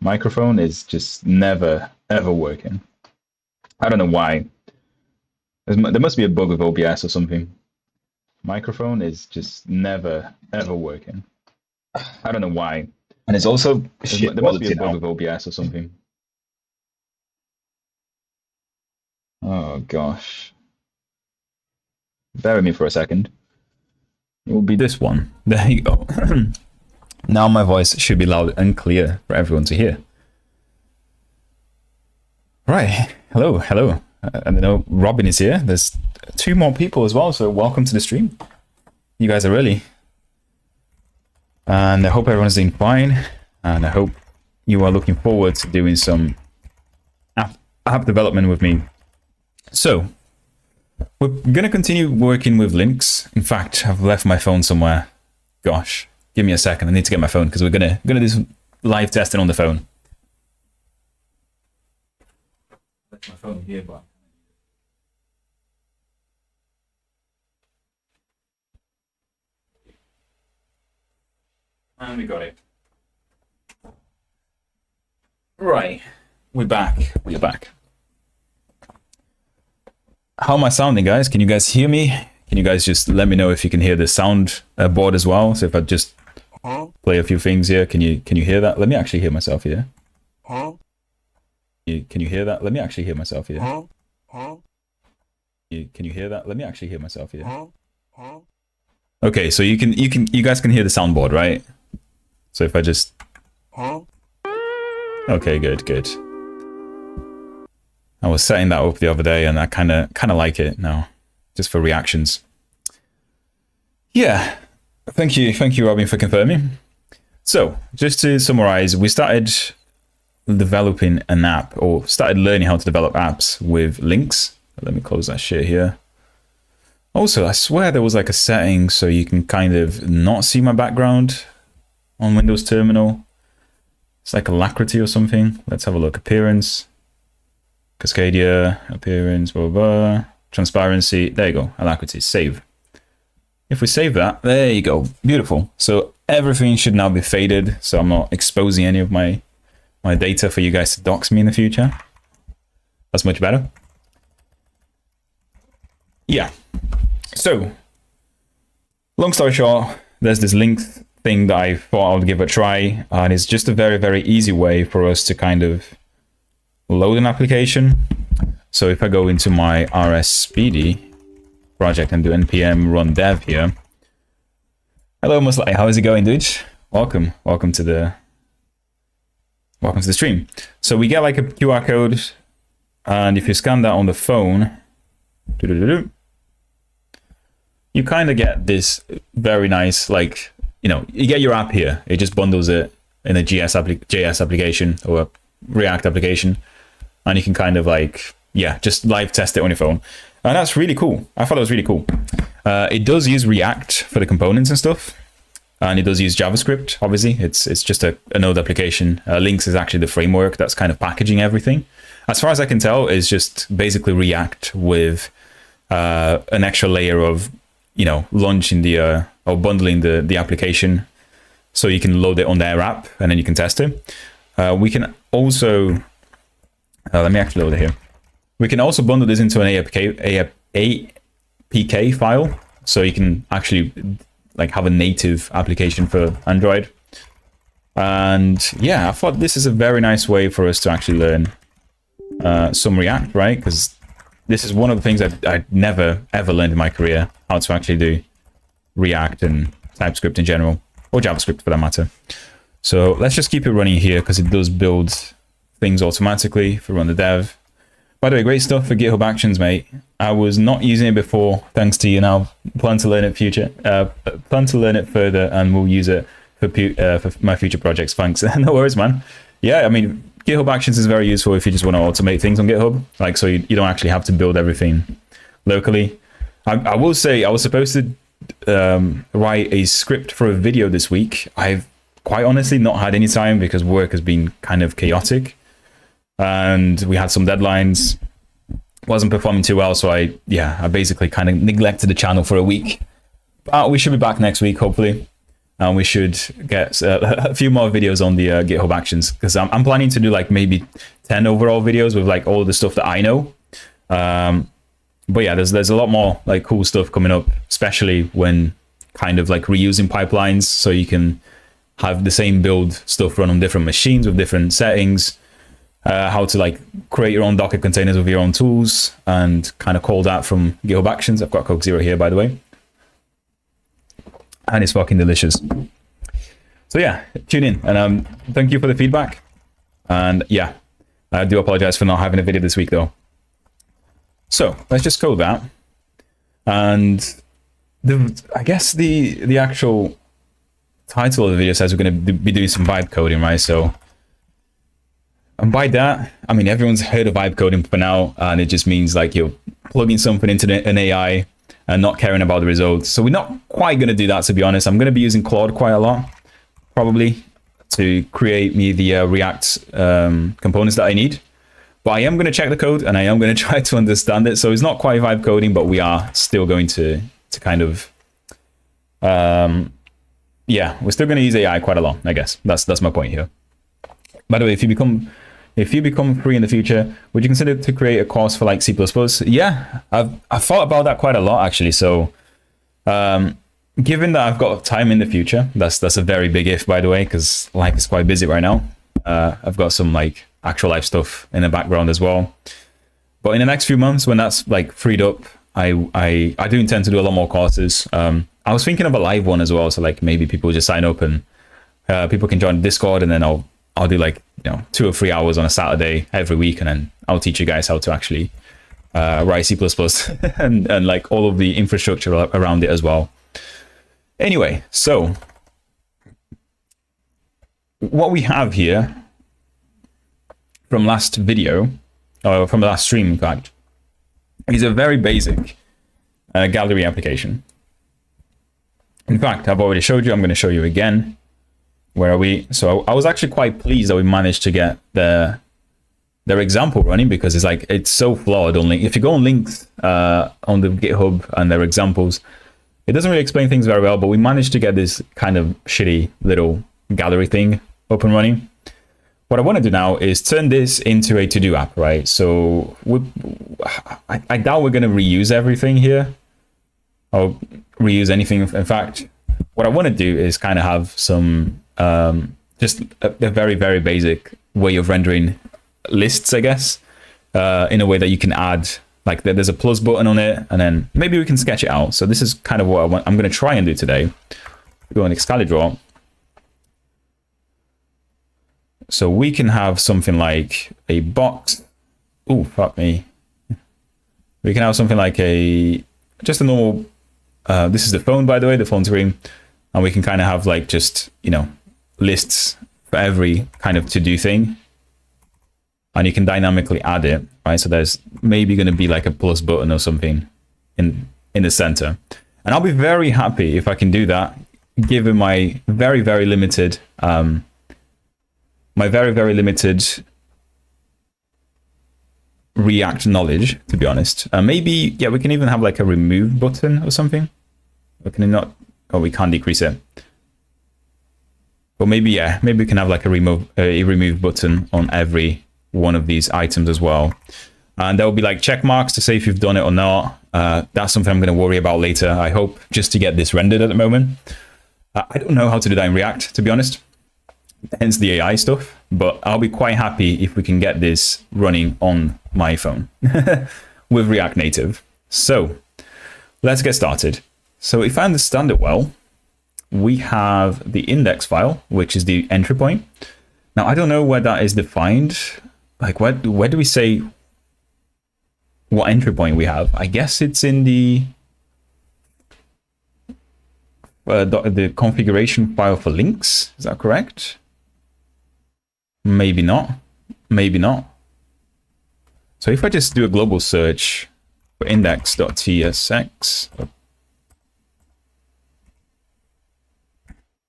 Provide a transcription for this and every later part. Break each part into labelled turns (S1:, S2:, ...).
S1: Microphone is just never, ever working. I don't know why. There must be a bug with OBS or something. Microphone is just never, ever working. I don't know why.
S2: And it's also
S1: there must be a bug with OBS or something. Oh gosh. Bear with me for a second. It will be this one. There you go. Now my voice should be loud and clear for everyone to hear. Right. Hello, hello. I know Robin is here. There's 2 more people as well, so welcome to the stream. You guys are early. And I hope everyone's doing fine. And I hope you are looking forward to doing some app development with me. So, we're going to continue working with Lynx. In fact, I've left my phone somewhere. Gosh, give me a second. I need to get my phone because we're gonna do some live testing on the phone. Left my phone here, but and we got it. Right, we're back. We're back. How am I sounding, guys? Can you guys hear me? Can you guys just let me know if you can hear the sound board as well? So if I just play a few things here, can you hear that? Let me actually hear myself here. Can you hear that? Let me actually hear myself here. Can you hear that? Let me actually hear myself here. Okay, so you guys can hear the soundboard, right? So if I just okay, good. I was setting that up the other day, and I kind of like it now, just for reactions. Yeah, thank you, Robin, for confirming. So, just to summarize, we started developing an app, or started learning how to develop apps with Lynx. Let me close that shit here. Also, I swear there was like a setting so you can kind of not see my background on Windows Terminal. It's like Alacrity or something. Let's have a look. Appearance. Cascadia, appearance, blah, blah, blah. Transparency, there you go, Alacrity, save. If we save that, there you go, beautiful. So everything should now be faded, so I'm not exposing any of my data for you guys to dox me in the future. That's much better. Yeah, so, long story short, there's this Lynx thing that I thought I would give a try, and it's just a very, very easy way for us to kind of load an application. So if I go into my RSPD project and do npm run dev here. Hello Muslay, how is it going, dude? Welcome to the stream. So we get like a QR code, and if you scan that on the phone, you kind of get this very nice, like, you know, you get your app here. It just bundles it in a JS application or a React application. And you can kind of like, yeah, just live test it on your phone. And that's really cool. I thought it was really cool. It does use React for the components and stuff. And it does use JavaScript, obviously. It's just a node application. Lynx is actually the framework that's kind of packaging everything. As far as I can tell, it's just basically React with an extra layer of, you know, launching the, or bundling the application so you can load it on their app and then you can test it. We can also... let me actually load it here. We can also bundle this into an APK file, so you can actually like have a native application for Android. And yeah, I thought this is a very nice way for us to actually learn some React, right? Because this is one of the things I never ever learned in my career, how to actually do React and TypeScript in general, or JavaScript for that matter. So let's just keep it running here because it does build things automatically if we run the dev. By the way, great stuff for GitHub Actions, mate. I was not using it before, thanks to you now. Plan to learn it plan to learn it further, and we'll use it for my future projects. Thanks. No worries, man. Yeah, I mean, GitHub Actions is very useful if you just want to automate things on GitHub, like so you don't actually have to build everything locally. I will say I was supposed to write a script for a video this week. I've quite honestly not had any time because work has been kind of chaotic. And we had some deadlines, wasn't performing too well, so I basically kind of neglected the channel for a week. But we should be back next week, hopefully. and we should get a few more videos on the GitHub Actions, because I'm planning to do like maybe 10 overall videos with like all the stuff that I know. But yeah, there's a lot more like cool stuff coming up, especially when kind of like reusing pipelines, so you can have the same build stuff run on different machines with different settings. How to like create your own Docker containers with your own tools and kind of call that from GitHub Actions. I've got Coke Zero here, by the way. And it's fucking delicious. So yeah, tune in, and thank you for the feedback. And yeah, I do apologize for not having a video this week though. So let's just code that. And I guess the actual title of the video says we're going to be doing some vibe coding, right? So, and by that, I mean, everyone's heard of vibe coding for now, and it just means like you're plugging something into an AI and not caring about the results. So we're not quite going to do that, to be honest. I'm going to be using Claude quite a lot, probably, to create me the React components that I need. But I am going to check the code, and I am going to try to understand it. So it's not quite vibe coding, but we are still going to kind of, yeah, we're still going to use AI quite a lot, I guess. That's my point here. By the way, if you become free in the future, would you consider to create a course for like C++? Yeah, I've thought about that quite a lot, actually. So given that I've got time in the future, that's a very big if, by the way, because life is quite busy right now. I've got some like actual life stuff in the background as well. But in the next few months, when that's like freed up, I do intend to do a lot more courses. I was thinking of a live one as well, so like maybe people just sign up and people can join Discord, and then I'll do like 2 or 3 hours on a Saturday every week, and then I'll teach you guys how to actually write C++ and like all of the infrastructure around it as well. Anyway, so what we have here from last video, or from the last stream in fact, is a very basic gallery application. In fact, I've already showed you, I'm going to show you again. Where are we? So I was actually quite pleased that we managed to get their example running, because it's so flawed. Only if you go on Lynx on the GitHub and their examples, it doesn't really explain things very well, but we managed to get this kind of shitty little gallery thing up and running. What I want to do now is turn this into a to-do app, right? So I doubt we're going to reuse everything here, or reuse anything. In fact, what I want to do is kind of have some just a very, very basic way of rendering lists, I guess, in a way that you can add, like there's a plus button on it, and then maybe we can sketch it out. So this is kind of what I'm going to try and do today. Go on ExcaliDraw. So we can have something like a box. Oh, fuck me. We can have something like just a normal, this is the phone, by the way, the phone screen. And we can kind of have like just, lists for every kind of to-do thing. And you can dynamically add it, right? So there's maybe going to be like a plus button or something in the center. And I'll be very happy if I can do that, given my very, very limited, React knowledge, to be honest. Maybe, yeah, we can even have like a remove button or something. Or can it not? Oh, we can't decrease it. But maybe, yeah, maybe we can have like a remove button on every one of these items as well. And there will be like check marks to say if you've done it or not. That's something I'm going to worry about later, I hope, just to get this rendered at the moment. I don't know how to do that in React, to be honest. Hence the AI stuff. But I'll be quite happy if we can get this running on my phone with React Native. So let's get started. So if I understand it well, we have the index file, which is the entry point. Now, I don't know where that is defined. Like, where do we say what entry point we have? I guess it's in the configuration file for Lynx. Is that correct? Maybe not. Maybe not. So if I just do a global search for index.tsx,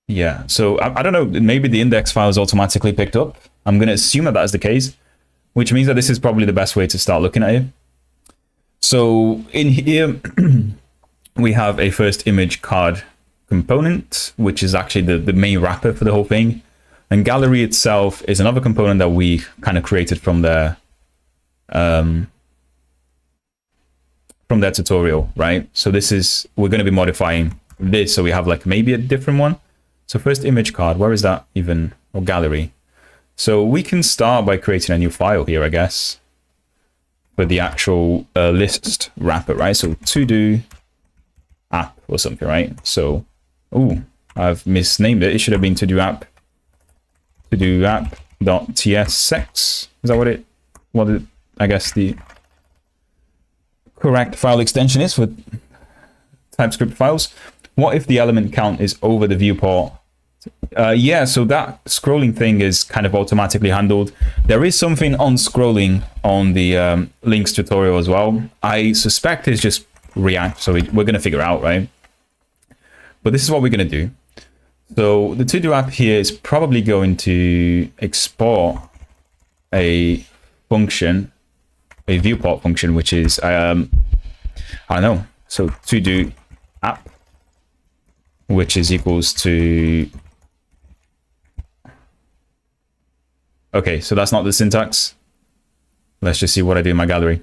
S1: yeah, so I don't know, maybe the index file is automatically picked up. I'm going to assume that is the case, which means that this is probably the best way to start looking at it. So in here, we have a first image card component, which is actually the main wrapper for the whole thing. And gallery itself is another component that we kind of created from their tutorial, right? So this is, we're going to be modifying this, so we have like maybe a different one. So first image card, where is that even? Or gallery. So we can start by creating a new file here, I guess, for the actual list wrapper, right? So TODO app or something, right? So, I've misnamed it. It should have been TODO app. TODO app.tsx. Is that what I guess the correct file extension is for TypeScript files? What if the element count is over the viewport? Yeah, so that scrolling thing is kind of automatically handled. There is something on scrolling on the Lynx tutorial as well. I suspect it's just React, so we're going to figure out, right? But this is what we're going to do. So the TODO app here is probably going to export a function, a viewport function, which is, I don't know, so TODO app, which is equals to, okay, so that's not the syntax. Let's just see what I do in my gallery.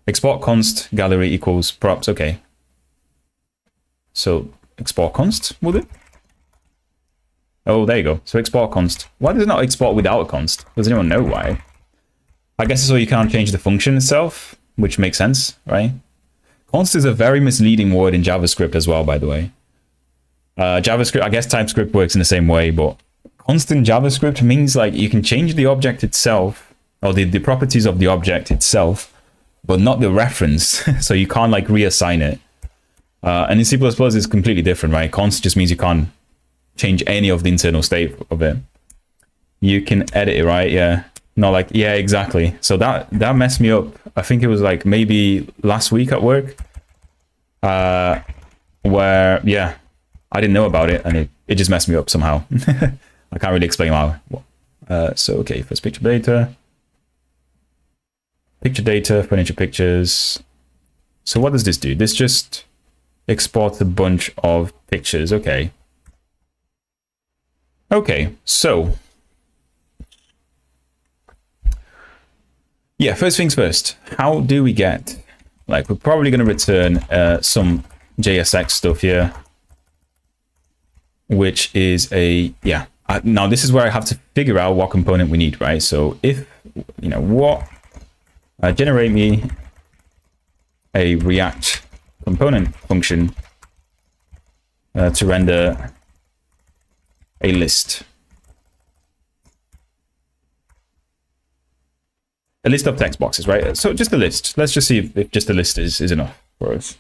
S1: Export const gallery equals props, okay. So export const, will it? Oh, there you go. So export const. Why does it not export without a const? Does anyone know why? I guess so you can't change the function itself, which makes sense, right? Const is a very misleading word in JavaScript as well, by the way. JavaScript, I guess TypeScript works in the same way, but const in JavaScript means like you can change the object itself, or the properties of the object itself, but not the reference. So you can't like reassign it. And in C++ it's completely different, right? Const just means you can't change any of the internal state of it. You can edit it, right? Yeah. Not like, yeah, exactly. So that messed me up. I think it was like maybe last week at work, where, yeah, I didn't know about it and it just messed me up somehow. I can't really explain how. So, okay, first picture data. Picture data, furniture pictures. So what does this do? This just exports a bunch of pictures. Okay. Okay, so. Yeah, first things first. How do we get, like, we're probably going to return some JSX stuff here, which is a, yeah. Now this is where I have to figure out what component we need, right? So if, you know, what, generate me a React component function to render a list. A list of text boxes, right? So just a list. Let's just see if just a list is enough for us.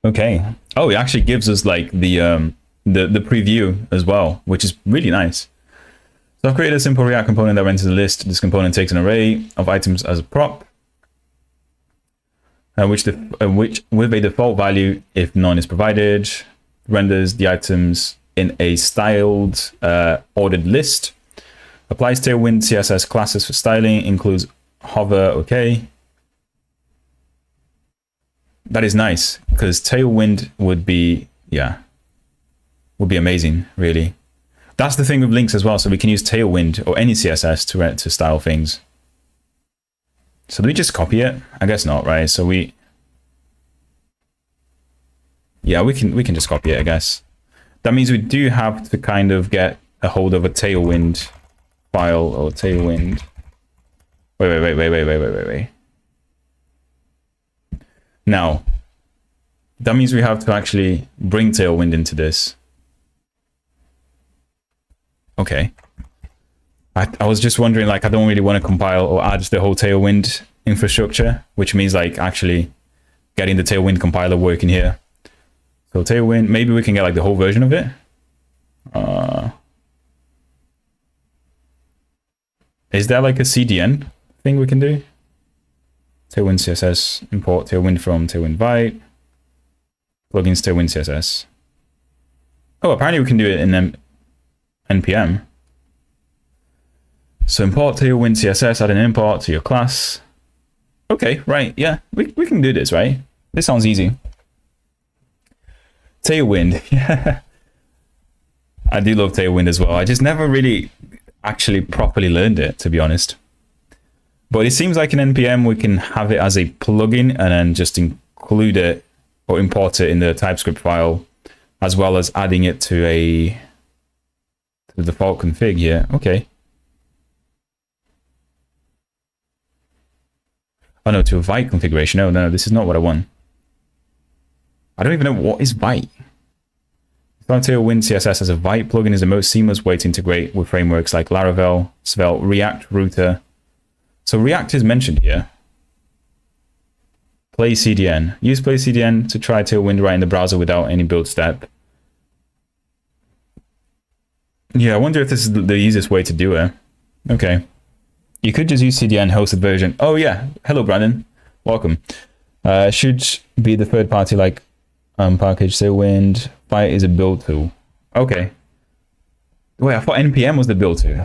S1: Okay. Oh, it actually gives us like the preview as well, which is really nice. So I've created a simple React component that renders a list. This component takes an array of items as a prop, which with a default value, if none is provided, renders the items in a styled ordered list. Applies Tailwind CSS classes for styling, includes hover, okay. That is nice, because Tailwind would be, yeah, would be amazing, really. That's the thing with Lynx as well, so we can use Tailwind or any CSS to style things. So do we just copy it? I guess not, right? So we can just copy it, I guess. That means we do have to kind of get a hold of a Tailwind file or Tailwind. Wait. Now, that means we have to actually bring Tailwind into this. Okay. I was just wondering, like, I don't really want to compile or add the whole Tailwind infrastructure, which means like actually getting the Tailwind compiler working here. So Tailwind, maybe we can get like the whole version of it. Is there like a CDN thing we can do? Tailwind CSS, import Tailwind from Tailwind Byte, plugins Tailwind CSS. Oh, apparently we can do it in NPM. So import Tailwind CSS, add an import to your class. Okay, right, yeah, we can do this, right? This sounds easy. Tailwind, yeah. I do love Tailwind as well. I just never really actually properly learned it, to be honest. But it seems like in NPM we can have it as a plugin and then just include it or import it in the TypeScript file, as well as adding it to the default config here. Okay. Oh no, to a Vite configuration. No, this is not what I want. I don't even know what is Vite. Tailwind CSS as a Vite plugin is the most seamless way to integrate with frameworks like Laravel, Svelte, React, Router. So React is mentioned here. Play CDN. Use Play CDN to try Tailwind right in the browser without any build step. Yeah, I wonder if this is the easiest way to do it. Okay. You could just use CDN hosted version. Oh yeah. Hello, Brandon. Welcome. Should be the third party like package Tailwind. Vite is a build tool. Okay. Wait, I thought NPM was the build tool.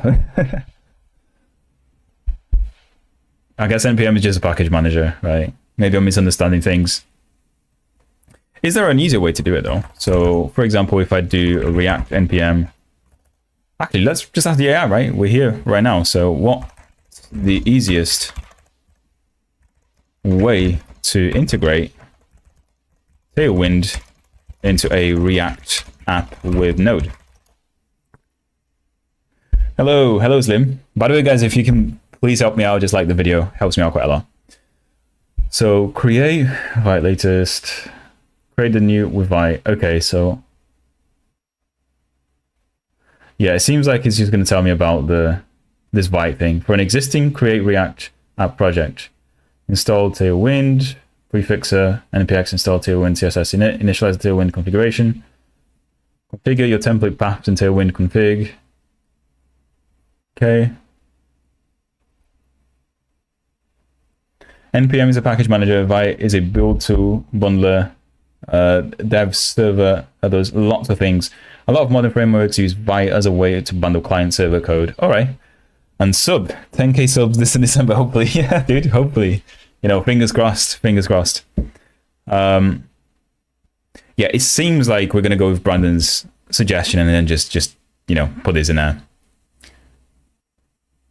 S1: I guess NPM is just a package manager, right? Maybe I'm misunderstanding things. Is there an easier way to do it though? So, for example, if I do a React NPM, actually, let's just ask the AI, right? We're here right now. So, what's the easiest way to integrate Tailwind into a React app with Node? Hello, Slim. By the way, guys, if you can please help me out, just like the video, helps me out quite a lot. So create Vite latest, create the new with Vite. Okay, so yeah, it seems like it's just going to tell me about this Vite thing. For an existing create React app project, install Tailwind, prefixer, npx install Tailwind CSS in it, initialize the Tailwind configuration, configure your template paths in Tailwind config. Okay. NPM is a package manager, Vite is a build tool, bundler, dev server, there's lots of things. A lot of modern frameworks use Vite as a way to bundle client server code. All right. And 10K subs this in December, hopefully. Yeah, dude, hopefully. You know, fingers crossed, fingers crossed. Yeah, it seems like we're going to go with Brandon's suggestion and then just you know, put this in there.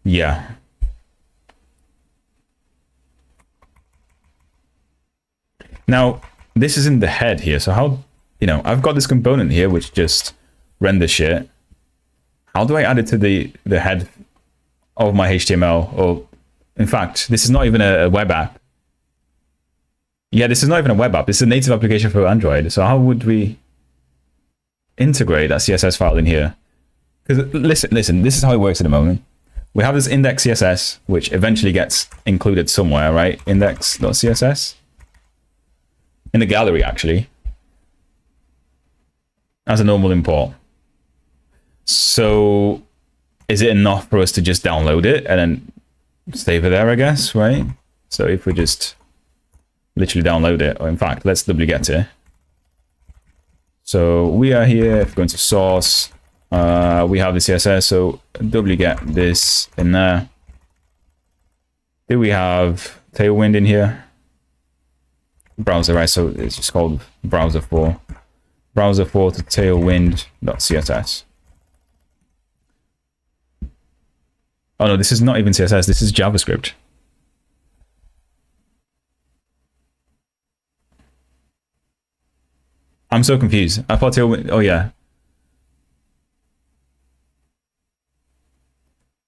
S1: Yeah. Now, this is in the head here. So how, you know, I've got this component here, which just renders shit. How do I add it to the head of my HTML? Or in fact, this is not even a web app. Yeah, this is not even a web app. This is a native application for Android. So how would we integrate that CSS file in here? Because listen, this is how it works at the moment. We have this index CSS, which eventually gets included somewhere, right? Index.css. In the gallery, actually, as a normal import. So is it enough for us to just download it and then save it there, I guess, right? So if we just literally download it, or in fact, let's wget it. So we are here, if we go into source, we have the CSS, so wget this in there. Do we have Tailwind in here? Browser, right? So it's just called browser4 to tailwind.css. Oh no, this is not even CSS, this is JavaScript. I'm so confused. I thought Tailwind, oh yeah.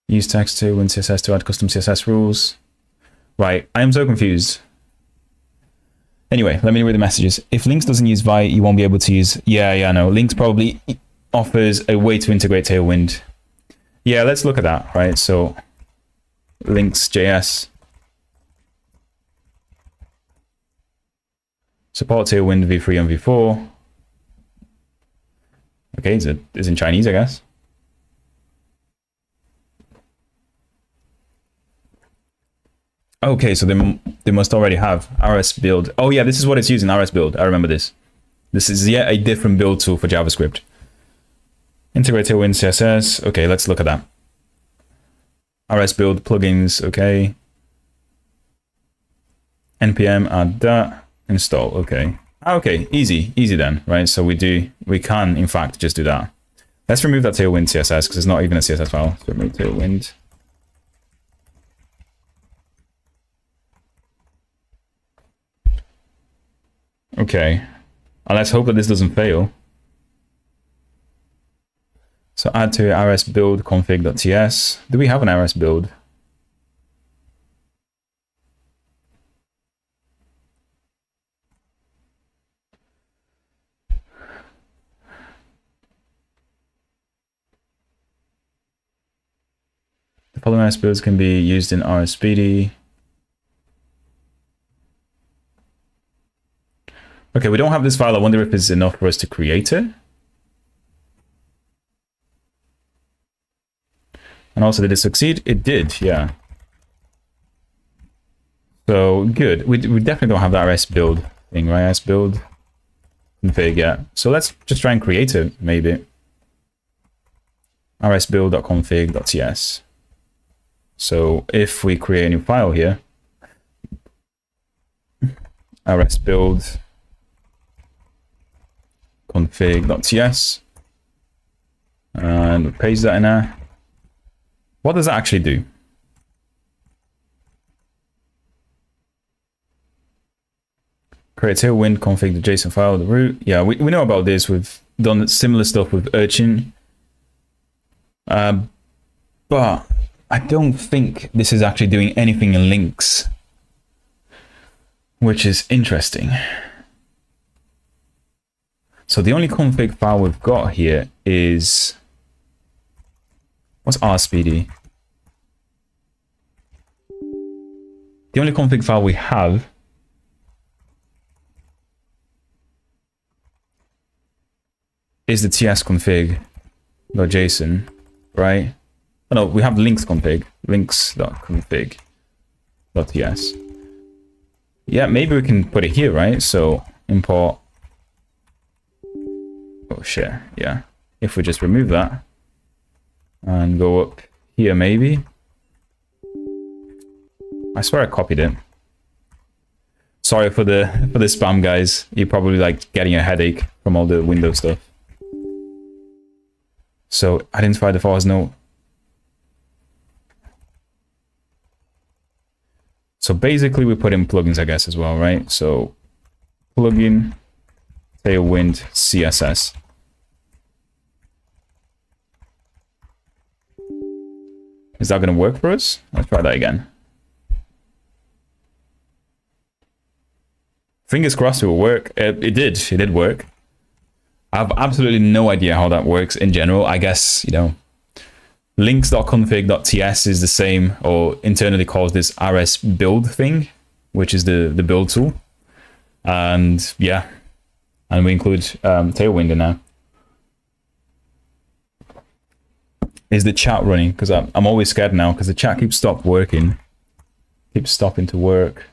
S1: Use text Tailwind CSS to add custom CSS rules. Right, I am so confused. Anyway, let me read the messages. If Lynx doesn't use Vite, you won't be able to use... Yeah, no. Lynx probably offers a way to integrate Tailwind. Yeah, let's look at that, right? So, Lynx.js. Support Tailwind v3 and v4. Okay, it's in Chinese, I guess. Okay, so they must already have RS build. Oh yeah, this is what it's using, RS build. I remember this. This is yet a different build tool for JavaScript. Integrate Tailwind CSS. Okay, let's look at that. rs build plugins, okay. npm add that, install, okay. Okay, easy then, right? So we can in fact just do that. Let's remove that Tailwind CSS because it's not even a CSS file. So remove Tailwind. Okay, and let's hope that this doesn't fail. So add to rs build config.ts. Do we have an rs build? The following rs builds can be used in rspeedy. Okay, we don't have this file. I wonder if it's enough for us to create it. And also, did it succeed? It did, yeah. So good. We definitely don't have that rs build thing, right? Rs build config, yeah. So let's just try and create it, maybe. rsbuild.config.ts. So if we create a new file here, rsbuild config.ts, and paste that in there. What does that actually do? Create Tailwind config the JSON file of the root. Yeah, we know about this. We've done similar stuff with Urchin. But I don't think this is actually doing anything in Lynx, which is interesting. So the only config file we've got here is, what's rspeedy? The only config file we have is the tsconfig.json, right? Oh, no, we have Lynx config, lynx.config.ts. Yeah, maybe we can put it here, right? So import, oh shit, yeah. If we just remove that and go up here, maybe. I swear I copied it. Sorry for the spam, guys. You're probably like getting a headache from all the Windows stuff. So identify the file as no. So basically we put in plugins, I guess, as well, right? So plugin Tailwind CSS. Is that going to work for us? Let's try that again. Fingers crossed it will work. It did work. I have absolutely no idea how that works in general. I guess, you know, Lynx.config.ts is the same, or internally calls this rs build thing, which is the build tool. And yeah, and we include Tailwind in there. Is the chat running? Because I'm always scared now because the chat keeps stopping to work.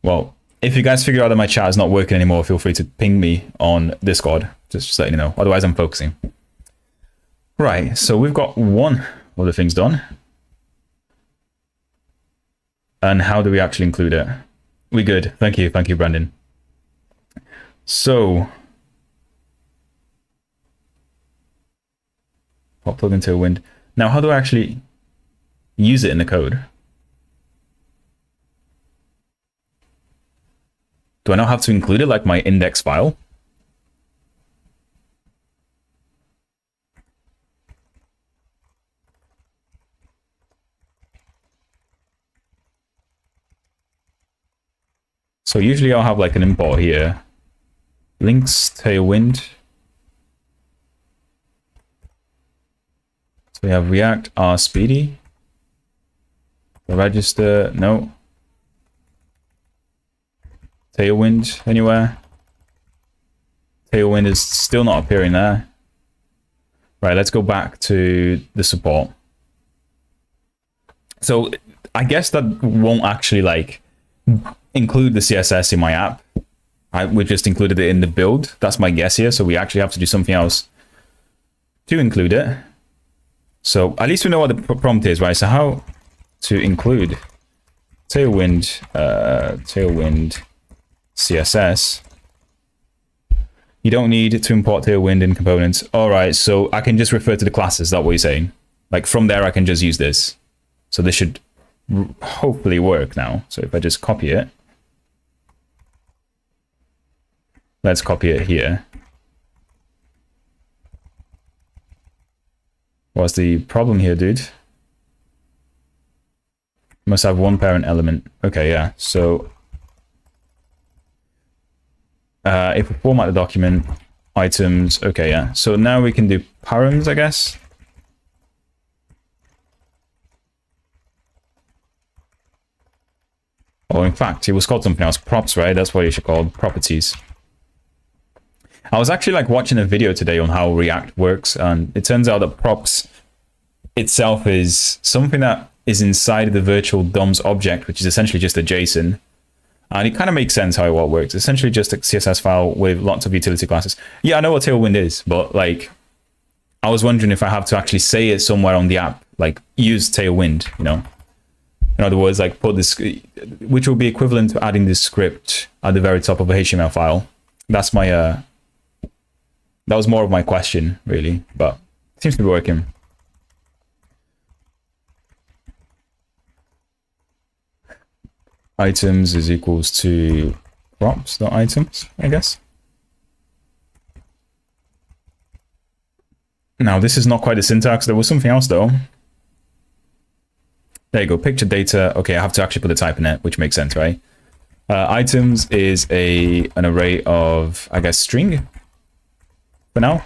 S1: Well, if you guys figure out that my chat is not working anymore, feel free to ping me on Discord. Just letting you know. Otherwise, I'm focusing. Right, so we've got one of the things done. And how do we actually include it? We good. Thank you, Brandon. So, pop plugin Tailwind. Now, how do I actually use it in the code? Do I now have to include it like my index file? So usually I'll have like an import here. Lynx Tailwind. So we have React rspeedy. The register, no. Tailwind anywhere. Tailwind is still not appearing there. Right, let's go back to the support. So I guess that won't actually like include the CSS in my app. We just included it in the build. That's my guess here. So we actually have to do something else to include it. So at least we know what the prompt is, right? So how to include Tailwind, Tailwind CSS. You don't need to import Tailwind in components. All right, so I can just refer to the classes. Is that what you're saying? Like from there, I can just use this. So this should hopefully work now. So if I just copy it, let's copy it here. What's the problem here, dude? Must have one parent element. Okay, yeah. So if we format the document, items, okay, yeah. So now we can do params, I guess. Or in fact, it was called something else. Props, right? That's what you should call properties. I was actually like watching a video today on how React works, and it turns out that props itself is something that is inside the virtual DOMs object, which is essentially just a JSON. And it kind of makes sense how it all works. Essentially just a CSS file with lots of utility classes. Yeah, I know what Tailwind is, but like, I was wondering if I have to actually say it somewhere on the app, like use Tailwind, you know? In other words, like put this, which will be equivalent to adding this script at the very top of a HTML file. That's my, that was more of my question, really, but it seems to be working. Items is equals to props, not items, I guess. Now, this is not quite the syntax. There was something else, though. There you go, picture data. Okay, I have to actually put the type in it, which makes sense, right? Items is an array of, I guess, string for now.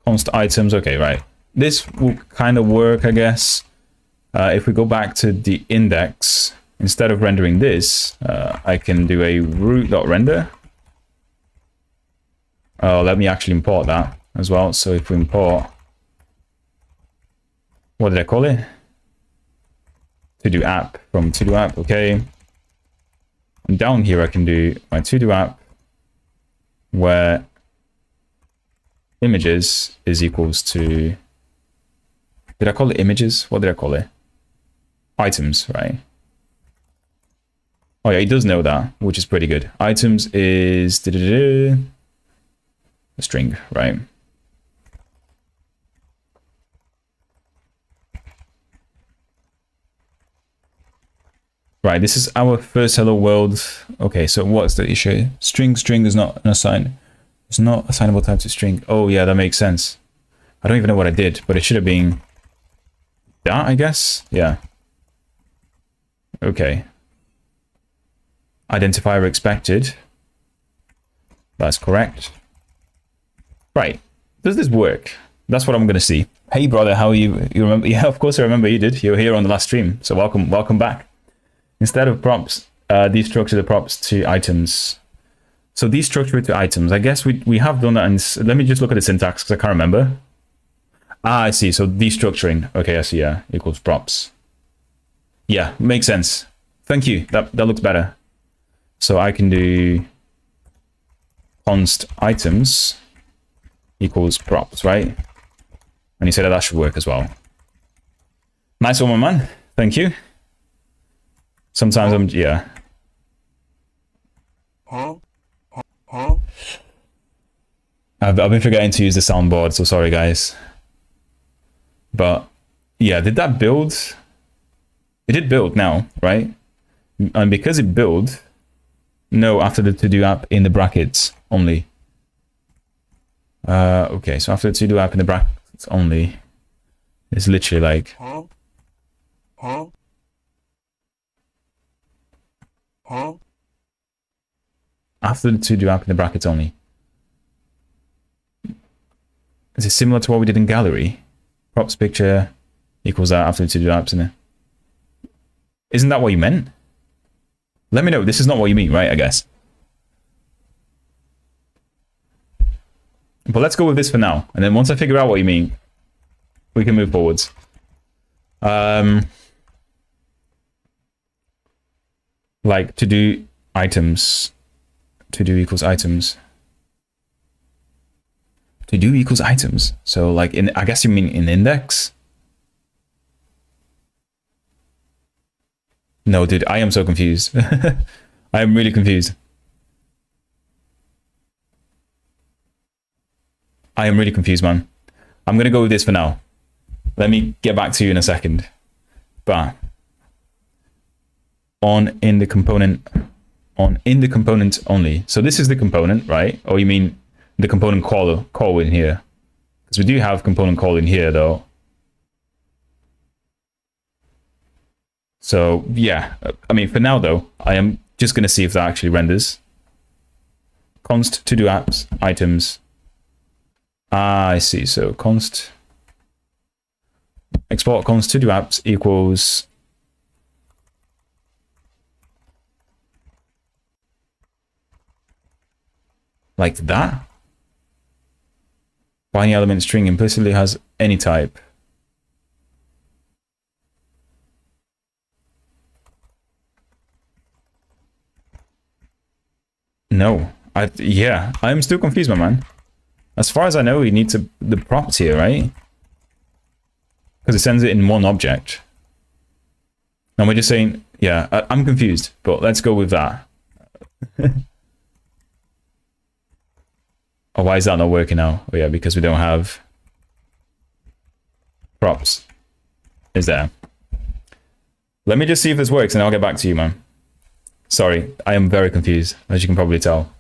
S1: Const items, okay, right. This will kind of work, I guess. If we go back to the index, instead of rendering this, I can do a root.render. Oh, let me actually import that as well. So if we import, what did I call it? To-do app from to-do app, okay. And down here I can do my to-do app where images is equals to, did I call it images? What did I call it? Items, right? Oh yeah, he does know that, which is pretty good. Items is a string, right? Right, this is our first hello world. Okay, so what's the issue? String is not an assign. It's not assignable type to string. Oh yeah, that makes sense. I don't even know what I did, but it should have been that, I guess. Yeah. Okay. Identifier expected. That's correct. Right. Does this work? That's what I'm going to see. Hey brother, how are you? You remember? Yeah, of course I remember you did. You were here on the last stream, so welcome back. Instead of props, destructure the props to items. So destructure it to items. I guess we have done that. And let me just look at the syntax because I can't remember. Ah, I see. So destructuring. Okay, I see. Yeah, equals props. Yeah, makes sense. Thank you. That looks better. So I can do const items equals props, right? And you said that should work as well. Nice one, my man. Thank you. Sometimes yeah. I've been forgetting to use the soundboard, so sorry guys. But yeah, did that build? It did build now, right? And because it built, no, after the to-do app in the brackets only. Okay, so after the to-do app in the brackets only, it's literally like. After the to-do app in the brackets only. Is it similar to what we did in gallery? Props picture equals that after the to-do apps in there. Isn't that what you meant? Let me know. This is not what you mean, right? I guess. But let's go with this for now. And then once I figure out what you mean, we can move forwards. Like to do items. To do equals items. To do equals items. So like in, I guess you mean in index? No, dude, I am so confused. I am really confused. I am really confused, man. I'm going to go with this for now. Let me get back to you in a second. But on in the component only. So this is the component, right? Or you mean the component call in here? Because we do have component call in here though. So yeah, I mean, for now though, I am just going to see if that actually renders. Const to do apps items. Ah, I see. So const export const to do apps equals like that. Binding element string implicitly has any type. No, yeah, I'm still confused, my man. As far as I know, you need the property here, right? Because it sends it in one object. And we're just saying, yeah, I'm confused, but let's go with that. Oh, why is that not working now? Oh yeah, because we don't have props. Is there? Let me just see if this works and I'll get back to you, man. Sorry, I am very confused, as you can probably tell.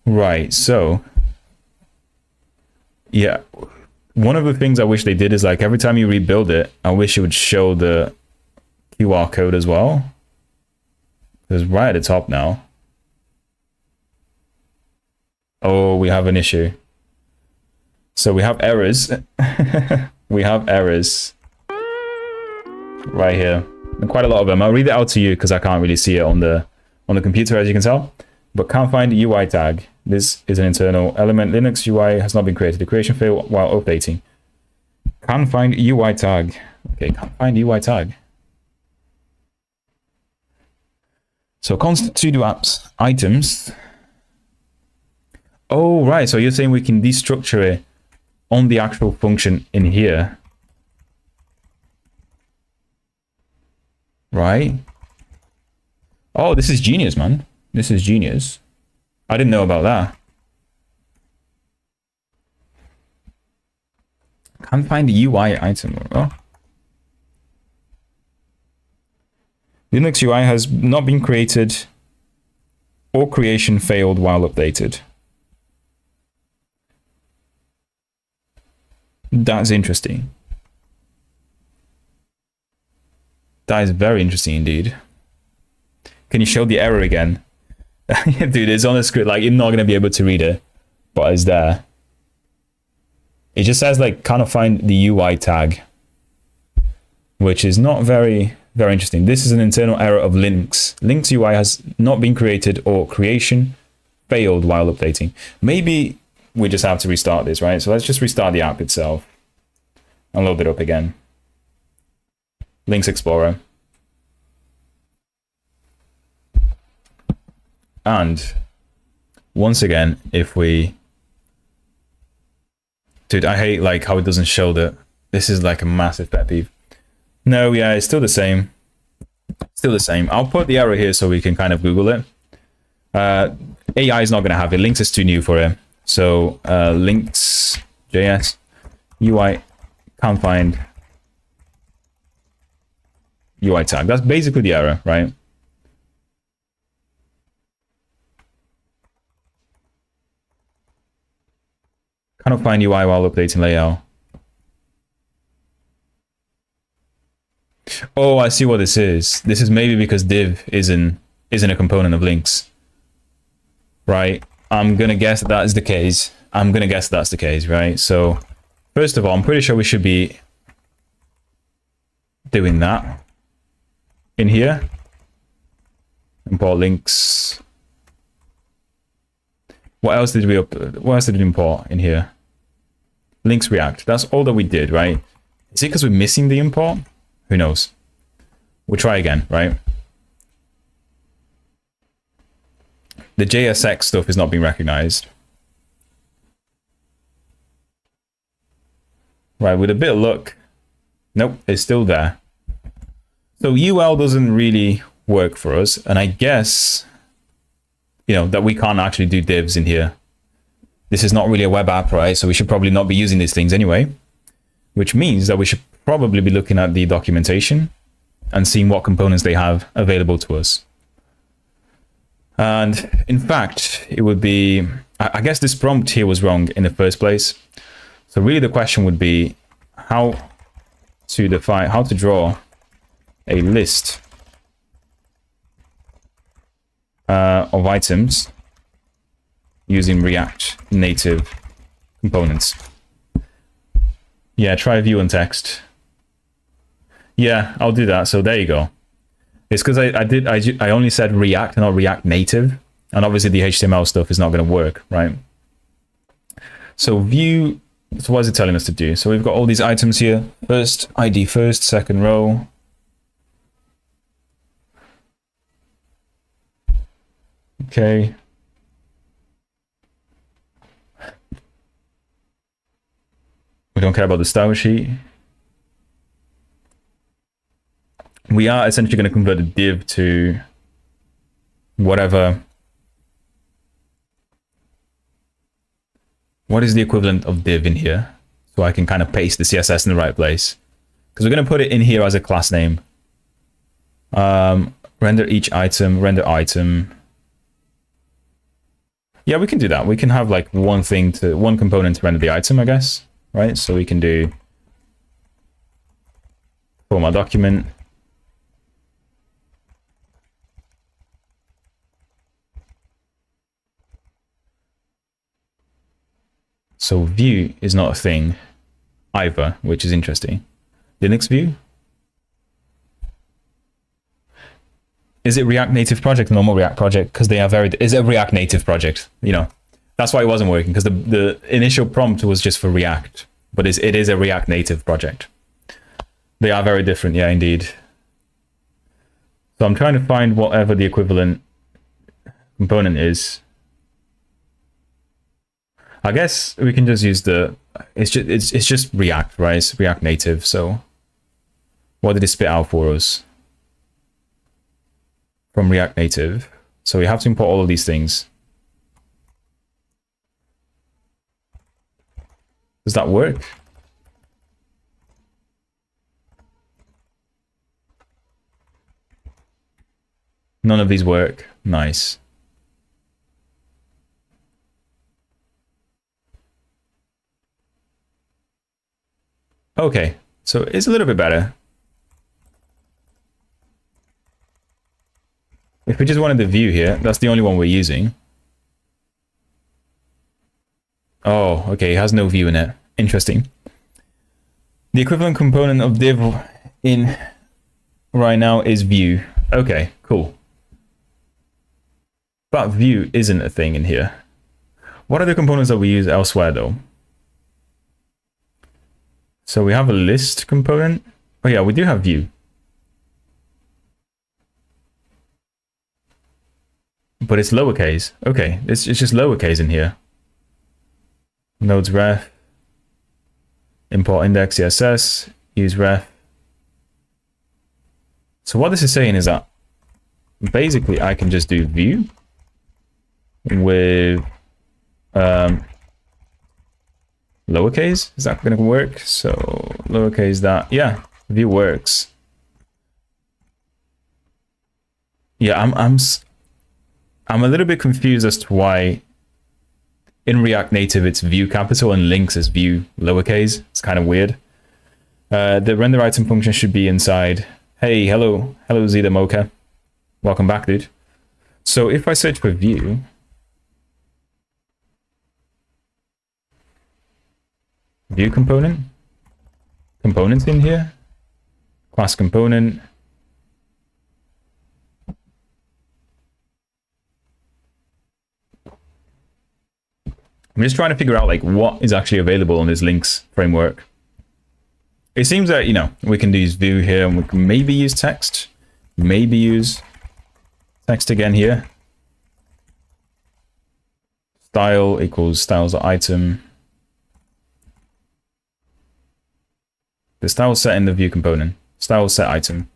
S1: Right, so yeah, one of the things I wish they did is like every time you rebuild it, I wish it would show the QR code as well. It's right at the top now. Oh, we have an issue. So we have errors. We have errors right here. And quite a lot of them. I'll read it out to you because I can't really see it on the computer, as you can tell. But can't find the UI tag. This is an internal element. Linux UI has not been created. The creation failed while updating. Can't find UI tag. Okay, can't find UI tag. So const to do apps items. Oh, right. So you're saying we can destructure it on the actual function in here. Right. Oh, this is genius, man. This is genius. I didn't know about that. Can't find the UI item. Oh. Linux UI has not been created or creation failed while updated. That's interesting. That is very interesting indeed. Can you show the error again? Dude, it's on the script, like you're not going to be able to read it, but it's there. It just says like cannot find the UI tag, which is not very interesting. This is an internal error of Lynx. Lynx UI has not been created or creation failed while updating. Maybe we just have to restart this, right? So let's just restart the app itself and load it up again. Lynx Explorer. And once again, if we... Dude, I hate like how it doesn't show that. This is like a massive pet peeve. No, yeah, it's still the same. Still the same. I'll put the error here so we can kind of Google it. AI is not going to have it. Lynx is too new for it. So Lynx JS UI can't find UI tag. That's basically the error, right? Cannot find UI while updating layout. Oh, I see what this is. This is maybe because div isn't a component of Lynx. Right? I'm gonna guess that is the case. I'm gonna guess that's the case, right? So first of all, I'm pretty sure we should be doing that in here. Import Lynx. What else did we import in here? Lynx React. That's all that we did, right? Is it because we're missing the import? Who knows? We'll try again, right? The JSX stuff is not being recognized. right? With a bit of luck, nope, it's still there. So UL doesn't really work for us, and I guess, you know, that we can't actually do divs in here. This is not really a web app, right? So we should probably not be using these things anyway, which means that we should probably be looking at the documentation and seeing what components they have available to us. And in fact, it would be, I guess this prompt here was wrong in the first place. So really the question would be how to draw a list of items using React native components. Yeah, try view and text. Yeah, I'll do that. So there you go. It's because I only said React and not React native, and obviously the HTML stuff is not going to work, right? So view. So what is it telling us to do? So we've got all these items here. First ID first, second row. Okay. We don't care about the style sheet. We are essentially going to convert a div to whatever. What is the equivalent of div in here? So I can kind of paste the CSS in the right place. Because we're going to put it in here as a class name. Render each item, render item. Yeah, we can do that. We can have like one component to render the item, I guess. Right? So we can do format document. So view is not a thing either, which is interesting. Lynx view? Is it React Native project, normal React project? Because they are is it a React Native project? You know, that's why it wasn't working, because the initial prompt was just for React, but it is a React Native project. They are very different, yeah, indeed. So I'm trying to find whatever the equivalent component is. I guess we can just use it's just React, right? It's React Native. So what did it spit out for us from React Native? So we have to import all of these things. Does that work? None of these work. Nice. Okay, so it's a little bit better. If we just wanted the view here, that's the only one we're using. Oh, okay, it has no view in it. Interesting. The equivalent component of div in right now is view. Okay, cool. But view isn't a thing in here. What are the components that we use elsewhere though? So we have a list component. Oh yeah, we do have view. But it's lowercase. Okay, it's just lowercase in here. Nodes ref. Import index CSS. Use ref. So what this is saying is that basically I can just do view with lowercase. Is that going to work? So lowercase that. Yeah, view works. Yeah, I'm a little bit confused as to why in React Native it's view capital and Lynx is view lowercase. It's kind of weird. The render item function should be inside. Hey, hello Zeta Mocha. Welcome back, dude. So if I search for view, view component, components in here, class component. I'm just trying to figure out like what is actually available in this Lynx framework. It seems that, you know, we can use view here and we can maybe use text, maybe use text again here. Style equals styles item. The style set in the view component. Style set item.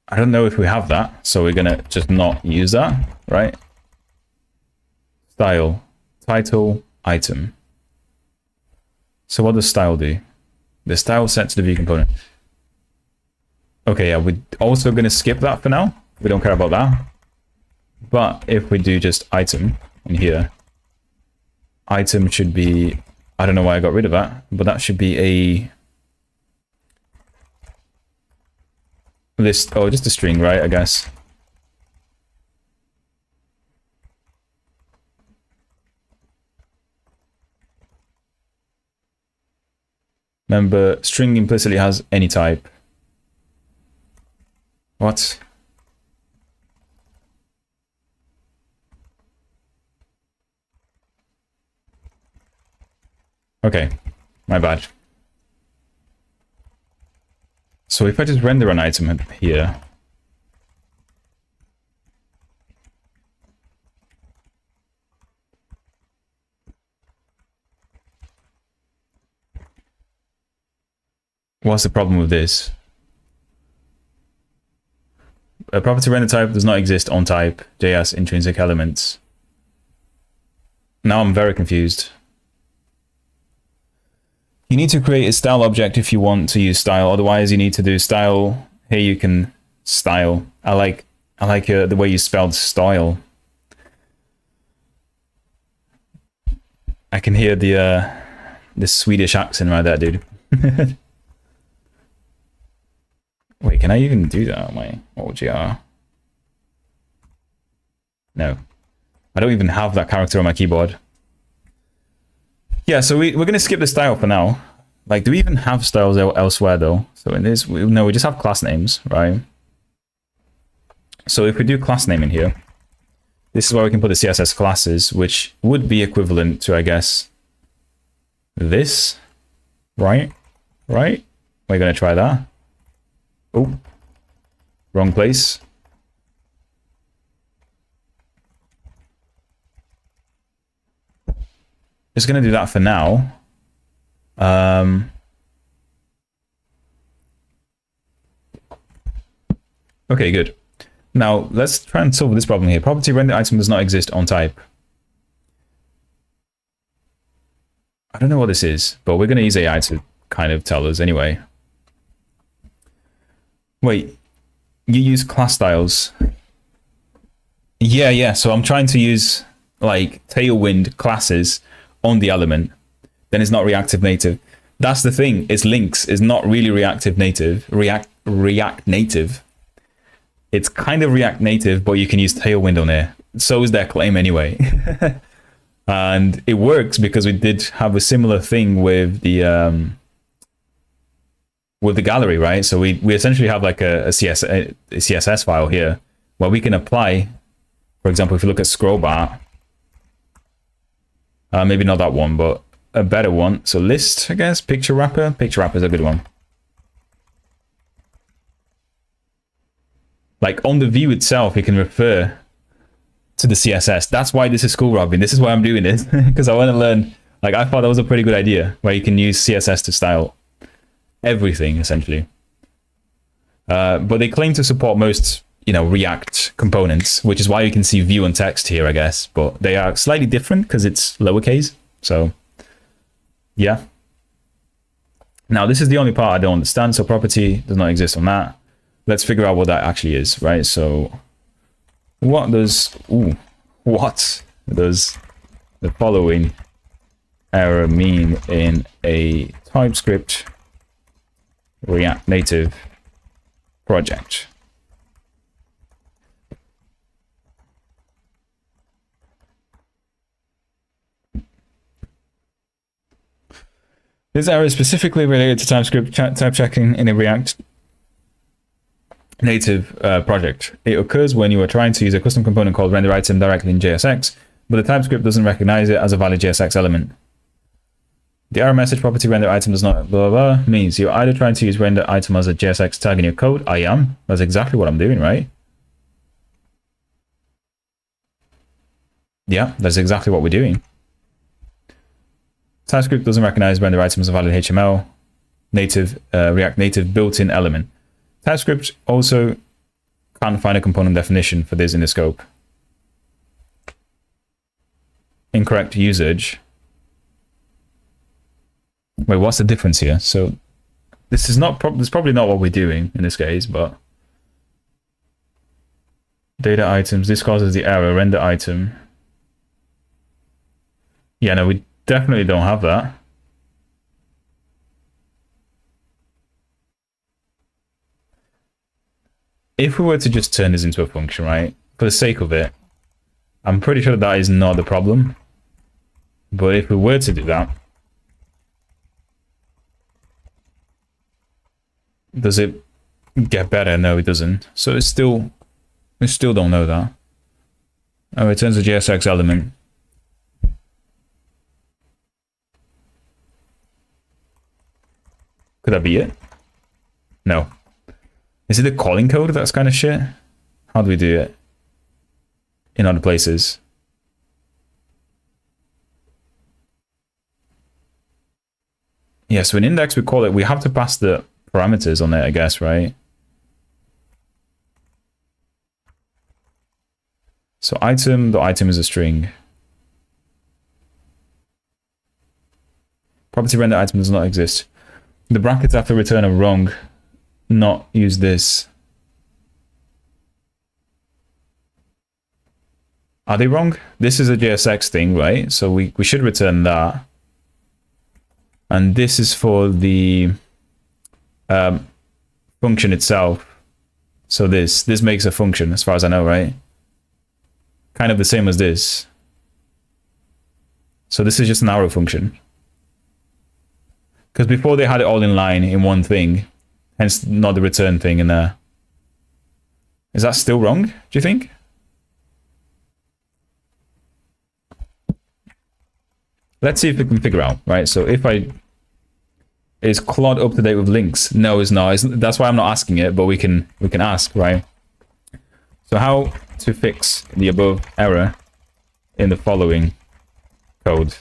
S1: I don't know if we have that, so we're gonna just not use that, right? Style, title, item. So what does style do? The style set to the view component. Okay, yeah, we're also gonna skip that for now. We don't care about that. But if we do just item in here, item should be, I don't know why I got rid of that, but that should be a list, oh, just a string, right, I guess. Remember, string implicitly has any type. What? Okay, my bad. So if I just render an item here, what's the problem with this? A property render type does not exist on type JS intrinsic elements. Now I'm very confused. You need to create a style object if you want to use style. Otherwise, you need to do style. Here you can style. I like the way you spelled style. I can hear the Swedish accent right there, dude. Wait, can I even do that on my OGR? No, I don't even have that character on my keyboard. Yeah, so we're going to skip the style for now. Like, do we even have styles elsewhere, though? So in this, no, we just have class names, right? So if we do class name in here, this is where we can put the CSS classes, which would be equivalent to, I guess, this, right? Right? We're going to try that. Oh, wrong place. Just going to do that for now. Okay, good. Now, let's try and solve this problem here. Property render item does not exist on type. I don't know what this is, but we're going to use AI to kind of tell us anyway. Wait, you use class styles. Yeah, so I'm trying to use, like, Tailwind classes on the element, then it's not reactive native. That's the thing, it's Lynx, is not really reactive native, React native. It's kind of React native, but you can use Tailwind on it. So is their claim anyway. And it works because we did have a similar thing with the gallery, right? So we essentially have like a CSS file here where we can apply, for example, if you look at scroll bar, maybe not that one, but a better one. So list, I guess, picture wrapper. Picture wrapper is a good one. Like on the view itself, you can refer to the CSS. That's why this is cool, Robin. This is why I'm doing this, because I want to learn. Like, I thought that was a pretty good idea, where you can use CSS to style everything, essentially. But they claim to support most, React components, which is why you can see view and text here, I guess. But they are slightly different because it's lowercase. So, yeah. Now, this is the only part I don't understand. So property does not exist on that. Let's figure out what that actually is, right? So what does the following error mean in a TypeScript React Native project? This error is specifically related to TypeScript type checking in a React Native project. It occurs when you are trying to use a custom component called render item directly in JSX, but the TypeScript doesn't recognize it as a valid JSX element. The error message property render item does not blah, blah, blah means you're either trying to use render item as a JSX tag in your code. I am. That's exactly what I'm doing, right? Yeah, that's exactly what we're doing. TypeScript doesn't recognize render item as a valid HTML native React Native built-in element. TypeScript also can't find a component definition for this in the scope. Incorrect usage. Wait, what's the difference here? So this is not this is probably not what we're doing in this case, but data items, this causes the error, render item. Yeah, no, we definitely don't have that. If we were to just turn this into a function, right, for the sake of it, I'm pretty sure that is not the problem. But if we were to do that, does it get better? No, it doesn't. So it's still, we still don't know that. Oh, it returns a JSX element. Could that be it? No. Is it the calling code that's kind of shit? How do we do it in other places? Yeah, so in index we call it, we have to pass the parameters on it, I guess, right? So item, the item is a string. Property render item does not exist. The brackets after return are wrong. Not use this. Are they wrong? This is a JSX thing, right? So we should return that. And this is for the function itself. So this makes a function as far as I know, right? Kind of the same as this. So this is just an arrow function. Because before they had it all in line in one thing, hence not the return thing in there. Is that still wrong, do you think? Let's see if we can figure out, right? So if is Claude up to date with Lynx? No, it's not. That's why I'm not asking it, but we can ask, right? So how to fix the above error in the following code?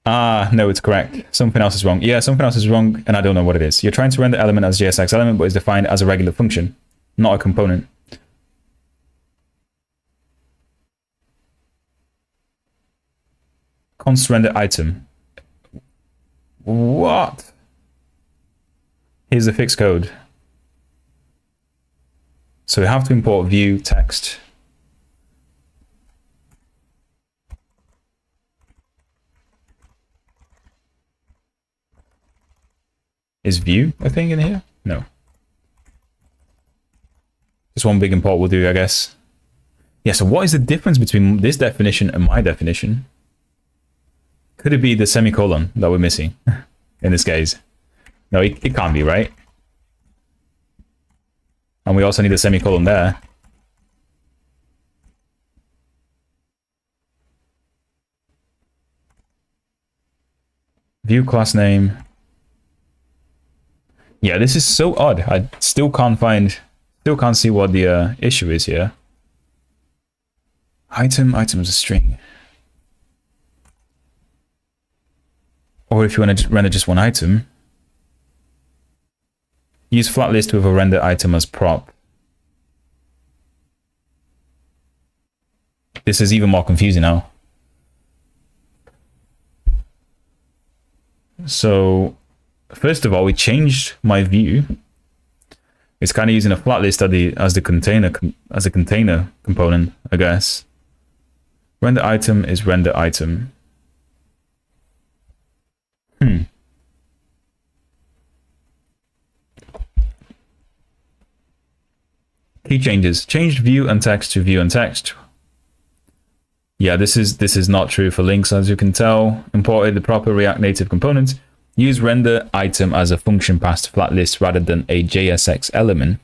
S1: Ah, no, it's correct. Something else is wrong. Yeah, something else is wrong, and I don't know what it is. You're trying to render element as JSX element, but it's defined as a regular function, not a component. Const render item. What? Here's the fixed code. So we have to import view text. Is view a thing in here? No. Just one big import will do, I guess. Yeah, so what is the difference between this definition and my definition? Could it be the semicolon that we're missing in this case? No, it can't be, right? And we also need a semicolon there. View class name. Yeah, this is so odd. I still can't see what the issue is here. Item is a string. Or if you want to render just one item, use flat list with a render item as prop. This is even more confusing now. So first of all, we changed my view. It's kind of using a flat list as the container component, I guess. Render item is render item. Key changes. Changed view and text to view and text. Yeah, this is not true for Lynx, as you can tell. Imported the proper React Native component. Use render item as a function passed to flat list rather than a JSX element.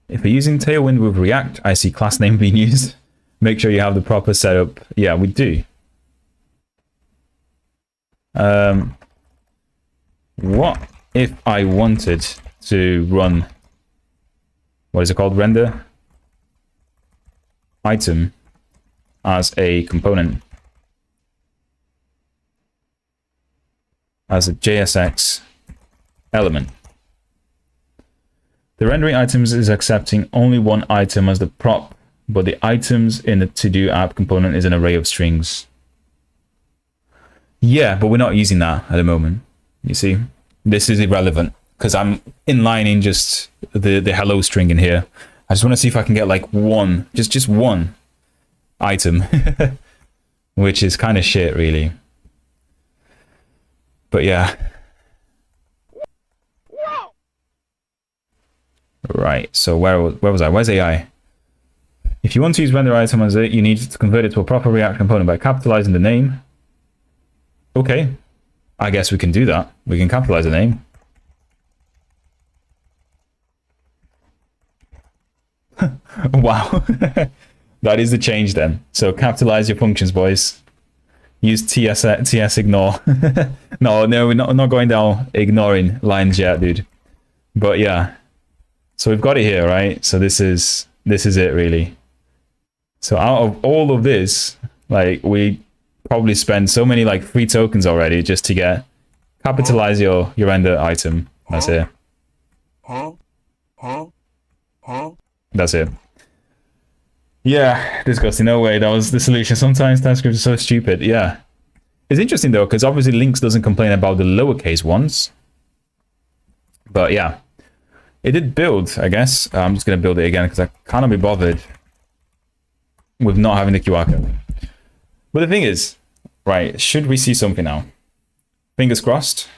S1: If you're using Tailwind with React, I see class name being used. Make sure you have the proper setup. Yeah, we do. What if I wanted to run, what is it called, render? item as a component, as a JSX element. The rendering items is accepting only one item as the prop, but the items in the to-do app component is an array of strings. Yeah, but we're not using that at the moment. You see, this is irrelevant because I'm inlining just the hello string in here. I just want to see if I can get like one, just one item, which is kind of shit, really. But yeah. Right, so where was I? Where's AI? If you want to use render item as it, you need to convert it to a proper React component by capitalizing the name. Okay, I guess we can do that. We can capitalize the name. Wow, that is the change then. So capitalize your functions, boys. Use TS ignore. No, we're not going down ignoring lines yet, dude. But yeah. So we've got it here, right? So this is it, really. So out of all of this, like, we probably spend so many like free tokens already just to get capitalize your render item. That's it. That's it. Yeah, disgusting. No way. That was the solution. Sometimes Typescript is so stupid. Yeah. It's interesting though, because obviously Lynx doesn't complain about the lowercase ones. But yeah. It did build, I guess. I'm just going to build it again because I cannot be bothered with not having the QR code. But the thing is, right, should we see something now? Fingers crossed.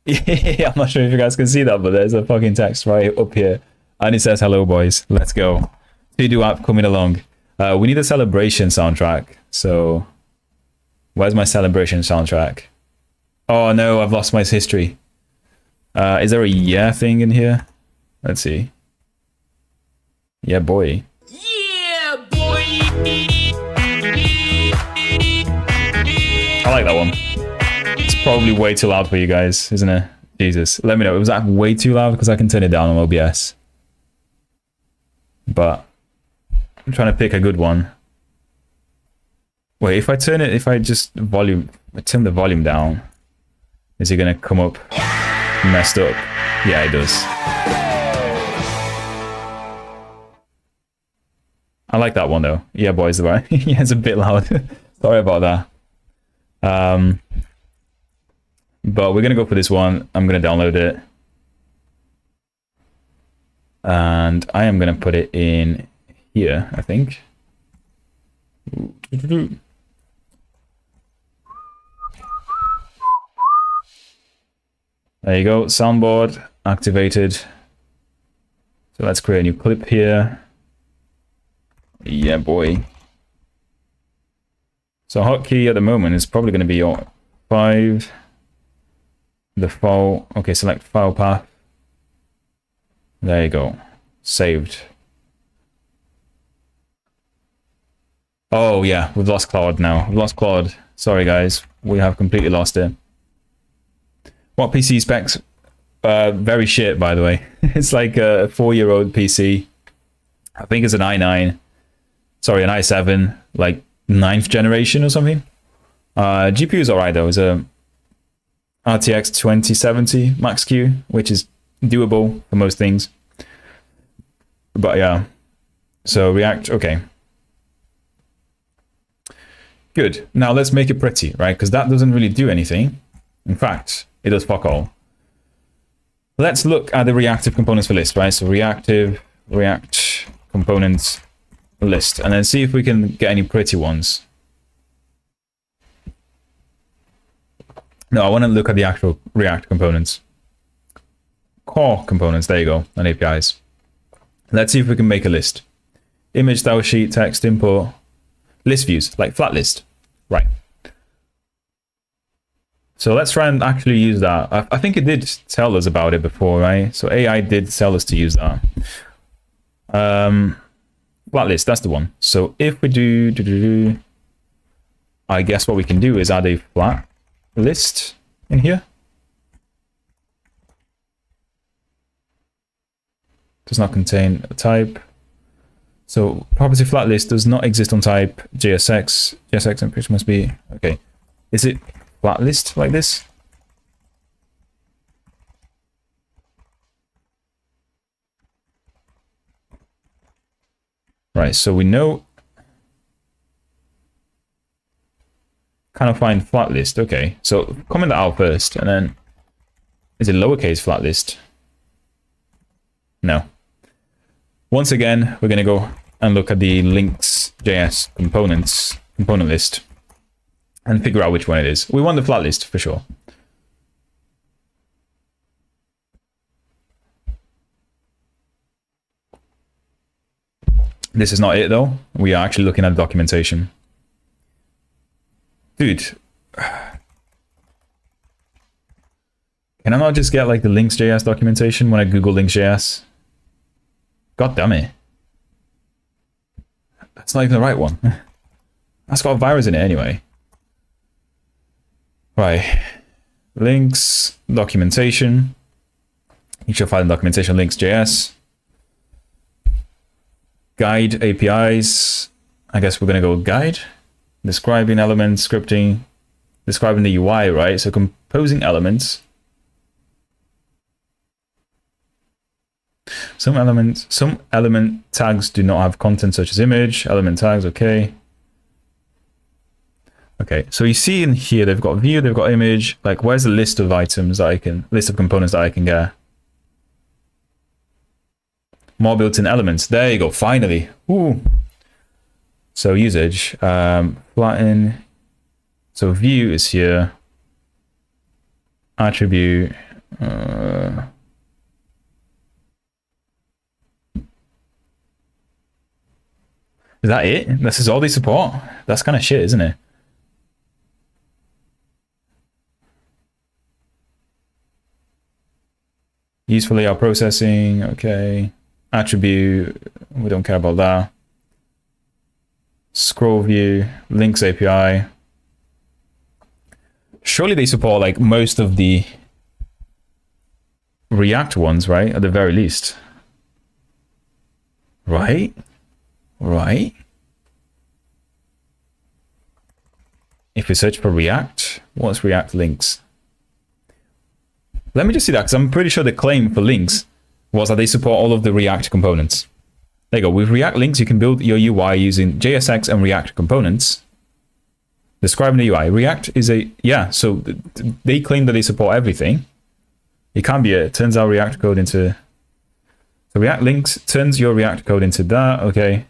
S1: Yeah, I'm not sure if you guys can see that, but there's a fucking text right up here. And it says, hello, boys. Let's go. TODO app coming along. We need a celebration soundtrack. So, where's my celebration soundtrack? Oh, no, I've lost my history. Is there a yeah thing in here? Let's see. Yeah, boy. Yeah, boy. I like that one. It's probably way too loud for you guys, isn't it? Jesus. Let me know. Was that way too loud? Because I can turn it down on OBS. But I'm trying to pick a good one. Wait, if I turn just turn the volume down, is it going to come up messed up? Yeah, it does. I like that one though. Yeah, boys, right? Yeah, it's a bit loud. Sorry about that. But we're gonna go for this one. I'm gonna download it, and I am gonna put it in here, I think. There you go, soundboard activated. So let's create a new clip here. Yeah, boy. So hotkey at the moment is probably going to be 5. The file. Okay, select file path. There you go. Saved. Oh yeah, we've lost Claude now. We've lost Claude. Sorry guys, we have completely lost it. What PC specs? Very shit, by the way. It's like a 4-year-old PC. I think it's an i9. Sorry, an i7, like 9th generation or something. GPU is alright though. It's a RTX 2070 Max Q, which is doable for most things. But yeah, so React, okay. Good. Now let's make it pretty, right? Because that doesn't really do anything. In fact, it does fuck all. Let's look at the reactive components for list, right? So reactive, React components list, and then see if we can get any pretty ones. No, I want to look at the actual React components. Core components, there you go, and APIs. Let's see if we can make a list. Image, style sheet, text, import, list views, like flat list. Right. So let's try and actually use that. I think it did tell us about it before, right? So AI did tell us to use that. Flat list, that's the one. So if we do, I guess what we can do is add a flat list in here. Does not contain a type. So property flat list does not exist on type JSX. JSX and must be okay. Is it flat list like this? Right, so we know kind of find flat list. Okay, so comment that out first, and then is it lowercase flat list? No. Once again, we're going to go and look at the Lynx.js component list and figure out which one it is. We want the flat list for sure. This is not it though. We are actually looking at the documentation. Dude. Can I not just get like the Lynx.js documentation when I Google Lynx.js? God damn it. That's not even the right one. That's got a virus in it anyway. Right. Lynx documentation. You should find the documentation Lynx.js. Guide APIs. I guess we're going to go guide. Describing elements, scripting. Describing the UI, right? So composing elements. Some element tags do not have content such as image. Element tags, okay. Okay, so you see in here they've got view, they've got image. Like, where's the list of items that list of components that I can get? More built-in elements. There you go, finally. Ooh. So usage, flatten. So view is here. Attribute. Is that it? This is all they support? That's kind of shit, isn't it? Useful layout processing, okay. Attribute, we don't care about that. Scroll view, Lynx API. Surely they support like most of the React ones, right? At the very least. Right? Right. If we search for React, what's React Lynx? Let me just see that, because I'm pretty sure the claim for Lynx was that they support all of the React components. There you go. With React Lynx, you can build your UI using JSX and React components. Describing the UI. React is a, yeah, so they claim that they support everything. It can't be it. Turns our React code into, so React Lynx turns your React code into that, okay.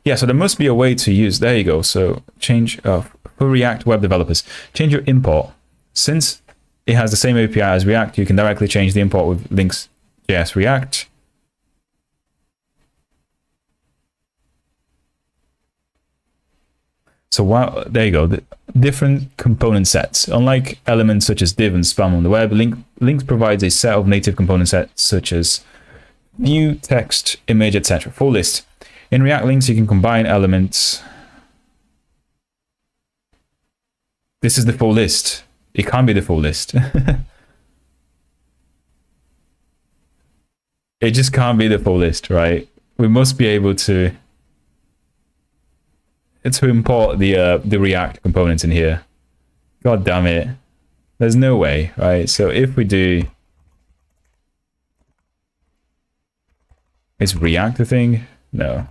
S1: Yeah, so there must be a way to use, there you go. So change, for React web developers, change your import. Since it has the same API as React, you can directly change the import with Lynx.js React. So wow, there you go, the different component sets. Unlike elements such as div and spam on the web, Lynx provides a set of native component sets such as view, text, image, etc. Full list. In React Lynx, you can combine elements. This is the full list. It can't be the full list. It just can't be the full list, right? We must be able to import the React components in here. God damn it. There's no way, right? So if we do, is React a thing? No.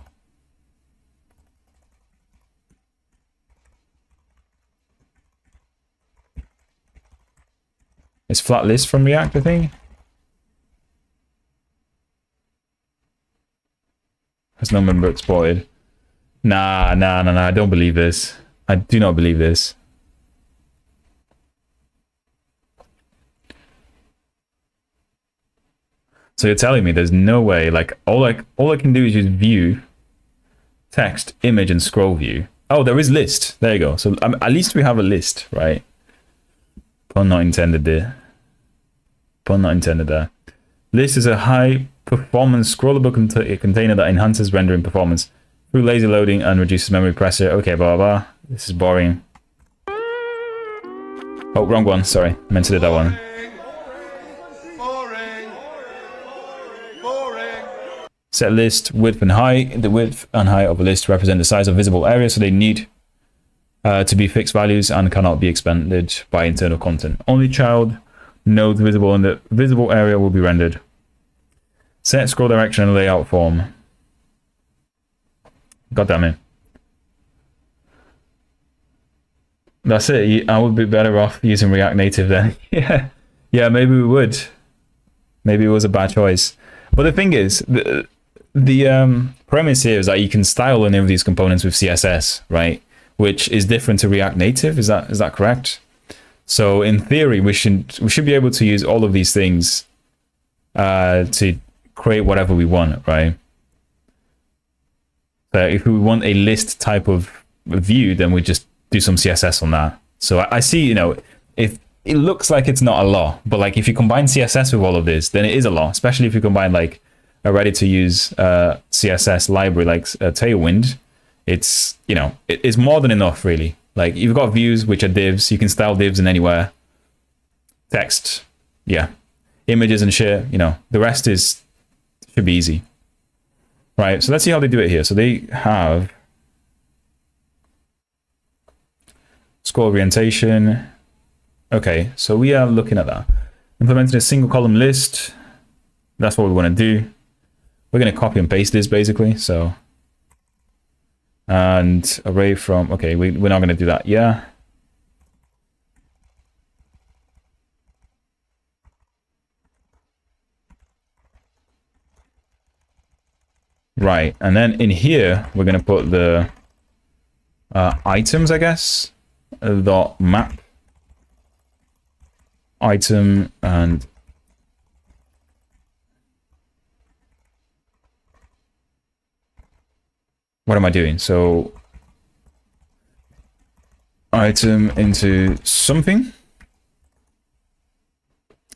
S1: Is flat list from React a thing? Has no member exported. Nah, I don't believe this. I do not believe this. So you're telling me there's no way, like all I can do is use view, text, image, and scroll view. Oh, there is list. There you go. So at least we have a list, right? Pun not intended there. Pun not intended there. List is a high performance scrollable container that enhances rendering performance through lazy loading and reduces memory pressure. Okay, blah, blah. This is boring. Oh, wrong one. Sorry. Meant to do that one. set list width and height. The width and height of a list represent the size of visible area, so they need to be fixed values and cannot be expanded by internal content. Only child nodes visible in the visible area will be rendered. Set scroll direction and layout form. God damn it. That's it. I would be better off using React Native then. Yeah, maybe we would. Maybe it was a bad choice. But the thing is, the premise here is that you can style any of these components with CSS, right? Which is different to React Native. Is that correct? So in theory, we should be able to use all of these things to create whatever we want, right? So if we want a list type of view, then we just do some CSS on that. So I see, you know, if it looks like it's not a law, but like if you combine CSS with all of this, then it is a law, especially if you combine like a ready to use CSS library like Tailwind. It's, you know, it's more than enough really. Like you've got views, which are divs. You can style divs in anywhere. Text, yeah. Images and shit, you know, the rest should be easy. Right, so let's see how they do it here. So they have scroll orientation. Okay, so we are looking at that. Implementing a single column list. That's what we want to do. We're going to copy and paste this basically. So, and array from, okay, we're not going to do that. Yeah. Right, and then in here, we're going to put the items, I guess, dot map item, and what am I doing? So item into something.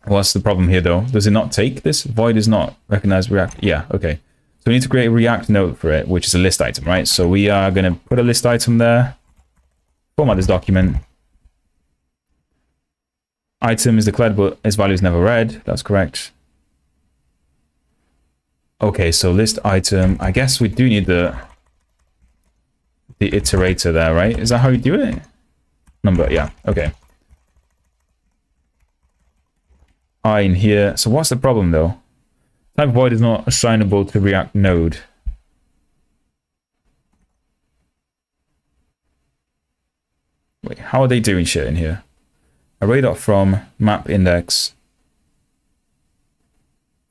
S1: What's the problem here though? Does it not take this? Void is not recognized React. Yeah, okay. So we need to create a React node for it, which is a list item, right? So we are going to put a list item there. Format this document. Item is declared, but its value is never read. That's correct. Okay, so list item. I guess we do need the iterator there, right? Is that how you do it? Number, yeah, okay. I in here. So what's the problem though? Type void is not assignable to React node. Wait, how are they doing shit in here? Array.from map index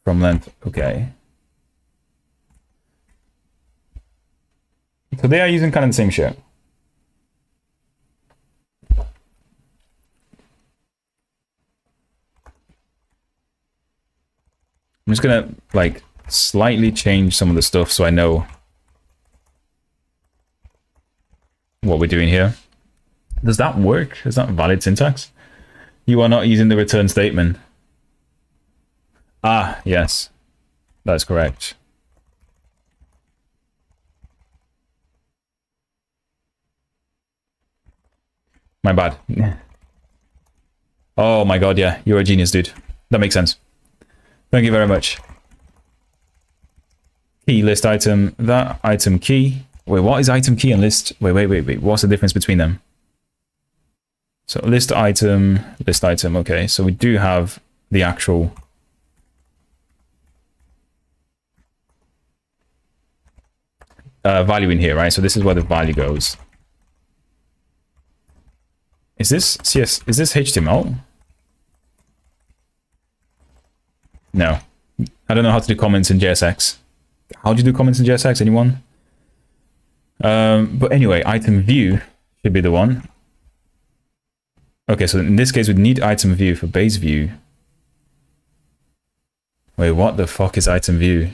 S1: from length. Okay. So they are using kind of the same shit. I'm just gonna like slightly change some of the stuff so I know what we're doing here. Does that work? Is that valid syntax? You are not using the return statement. Ah, yes, that's correct. My bad. Oh my god, yeah, you're a genius, dude. That makes sense. Thank you very much. Key list item, that item key. Wait, what is item key and list? Wait. What's the difference between them? So list item, okay. So we do have the actual value in here, right? So this is where the value goes. Is this CS? Is this HTML? No. I don't know how to do comments in JSX. How do you do comments in JSX? Anyone? But anyway, item view should be the one. Okay, so in this case, we need item view for base view. Wait, what the fuck is item view?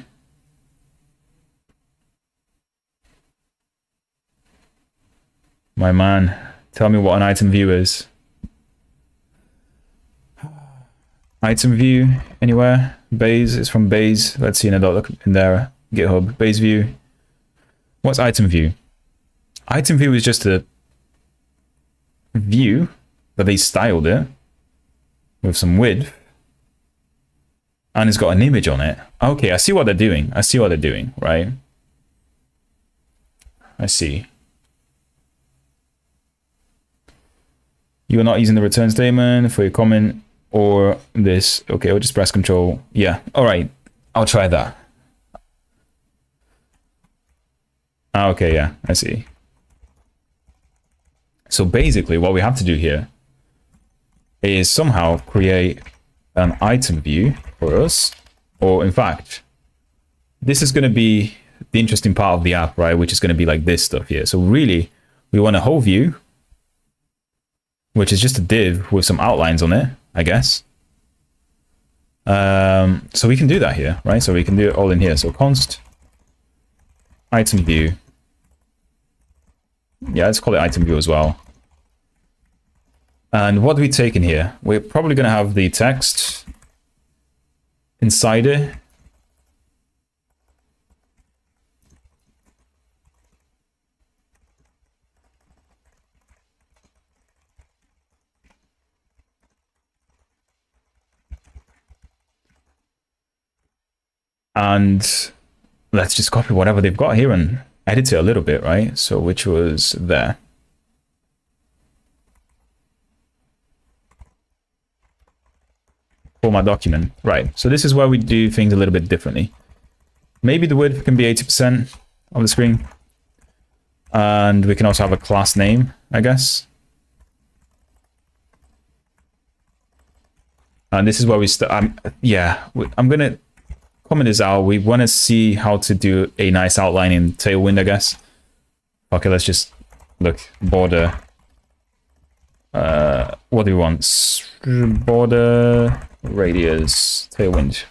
S1: My man, tell me what an item view is. Item view anywhere? Base is from base. Let's see in a dot in there. GitHub base view. What's item view? Item view is just a view, but they styled it with some width. And it's got an image on it. Okay, I see what they're doing. I see what they're doing, right? I see. You are not using the return statement for your comment or this. Okay, I'll just press control. Yeah, all right. I'll try that. Okay, yeah, I see. So basically what we have to do here is somehow create an item view for us. Or in fact, this is going to be the interesting part of the app, right? Which is going to be like this stuff here. So really, we want a whole view, which is just a div with some outlines on it, I guess. So we can do that here, right? So we can do it all in here. So const item view. Yeah, let's call it item view as well. And what do we take in here? We're probably going to have the text inside it. And let's just copy whatever they've got here and edit it a little bit, right? So which was there. Format document, right? So this is where we do things a little bit differently. Maybe the width can be 80% of the screen. And we can also have a class name, I guess. And this is where we start. Yeah, I'm going to comment this out. We want to see how to do a nice outline in Tailwind, I guess. Okay, let's just look. Border. What do we want? Border radius Tailwind.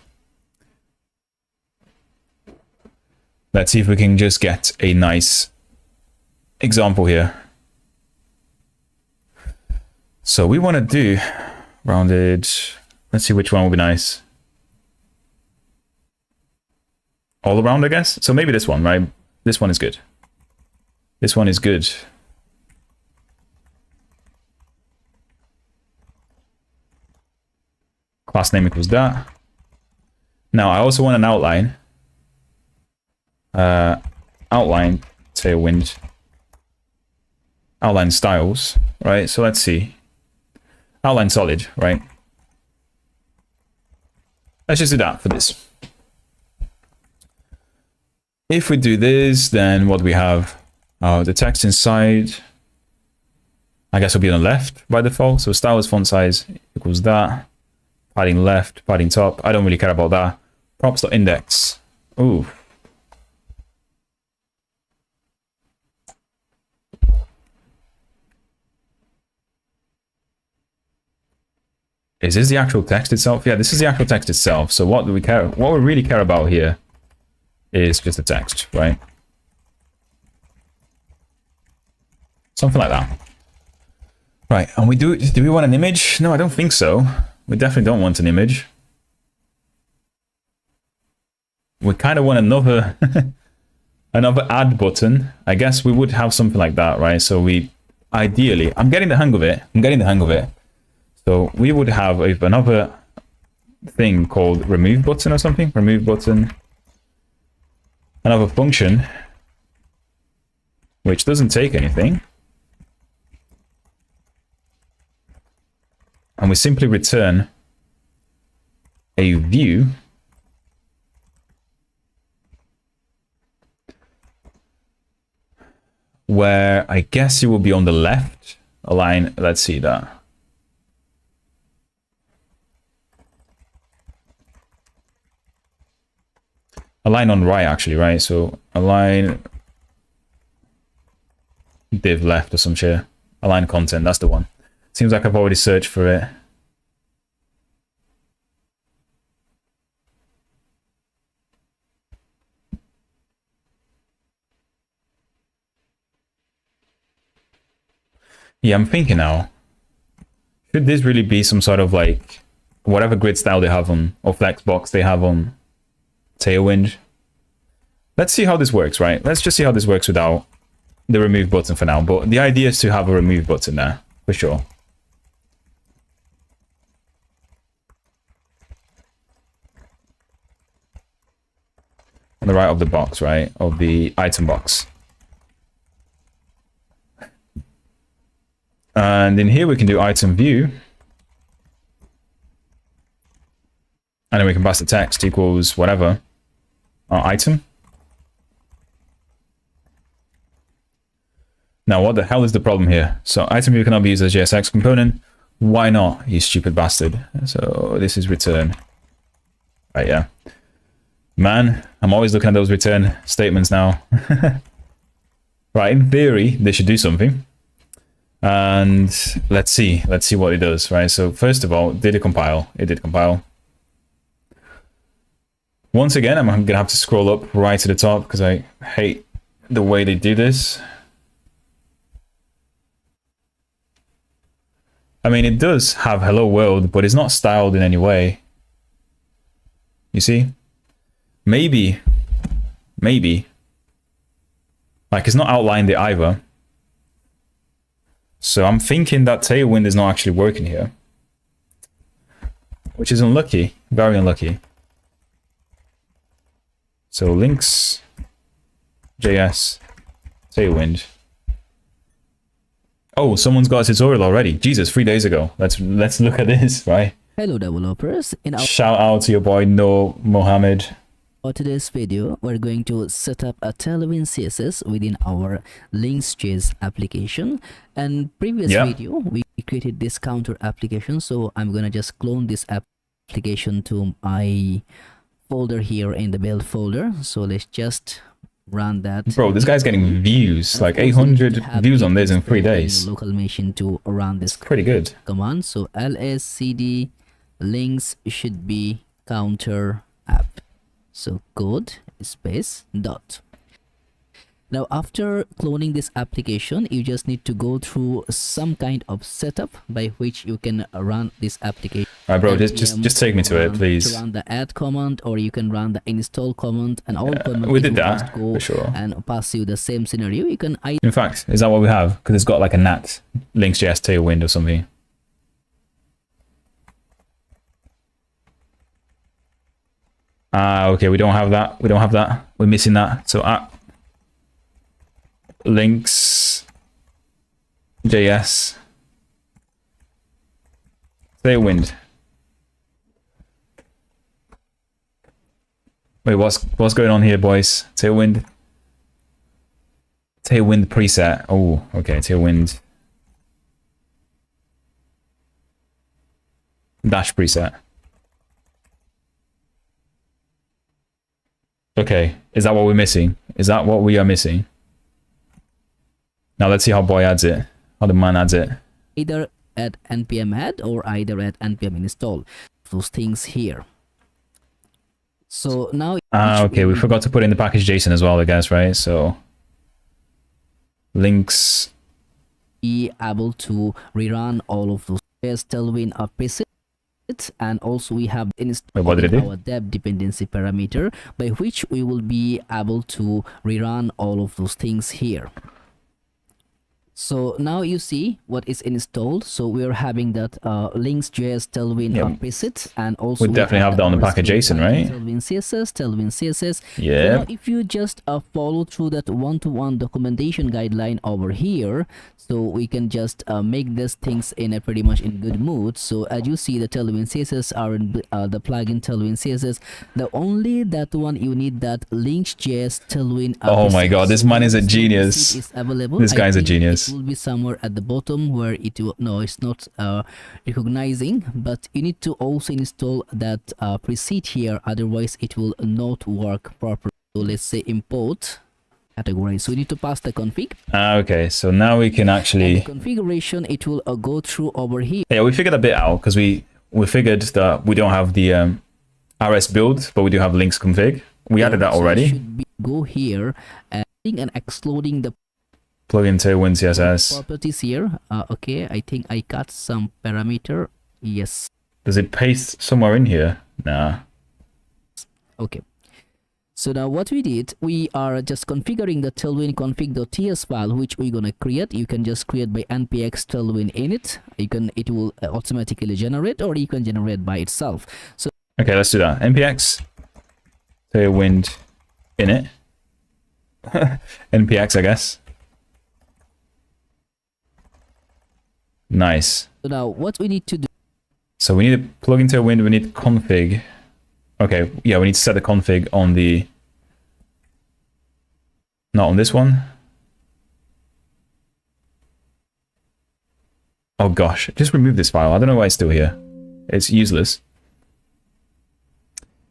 S1: Let's see if we can just get a nice example here. So we want to do rounded. Let's see which one will be nice. All around, I guess. So maybe this one, right? This one is good. This one is good. Class name equals that. Now I also want an outline. Outline Tailwind. Outline styles, right? So let's see. Outline solid, right? Let's just do that for this. If we do this, then what do we have? The text inside, I guess will be on the left by default. So style is font size equals that. Padding left, padding top. I don't really care about that. Props.index. Ooh. Is this the actual text itself? Yeah, this is the actual text itself. So what do we care? What we really care about here is just the text, right? Something like that. Right, and do we want an image? No, I don't think so. We definitely don't want an image. We kind of want another another add button. I guess we would have something like that, right? So we ideally, I'm getting the hang of it. So we would have another thing called remove button or something. Remove button. Another function which doesn't take anything. And we simply return a view where I guess it will be on the left. Align, let's see that. Align on right, actually, right? So align div left or some shit. Align content, that's the one. Seems like I've already searched for it. Yeah, I'm thinking now. Should this really be some sort of like whatever grid style they have on, or flexbox they have on Tailwind? Let's see how this works, right? Let's just see how this works without the remove button for now. But the idea is to have a remove button there, for sure. on the right of the box, right? Of the item box. And in here we can do item view. And then we can pass the text equals whatever. Our item. Now what the hell is the problem here? So item view cannot be used as JSX component. Why not, you stupid bastard? So this is return. Right, yeah. Man, I'm always looking at those return statements now. Right, in theory, they should do something. And let's see what it does, right? So first of all, did it compile? It did compile. Once again, I'm gonna have to scroll up right to the top because I hate the way they do this. I mean, it does have hello world, but it's not styled in any way. You see? Maybe, like it's not outlined it either. So I'm thinking that Tailwind is not actually working here, which is unlucky, very unlucky. So Lynx, JS, Tailwind. Oh, someone's got a tutorial already. Jesus, 3 days ago. Let's look at this, right?
S2: Hello developers.
S1: Shout out to your boy No Mohammed.
S2: For today's video, we're going to set up a Tailwind CSS within our Lynx.js application. And previous video, we created this counter application. So I'm gonna just clone this application to my folder here in the build folder. So let's just run that.
S1: Bro, this guy's getting views, like 800 views on this in 3 days.
S2: Local machine to run this
S1: pretty good
S2: command. So lscd Lynx should be counter app. So code space dot. Now after cloning this application, you just need to go through some kind of setup by which you can run this application.
S1: Alright bro, just take me to it, please.
S2: To run the add command, or you can run the install command, and all commands
S1: we did that for sure.
S2: And pass you the same scenario. You can
S1: in fact, is that what we have? Because it's got like a nat Lynx.js Tailwind or something. Okay, we don't have that. We're missing that. So Lynx JS Tailwind. Wait, what's going on here, boys? Tailwind preset. Oh, okay, Tailwind dash preset. Okay, is that what we're missing? Is that what we are missing? Now let's see how boy adds it. How the man adds it.
S2: Either at npm add or either at npm install. Those things here. So now
S1: okay, we forgot to put in the package JSON as well, I guess, right? So Lynx
S2: be able to rerun all of those Tailwind presets. And also we have installed our deb dependency parameter by which we will be able to rerun all of those things here. So now you see what is installed. So we're having that Lynx.js Tailwind preset, and also
S1: we definitely have that on the package JSON, right?
S2: Tailwind CSS.
S1: Yeah.
S2: So if you just follow through that one-to-one documentation guideline over here, so we can just make these things in a pretty much in good mood. So as you see, the Tailwind CSS are in the plugin Tailwind CSS. The only that one you need that Lynx.js Tailwind.
S1: Oh my god, this man is a genius.
S2: Is available.
S1: This guy's a genius.
S2: It will be somewhere at the bottom where it will, no, it's not recognizing, but you need to also install that preset here, otherwise it will not work properly. So let's say import category. So we need to pass the config.
S1: Okay, so now we can actually
S2: and the configuration, it will go through over here.
S1: Yeah, we figured a bit out because we figured that we don't have the rs build, but we do have Lynx config. We added that already.
S2: Should go here and excluding the
S1: plugin Tailwind CSS
S2: properties here. Okay, I think I got some parameter. Yes.
S1: Does it paste somewhere in here? Nah.
S2: Okay. So now what we did, we are just configuring the tailwind config.ts file, which we're gonna create. You can just create by npx tailwind init. It will automatically generate, or you can generate by itself. So
S1: okay, let's do that. npx tailwind in it. NPX, I guess. Nice.
S2: So now what we need to do.
S1: So we need a plugin Tailwind, we need config. Okay, yeah, we need to set the config on the... Not on this one. Oh gosh, just remove this file. I don't know why it's still here. It's useless.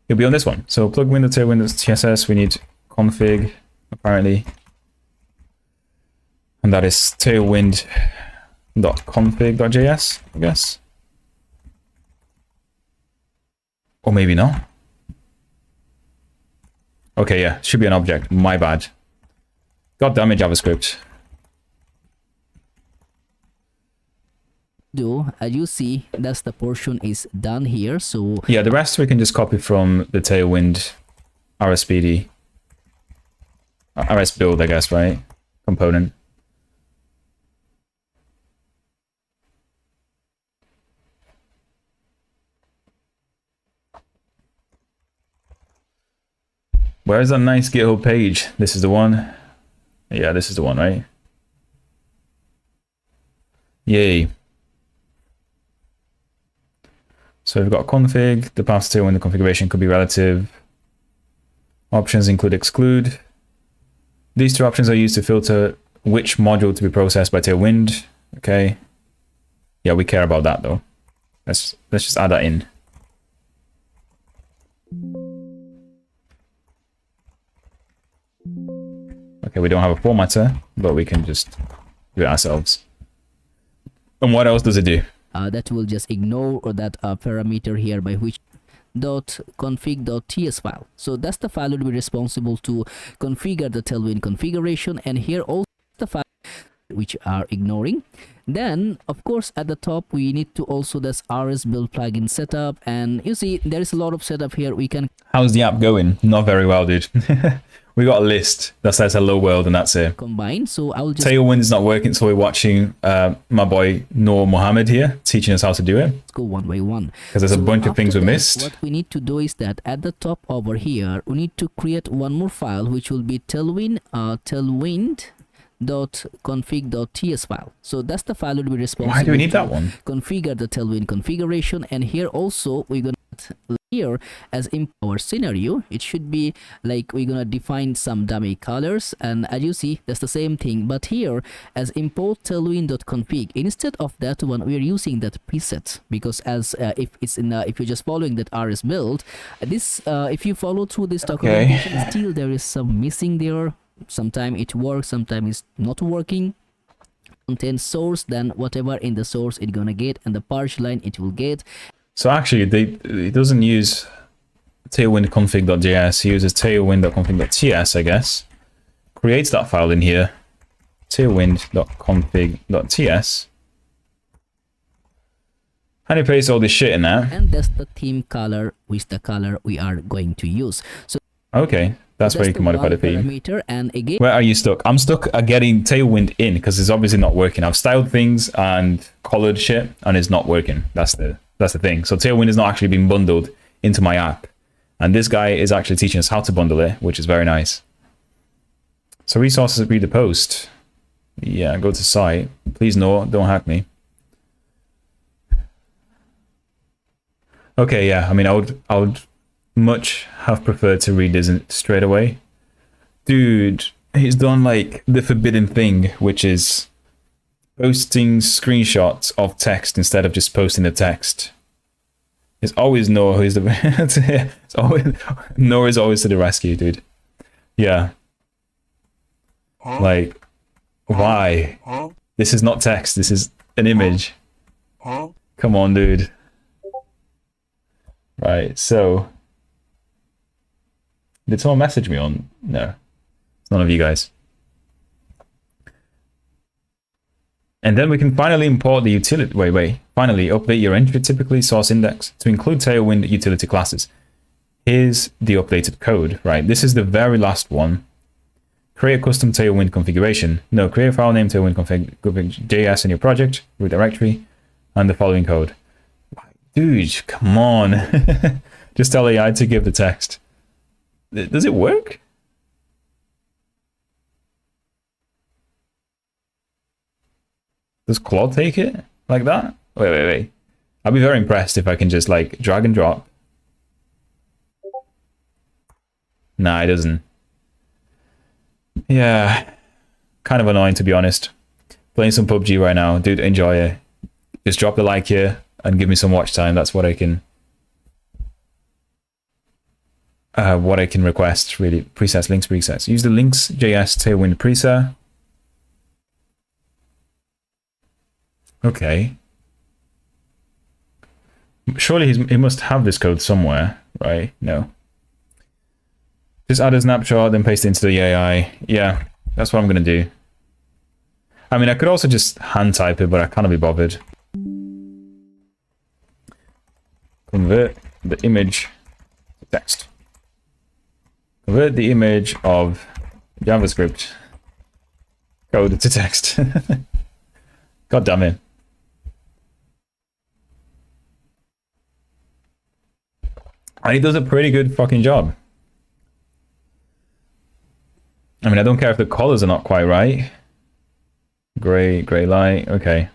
S1: It'll be on this one. So plug window Tailwind CSS, we need config, apparently. And that is tailwind.config.js, I guess. Or maybe not. Okay, yeah, should be an object. My bad. God damn it, JavaScript.
S2: As you see, that's the portion is done here. So
S1: yeah, the rest we can just copy from the Tailwind RSPD. RS build, I guess, right? Component. Where's that nice GitHub page? This is the one. Yeah, this is the one, right? Yay. So we've got config, the path to when the configuration could be relative. Options include exclude. These two options are used to filter which module to be processed by Tailwind. Okay. Yeah, we care about that though. Let's just add that in. Okay, we don't have a formatter, but we can just do it ourselves. And what else does it do?
S2: That will just ignore that parameter here by which .config.ts file. So that's the file will be responsible to configure the Tailwind configuration, and here also the file which are ignoring. Then of course at the top we need to also this rs build plugin setup, and you see there is a lot of setup here. We can...
S1: How's the app going? Not very well, dude. We got a list that says hello world and that's it.
S2: Combine. So I will just...
S1: Tailwind is not working, so we're watching my boy Noor Mohammed here teaching us how to do it.
S2: Let's go one by one.
S1: Because there's a bunch of things we missed.
S2: What we need to do is that at the top over here, we need to create one more file which will be tailwind.config.ts file. So that's the file will be responsible.
S1: Why do we need that one?
S2: Configure the Tailwind configuration, and here also we're gonna here as in our scenario it should be like we're gonna define some dummy colors, and as you see that's the same thing, but here as import tailwind.config, instead of that one we are using that preset, because as if it's in if you're just following that rs build, this if you follow through this documentation, still there is some missing there. Sometimes it works, sometimes it's not working. Content source, then whatever in the source it's gonna get, and the partial line it will get.
S1: So actually, it doesn't use tailwind config.js. He uses tailwind.config.ts, I guess. Creates that file in here, tailwind.config.ts, and he pastes all this shit in there.
S2: And that's the theme color, with the color we are going to use. So
S1: okay, that's where you can modify the theme.
S2: And again,
S1: where are you stuck? I'm stuck at getting Tailwind in because it's obviously not working. I've styled things and colored shit, and it's not working. That's the thing. So Tailwind is not actually being bundled into my app. And this guy is actually teaching us how to bundle it, which is very nice. So resources, read the post. Yeah, go to site. Please no, don't hack me. Okay, yeah, I mean, I would much have preferred to read this straight away. Dude, he's done like the forbidden thing, which is posting screenshots of text instead of just posting the text. It's always Noah who's the it's always Noah is always to the rescue, dude. Yeah. Like, why? This is not text, this is an image. Come on, dude. Right, so did someone message me on? No. It's none of you guys. And then we can finally import the utility. Finally update your entry typically source index to include Tailwind utility classes. Here's the updated code, right? This is the very last one. Create a custom Tailwind configuration. No, create a file name Tailwind config.js in your project, root directory, and the following code. Dude, come on. Just tell AI to give the text. Does it work? Does Claude take it like that? Wait. I'll be very impressed if I can just like drag and drop. Nah, it doesn't. Yeah. Kind of annoying, to be honest. Playing some PUBG right now. Dude, enjoy it. Just drop the like here and give me some watch time. That's what I can request, really. Presets, Lynx presets. Use the Lynx JS Tailwind preset. Okay. Surely he must have this code somewhere, right? No. Just add a snapshot, then paste it into the AI. Yeah, that's what I'm going to do. I mean, I could also just hand type it, but I can't be bothered. Convert the image to text. Convert the image of JavaScript code to text. God damn it. And he does a pretty good fucking job. I mean, I don't care if the colors are not quite right. Gray light, okay.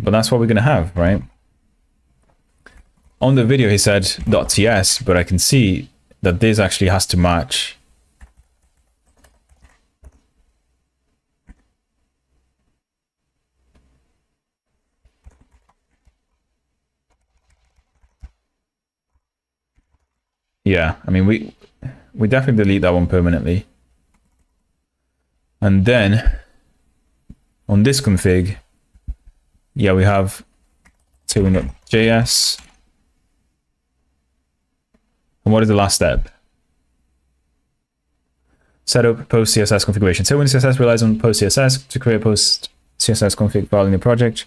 S1: But that's what we're gonna have, right? On the video he said .ts, but I can see that this actually has to match. Yeah, I mean, we definitely delete that one permanently. And then on this config, yeah, we have Tailwind.js. And what is the last step? Set up post CSS configuration. Tailwind CSS relies on post CSS to create a post CSS config file in your project.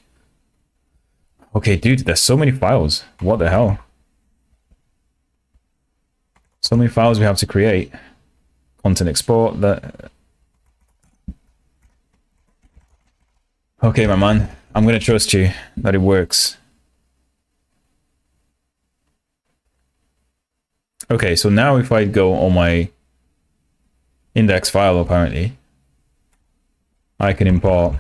S1: Okay, dude, there's so many files. What the hell? So many files we have to create. Content export, that. Okay, my man, I'm gonna trust you that it works. Okay, so now if I go on my index file, apparently, I can import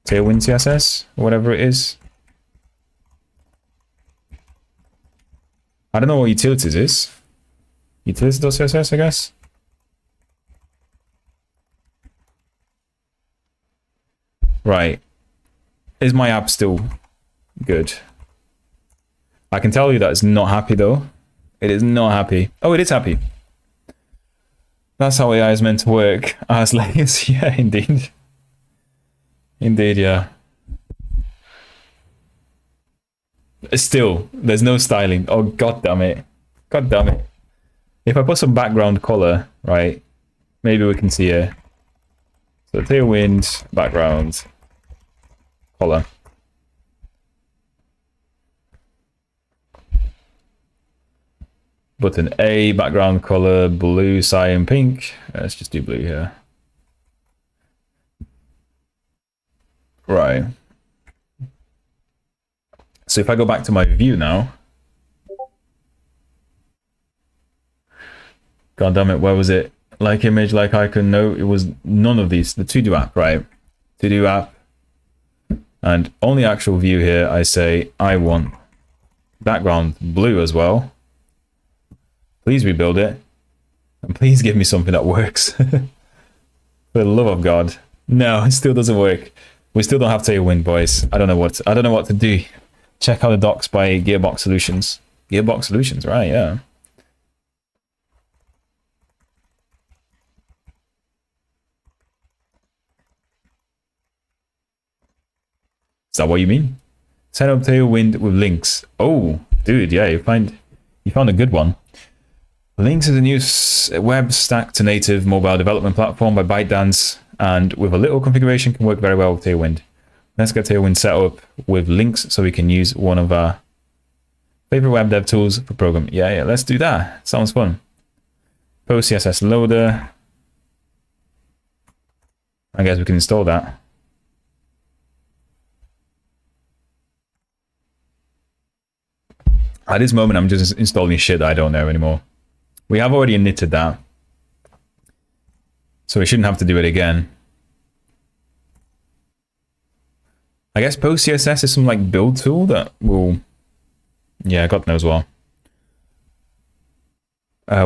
S1: Tailwind CSS, whatever it is. I don't know what utilities is. Utilities.css, I guess. Right. Is my app still good? I can tell you that it's not happy though. It is not happy. Oh, it is happy. That's how AI is meant to work as layers. Yeah, indeed. Indeed, yeah. Still, there's no styling. Oh, god damn it. God damn it. If I put some background color, right, maybe we can see it. So Tailwind, background, color. Button A, background color, blue, cyan, pink. Let's just do blue here. Right. So if I go back to my view now. God damn it, where was it? Like image, like icon. No, it was none of these. The TODO app, right? TODO app. And on the actual view here, I say I want background blue as well. Please rebuild it. And please give me something that works. For the love of God. No, it still doesn't work. We still don't have Tailwind, boys. I don't know what to do. Check out the docs by Gearbox Solutions. Gearbox Solutions, right, yeah. Is that what you mean? Set up Tailwind with Lynx. Oh, dude, yeah, you found a good one. Lynx is a new web stack to native mobile development platform by ByteDance, and with a little configuration can work very well with Tailwind. Let's get Tailwind set up with Lynx so we can use one of our favorite web dev tools for programming. Yeah, let's do that. Sounds fun. Post CSS loader. I guess we can install that. At this moment, I'm just installing shit that I don't know anymore. We have already initted that. So we shouldn't have to do it again. I guess Post CSS is some like build tool that will, yeah, God knows what.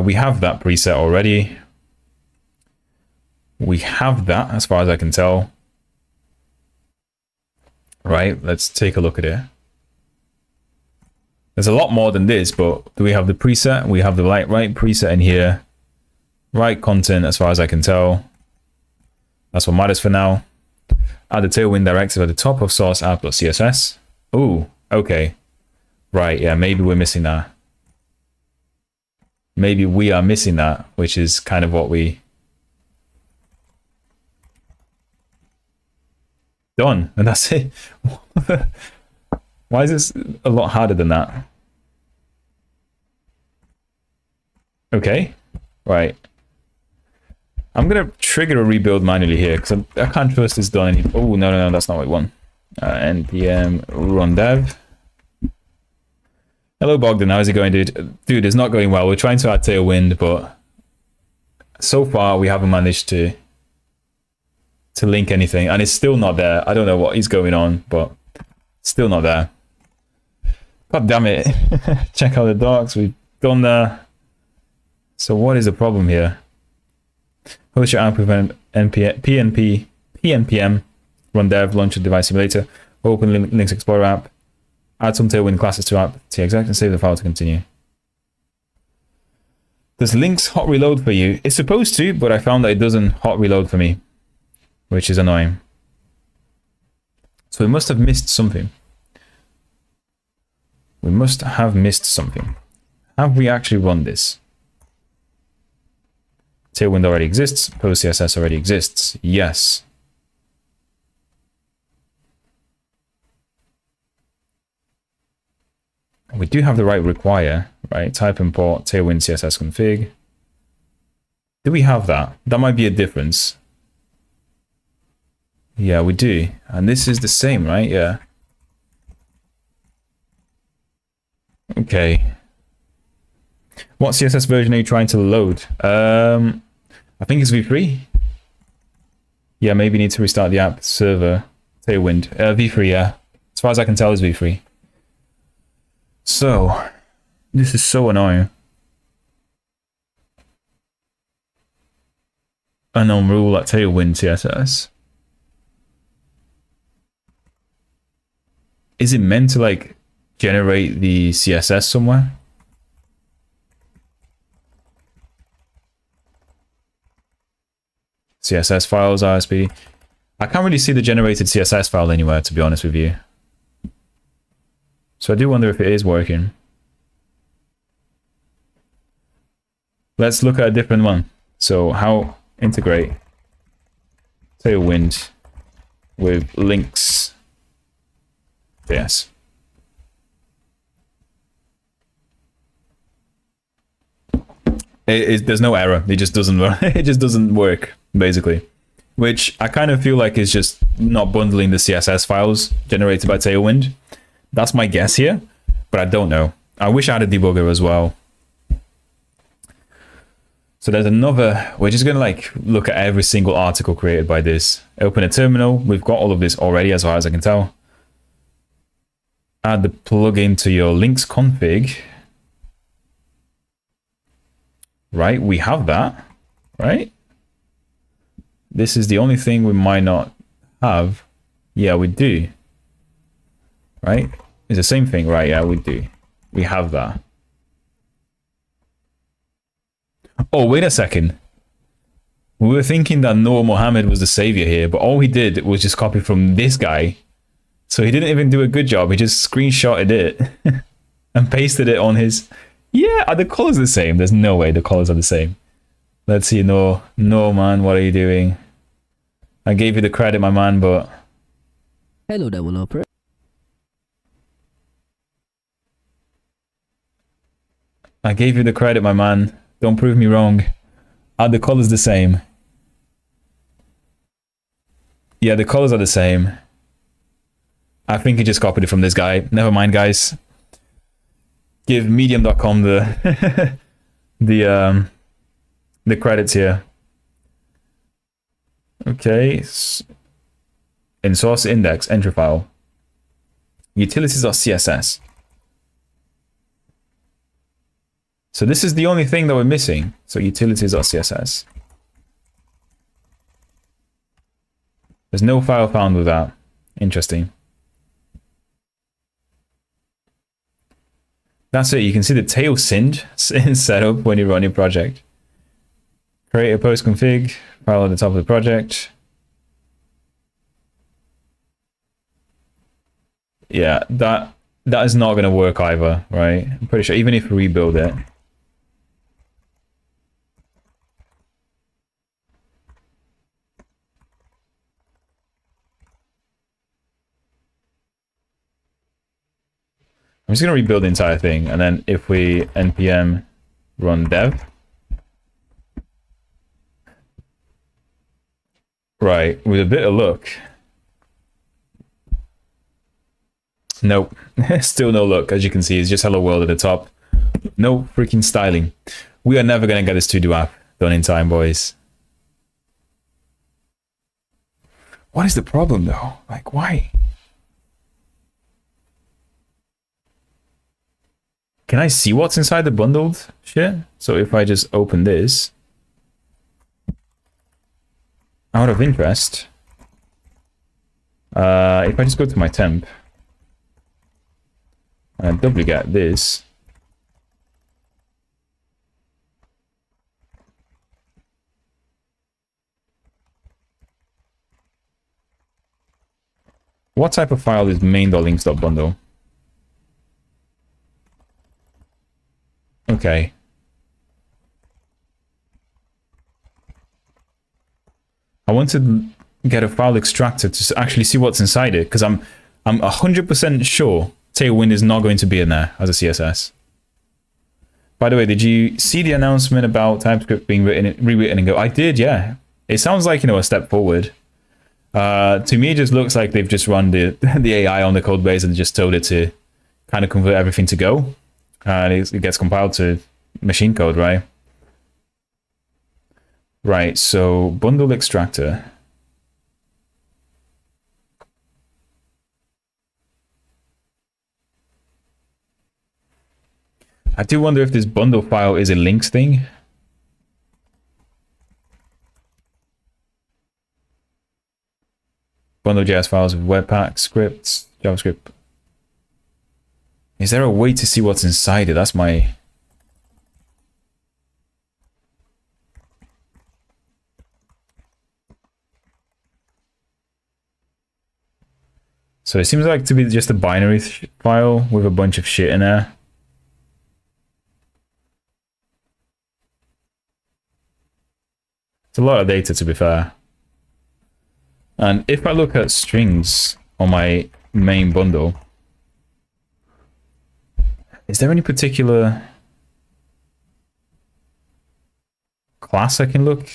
S1: We have that preset already. We have that as far as I can tell. Right, let's take a look at it. There's a lot more than this, but do we have the preset? We have the right preset in here. Right content as far as I can tell. That's what matters for now. Add the Tailwind directive at the top of source app.css. Ooh, okay. Right, yeah, maybe we're missing that. Maybe we are missing that, which is kind of what we... Done, and that's it. Why is this a lot harder than that? Okay, right. I'm gonna trigger a rebuild manually here because I can't trust this done any. Oh no, that's not what we want. npm run dev. Hello Bogdan, how's it going, dude? Dude, it's not going well. We're trying to add Tailwind, but so far we haven't managed to link anything, and it's still not there. I don't know what is going on, but still not there. God damn it. Check out the docs. We've done that. So what is the problem here? Host your app with an PNPM, run dev, launch a device simulator, open Lynx Explorer app, add some Tailwind classes to app texec and save the file to continue. Does Lynx hot reload for you? It's supposed to, but I found that it doesn't hot reload for me, which is annoying. So we must have missed something. We must have missed something. Have we actually run this? Tailwind already exists. Post CSS already exists. Yes. We do have the right require, right? Type import Tailwind CSS config. Do we have that? That might be a difference. Yeah, we do. And this is the same, right? Yeah. Okay. What CSS version are you trying to load? I think it's v3. Yeah, maybe need to restart the app server. Tailwind. v3, yeah. As far as I can tell, is v3. So, this is so annoying. Unknown rule at Tailwind CSS. Is it meant to like generate the CSS somewhere? CSS files, RSP. I can't really see the generated CSS file anywhere, to be honest with you. So I do wonder if it is working. Let's look at a different one. So how integrate Tailwind with Lynx. Yes. There's no error. It just doesn't work. It just doesn't work, basically. Which I kind of feel like is just not bundling the CSS files generated by Tailwind. That's my guess here, but I don't know. I wish I had a debugger as well. So there's another, we're just gonna like look at every single article created by this. Open a terminal. We've got all of this already as far as I can tell. Add the plugin to your Lynx config. Right, we have that, right? This is the only thing we might not have. Yeah, we do. Right? It's the same thing, right? Yeah, we do. We have that. Oh, wait a second. We were thinking that Noor Mohammed was the savior here, but all he did was just copy from this guy. So he didn't even do a good job. He just screenshotted it and pasted it on his... Yeah, are the colors the same? There's no way the colors are the same. Let's see, no, man, what are you doing? I gave you the credit, my man, but...
S2: Hello, developer.
S1: I gave you the credit, my man. Don't prove me wrong. Are the colors the same? Yeah, the colors are the same. I think he just copied it from this guy. Never mind, guys. Give medium.com the credits here. Okay. In source index, entry file. Utilities.css. So this is the only thing that we're missing. So utilities.css. There's no file found with that. Interesting. That's it. You can see the tail sind setup when you run your project. Create a post config file at the top of the project. Yeah, that is not going to work either, right? I'm pretty sure, even if we rebuild it. I'm just going to rebuild the entire thing, and then if we npm run dev. Right, with a bit of luck. Nope, still no luck. As you can see, it's just hello world at the top. No freaking styling. We are never going to get this TODO app done in time, boys. What is the problem, though? Like, why? Can I see what's inside the bundled shit? So if I just open this, out of interest, if I just go to my temp, and duplicate this, what type of file is main.links.bundle? Okay. I want to get a file extractor to actually see what's inside it, because I'm 100% sure Tailwind is not going to be in there as a CSS. By the way, did you see the announcement about Typescript being rewritten in Go? I did, yeah. It sounds like, you know, a step forward. To me, it just looks like they've just run the AI on the code base and just told it to kind of convert everything to Go. And it gets compiled to machine code, right? Right, so bundle extractor. I do wonder if this bundle file is a Lynx thing. Bundle.js files with Webpack scripts, JavaScript. Is there a way to see what's inside it? That's my... So it seems like to be just a binary file with a bunch of shit in there. It's a lot of data, to be fair. And if I look at strings on my main bundle, is there any particular class I can look?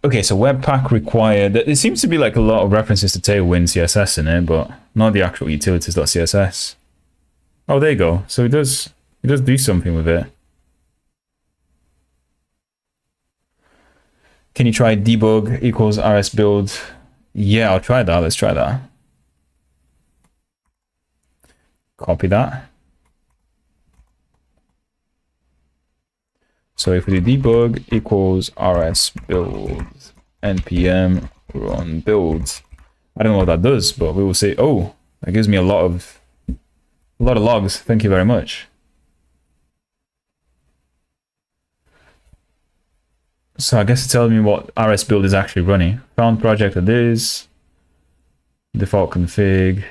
S1: Okay, so Webpack required. There seems to be like a lot of references to Tailwind CSS in it, but not the actual utilities.css. Oh, there you go. So it does do something with it. Can you try debug equals rs build? Yeah, I'll try that. Let's try that. Copy that. So if we do debug equals rs build npm run build, I don't know what that does, but we will say, oh, that gives me a lot of logs. Thank you very much. So I guess it's telling me what rs build is actually running. Found project it is. Default config.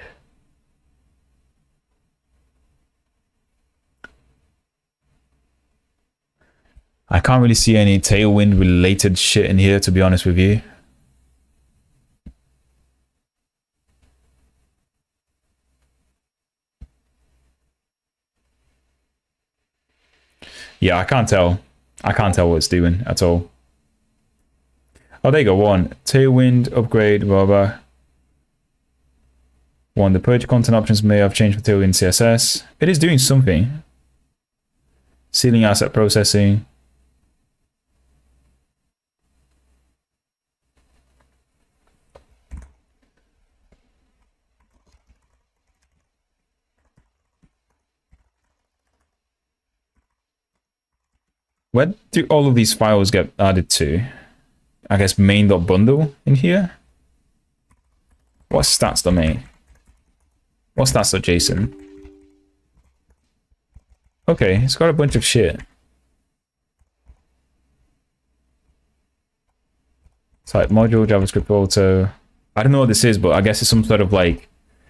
S1: I can't really see any Tailwind related shit in here, to be honest with you. Yeah, I can't tell. I can't tell what it's doing at all. Oh, there you go. One Tailwind upgrade, blah blah. One, the purge content options may have changed for Tailwind CSS. It is doing something. Sealing asset processing. Where do all of these files get added to? I guess main.bundle in here. What's stats.main? What's stats.json? Okay, it's got a bunch of shit. Type module, JavaScript auto. I don't know what this is, but I guess it's some sort of like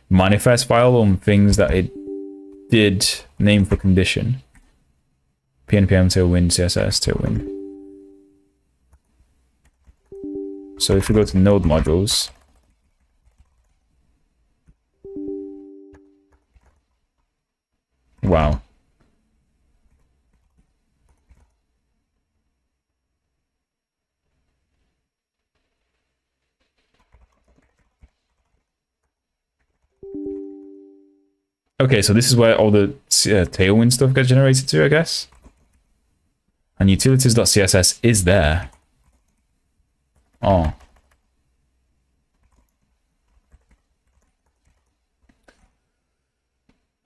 S1: manifest file on things that it did name for condition. PNPM, Tailwind, CSS, Tailwind. So if we go to node modules, wow. Okay, so this is where all the Tailwind stuff gets generated to, I guess. And utilities.css is there. Oh.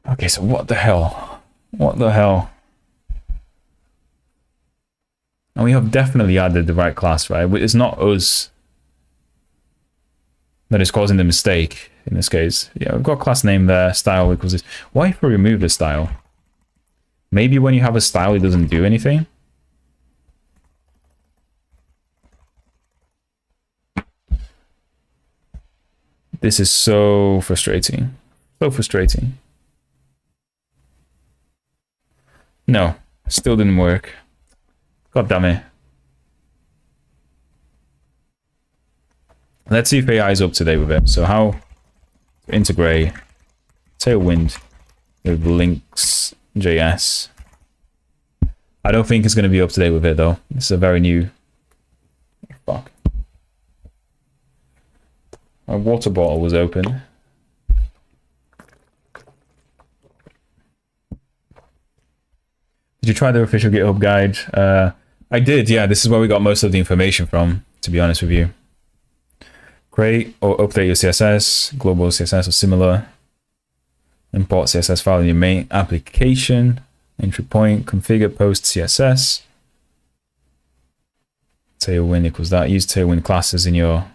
S1: Okay, so what the hell? What the hell? And we have definitely added the right class, right? It's not us that is causing the mistake in this case. Yeah, we've got class name there, style equals this. Why if we remove the style? Maybe when you have a style, it doesn't do anything. This is so frustrating. So frustrating. No, still didn't work. God damn it. Let's see if AI is up to date with it. So how to integrate Tailwind with Lynx JS. I don't think it's going to be up to date with it though. This is a very new... Fuck. My water bottle was open. Did you try the official GitHub guide? I did, yeah. This is where we got most of the information from, to be honest with you. Create or update your CSS, global CSS or similar. Import CSS file in your main application. Entry point, configure post CSS. Tailwind equals that. Use Tailwind classes in your...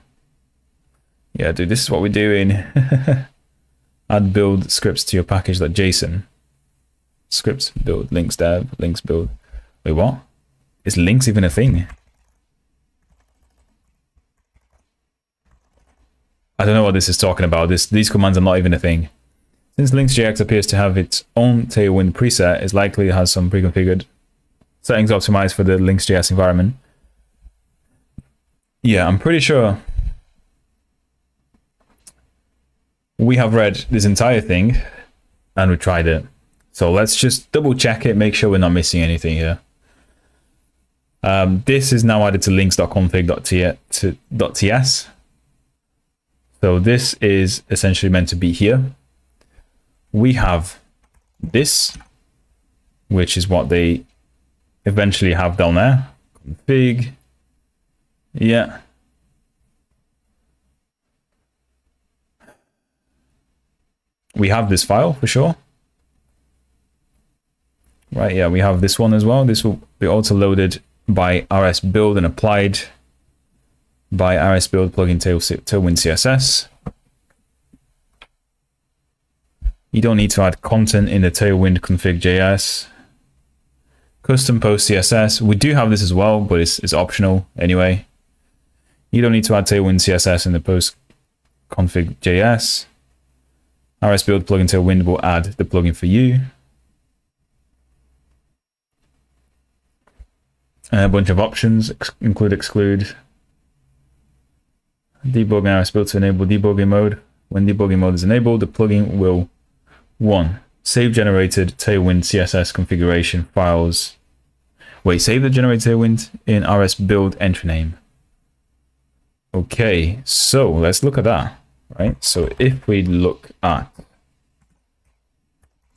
S1: Yeah, dude, this is what we're doing. Add build scripts to your package.json. Scripts build, Lynx dev, Lynx build. Wait, what? Is Lynx even a thing? I don't know what this is talking about. These commands are not even a thing. Since Lynx.js appears to have its own Tailwind preset, it's likely it has some pre-configured settings optimized for the Lynx.js environment. Yeah, I'm pretty sure we have read this entire thing and we tried it. So let's just double check it, make sure we're not missing anything here. This is now added to links.config.ts. So this is essentially meant to be here. We have this, which is what they eventually have down there. Config. Yeah. We have this file for sure. Right, yeah, we have this one as well. This will be also loaded by rs build and applied by rs build plugin Tailwind CSS. You don't need to add content in the Tailwind config.js. Custom post CSS. We do have this as well, but it's optional anyway. You don't need to add Tailwind CSS in the post config.js. rs build plugin Tailwind will add the plugin for you. A bunch of options, include, exclude. Debugging rs build to enable debugging mode. When debugging mode is enabled, the plugin will 1. Save generated Tailwind CSS configuration files. Wait, save the generated Tailwind in rs build entry name. Okay, so let's look at that. right? So if we look at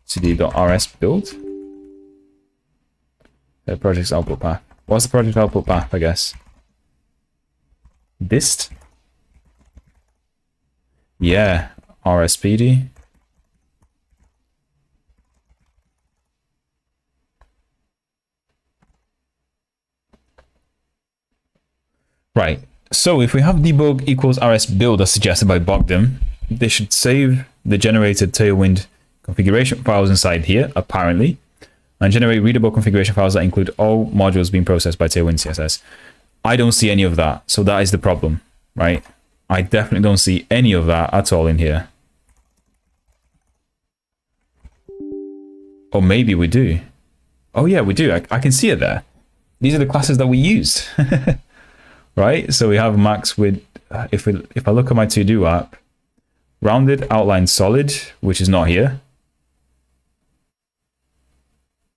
S1: cd.rs build, the project's output path. What's the project output path, I guess? Dist? Yeah, rspd. Right, so if we have debug equals rs build as suggested by Bogdan, they should save the generated Tailwind configuration files inside here, apparently, and generate readable configuration files that include all modules being processed by Tailwind CSS. I don't see any of that, so that is the problem, right? I definitely don't see any of that at all in here. Or maybe we do. Oh yeah, we do. I can see it there. These are the classes that we used. Right? So we have max with, if I look at my to-do app, rounded, outline, solid, which is not here.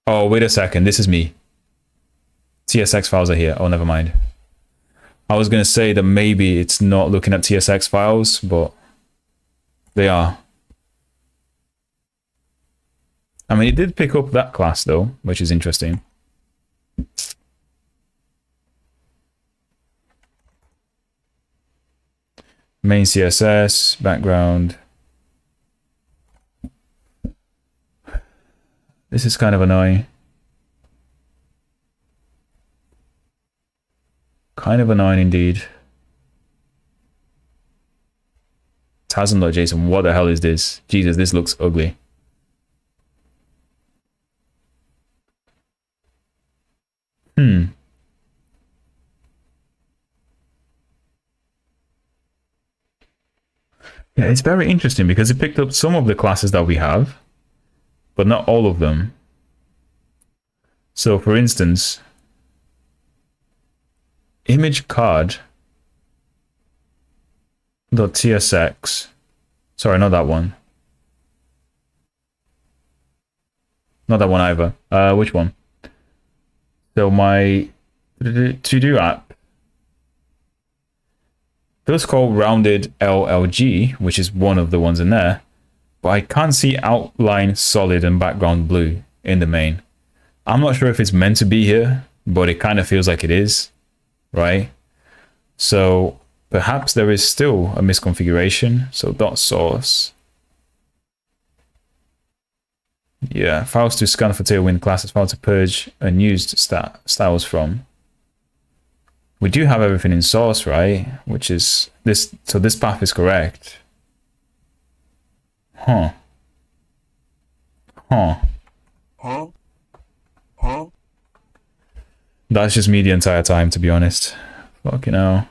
S1: Oh, wait a second. This is me. TSX files are here. Oh, never mind. I was going to say that maybe it's not looking at TSX files, but they are. I mean, it did pick up that class though, which is interesting. Main CSS, background. This is kind of annoying. Kind of annoying indeed. Tasm.json, what the hell is this? Jesus, this looks ugly. Yeah, it's very interesting because it picked up some of the classes that we have, but not all of them. So for instance, image card.tsx, sorry, not that one. Not that one either. Which one? So my to-do app, those called rounded LLG, which is one of the ones in there, but I can't see outline solid and background blue in the main. I'm not sure if it's meant to be here, but it kind of feels like it is, right? So perhaps there is still a misconfiguration. So .source. Yeah, files to scan for Tailwind classes, file to purge unused styles from. We do have everything in source, right? Which is this, so this path is correct. Huh. That's just me the entire time, to be honest. Fucking hell.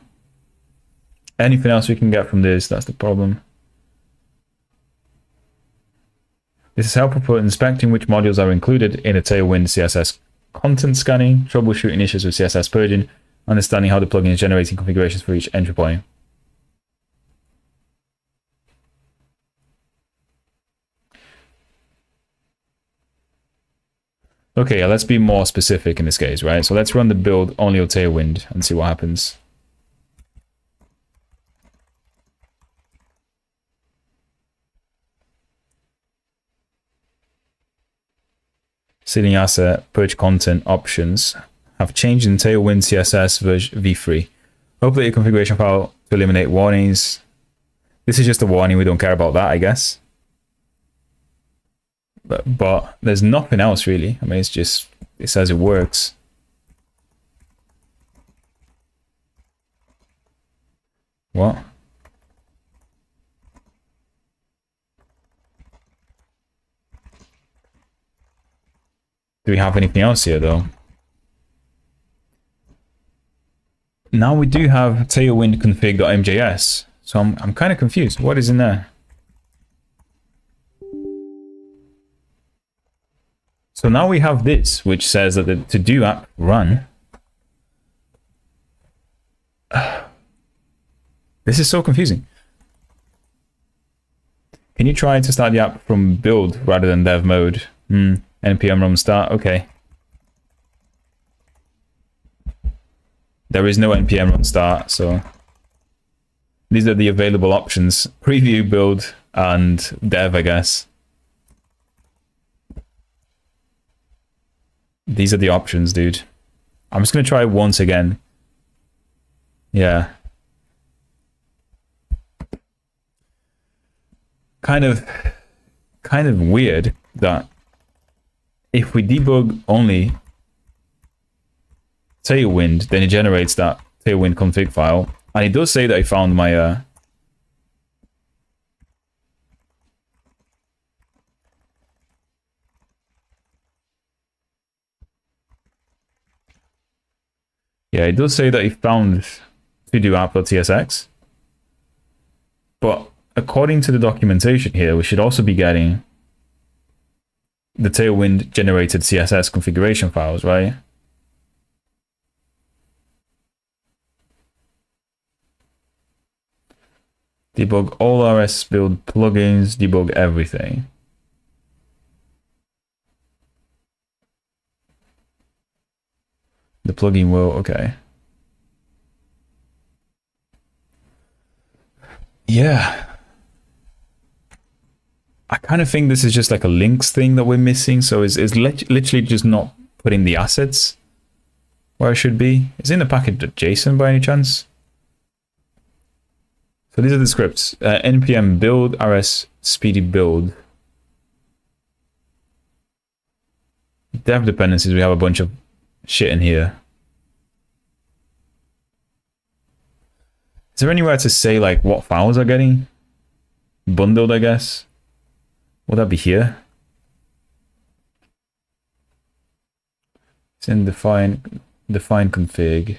S1: Anything else we can get from this, that's the problem. This is helpful for inspecting which modules are included in a Tailwind CSS content scanning, troubleshooting issues with CSS purging, understanding how the plugin is generating configurations for each entry point. Okay, let's be more specific in this case, right? So let's run the build only of Tailwind and see what happens. Sealing asset, purge content options have changed in Tailwind CSS version v3. Update your configuration file to eliminate warnings. This is just a warning, we don't care about that, I guess. But there's nothing else really. I mean, it's just, it says it works. What? Do we have anything else here though? Now we do have tailwind config.mjs. So I'm kind of confused. What is in there? So now we have this, which says that the to-do app run. This is so confusing. Can you try to start the app from build rather than dev mode? npm run start, okay. There is no npm run start, so These are the available options: preview, build, and dev, I guess. These are the options, dude. I'm just gonna try it once again. Yeah. Kind of weird that if we debug only Tailwind, then it generates that Tailwind config file. And it does say that I found my yeah, it does say that it found TODO app.tsx. But according to the documentation here, we should also be getting the Tailwind generated CSS configuration files, right? Debug all RS build plugins, debug everything. The plugin will, okay. Yeah. I kind of think this is just like a Lynx thing that we're missing. So it's literally just not putting the assets where it should be. Is it in the package.json by any chance? So these are the scripts. npm build rs speedy build. Dev dependencies, we have a bunch of shit in here. Is there anywhere to say like what files are getting bundled, I guess? Would that be here? It's in define config.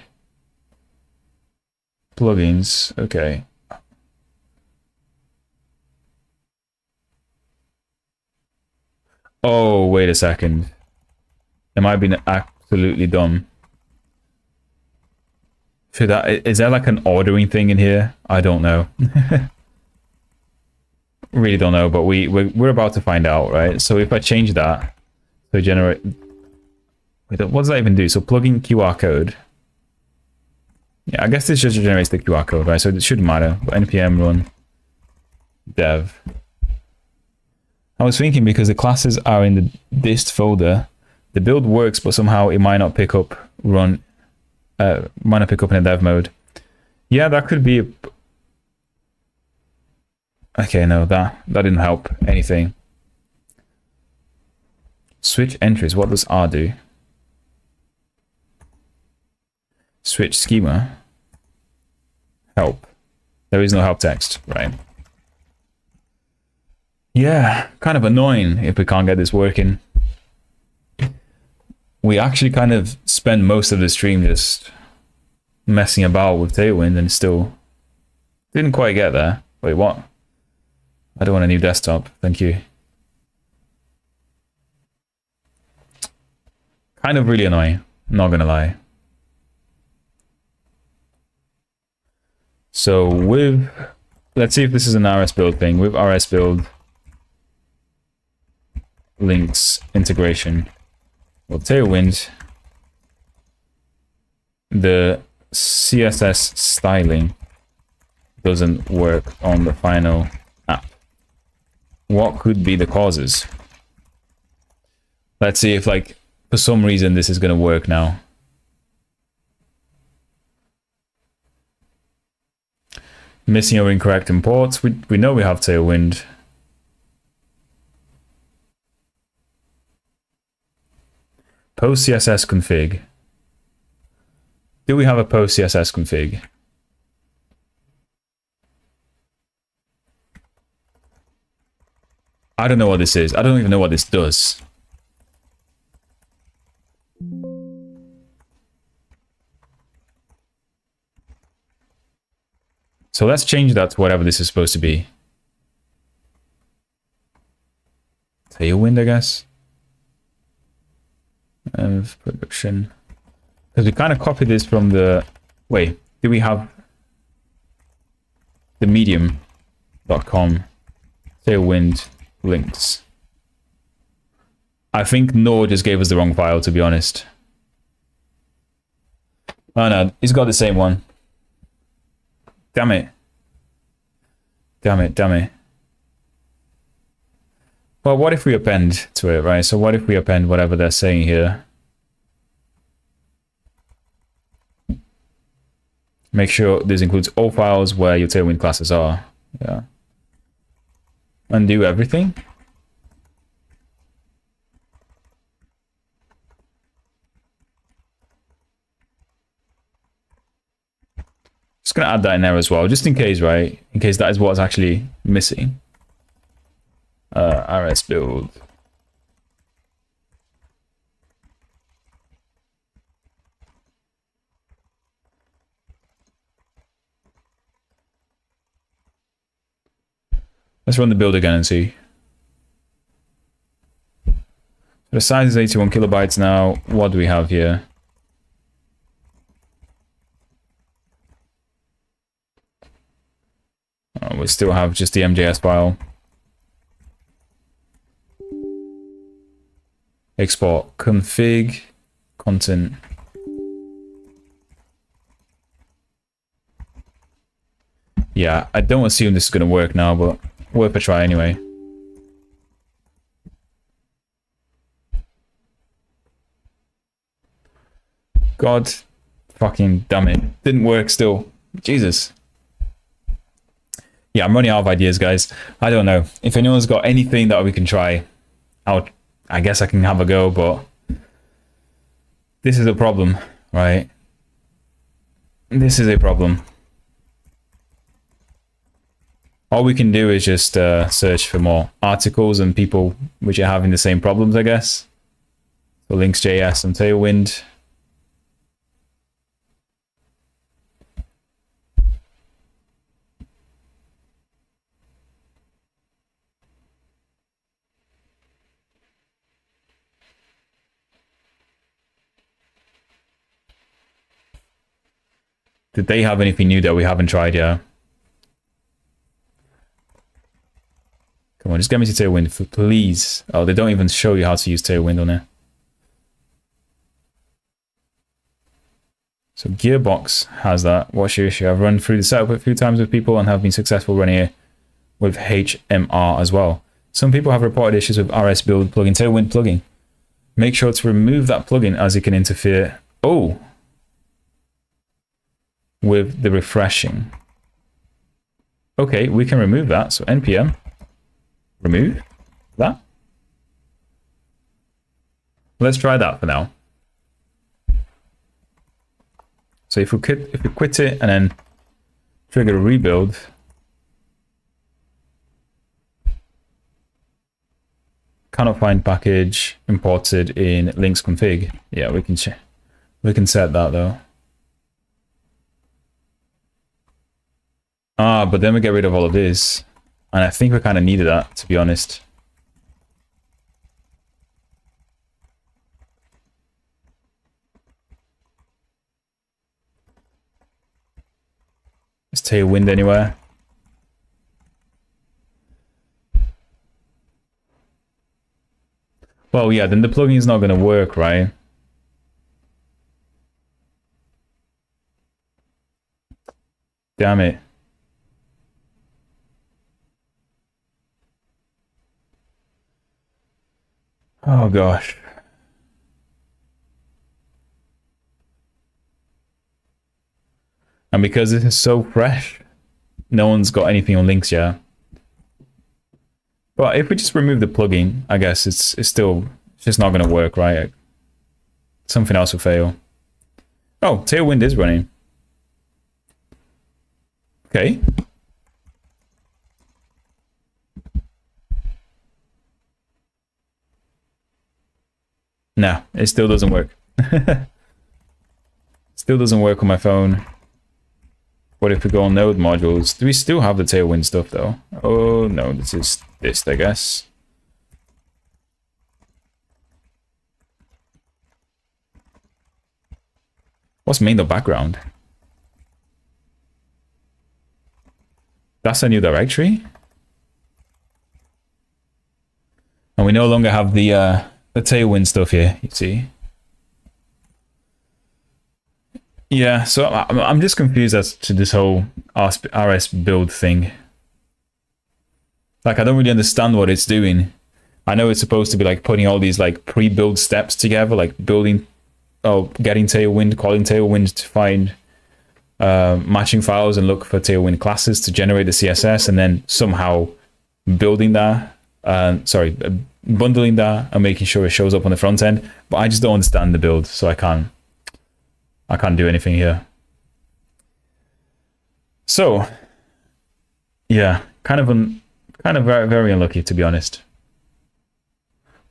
S1: Plugins, okay. Oh, wait a second. Am I being absolutely dumb? Is there like an ordering thing in here? I don't know. Really don't know, but we're about to find out, right? So if I change that, so generate. Wait, what does that even do? So plugin QR code. Yeah, I guess this just generates the QR code, right? So it shouldn't matter. But npm run dev. I was thinking because the classes are in the dist folder, the build works, but somehow it might not pick up might not pick up in a dev mode. Yeah, that could be. Okay, no, that didn't help anything. Switch entries. What does R do? Switch schema. Help. There is no help text, right? Yeah, kind of annoying if we can't get this working. We actually kind of spend most of the stream just messing about with Tailwind and still didn't quite get there. Wait, what? I don't want a new desktop, thank you. Kind of really annoying, not gonna lie. So with, let's see if this is an RS build thing. With RS build, Lynx integration, well, Tailwind, the CSS styling doesn't work on the final app. What could be the causes? Let's see if, like, for some reason this is going to work now. Missing or incorrect imports. We know we have Tailwind. Post CSS config. Do we have a post CSS config? I don't know what this is. I don't even know what this does. So let's change that to whatever this is supposed to be. Tailwind, I guess. Of production. Because we kind of copied this from the... Wait, do we have the medium.com Tailwind links? I think Nord just gave us the wrong file, to be honest. Oh no, he's got the same one. Damn it. Damn it, damn it. Well, what if we append to it, right? So what if we append whatever they're saying here? Make sure this includes all files where your Tailwind classes are. Yeah. Undo everything. Just gonna add that in there as well, just in case, right? In case that is what's actually missing. RS build. Let's run the build again and see. The size is 81 kilobytes now. What do we have here? Oh, we still have just the MJS file. Export config content. Yeah, I don't assume this is going to work now, but worth a try anyway. God fucking damn it. Didn't work still. Jesus. Yeah, I'm running out of ideas, guys. I don't know. If anyone's got anything that we can try, I guess I can have a go, but this is a problem, right? This is a problem. All we can do is just search for more articles and people which are having the same problems, I guess. So Lynx.js and Tailwind. Did they have anything new that we haven't tried yet? Come on, just get me to Tailwind, please. Oh, they don't even show you how to use Tailwind on there. So Gearbox has that. What's your issue? I've run through the setup a few times with people and have been successful running it with HMR as well. Some people have reported issues with RS build plugin, Tailwind plugin. Make sure to remove that plugin as it can interfere. Oh! With the refreshing. Okay, we can remove that. So npm remove that. Let's try that for now. So if we quit it and then trigger a rebuild, cannot find package imported in Lynx config. Yeah, we can set that though. Ah, but then we get rid of all of this. And I think we kind of needed that, to be honest. Is Tailwind anywhere? Well, yeah, then the plugin is not going to work, right? Damn it. Oh gosh. And because this is so fresh, no one's got anything on Lynx yet. But if we just remove the plugin, I guess it's just not going to work, right? Something else will fail. Oh, Tailwind is running. Okay. No, it still doesn't work. Still doesn't work on my phone. What if we go on node modules? Do we still have the Tailwind stuff though? Oh no, this is this, I guess. What's main background? That's a new directory? And we no longer have the Tailwind stuff here, you see. Yeah, so I'm just confused as to this whole RS build thing. Like, I don't really understand what it's doing. I know it's supposed to be like putting all these like pre-build steps together, like building, getting Tailwind, calling Tailwind to find matching files and look for Tailwind classes to generate the CSS, and then somehow building that, bundling that and making sure it shows up on the front end. But I just don't understand the build, so I can't do anything here. So yeah, kind of very, very unlucky, to be honest.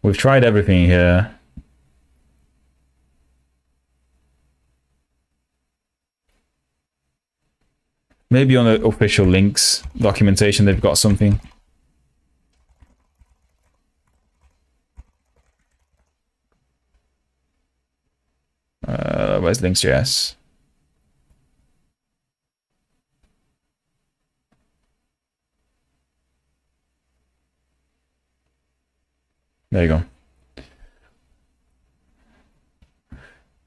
S1: We've tried everything here. Maybe on the official Lynx documentation they've got something. Where's Lynx.js? There you go.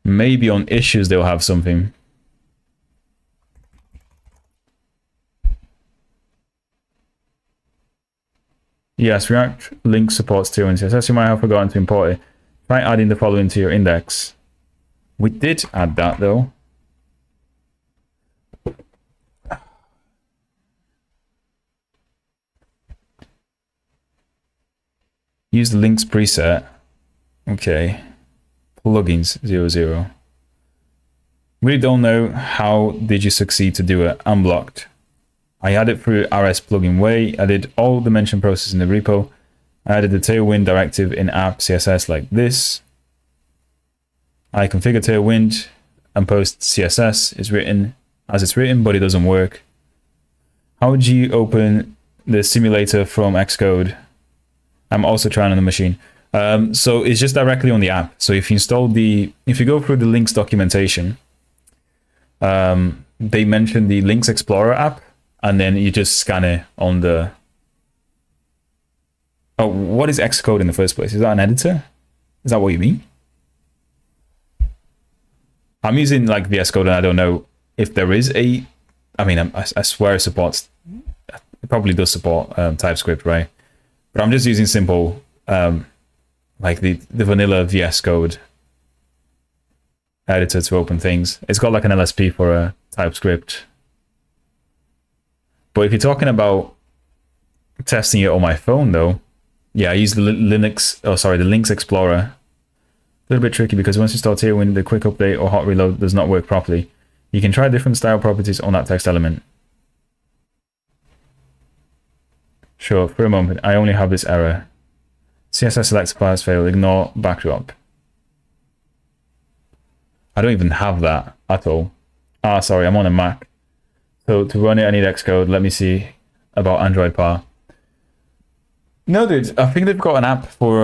S1: Maybe on issues they'll have something. Yes, React Lynx supports Tailwind CSS. You might have forgotten to import it. Try adding the following to your index. We did add that though. Use the Lynx preset. Okay. Plugins 00. Really don't know how did you succeed to do it. Unblocked. I added through RS plugin way. I did all the mention process in the repo. I added the Tailwind directive in app CSS like this. I configure Tailwind and post CSS is written as it's written, but it doesn't work. How would you open the simulator from Xcode? I'm also trying on the machine. So it's just directly on the app. So if you go through the Lynx documentation, they mention the Lynx Explorer app, and then you just scan it on the... Oh, what is Xcode in the first place? Is that an editor? Is that what you mean? I'm using like VS Code, and I don't know if there is a... I mean, I swear it supports... It probably does support TypeScript, right? But I'm just using simple, like the vanilla VS Code editor to open things. It's got like an LSP for a TypeScript. But if you're talking about testing it on my phone, though, yeah, I use the Lynx Explorer. A little bit tricky because once you start Tailwind, the quick update or hot reload does not work properly. You can try different style properties on that text element. Sure, for a moment, I only have this error. CSS select suppliers fail, ignore backdrop. I don't even have that at all. Ah, sorry, I'm on a Mac. So to run it, I need Xcode. Let me see about Android Power. No, dude, I think they've got an app for,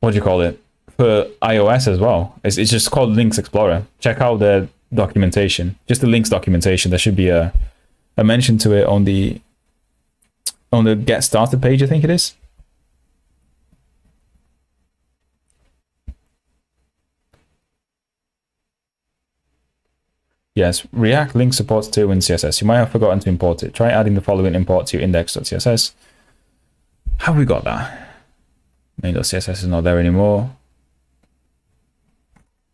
S1: what do you call it? For iOS as well. It's just called Lynx Explorer. Check out the documentation. Just the Lynx documentation. There should be a mention to it on the Get Started page, I think it is. Yes, React Lynx supports Tailwind CSS. You might have forgotten to import it. Try adding the following import to your index.css. Have we got that? Main.css is not there anymore.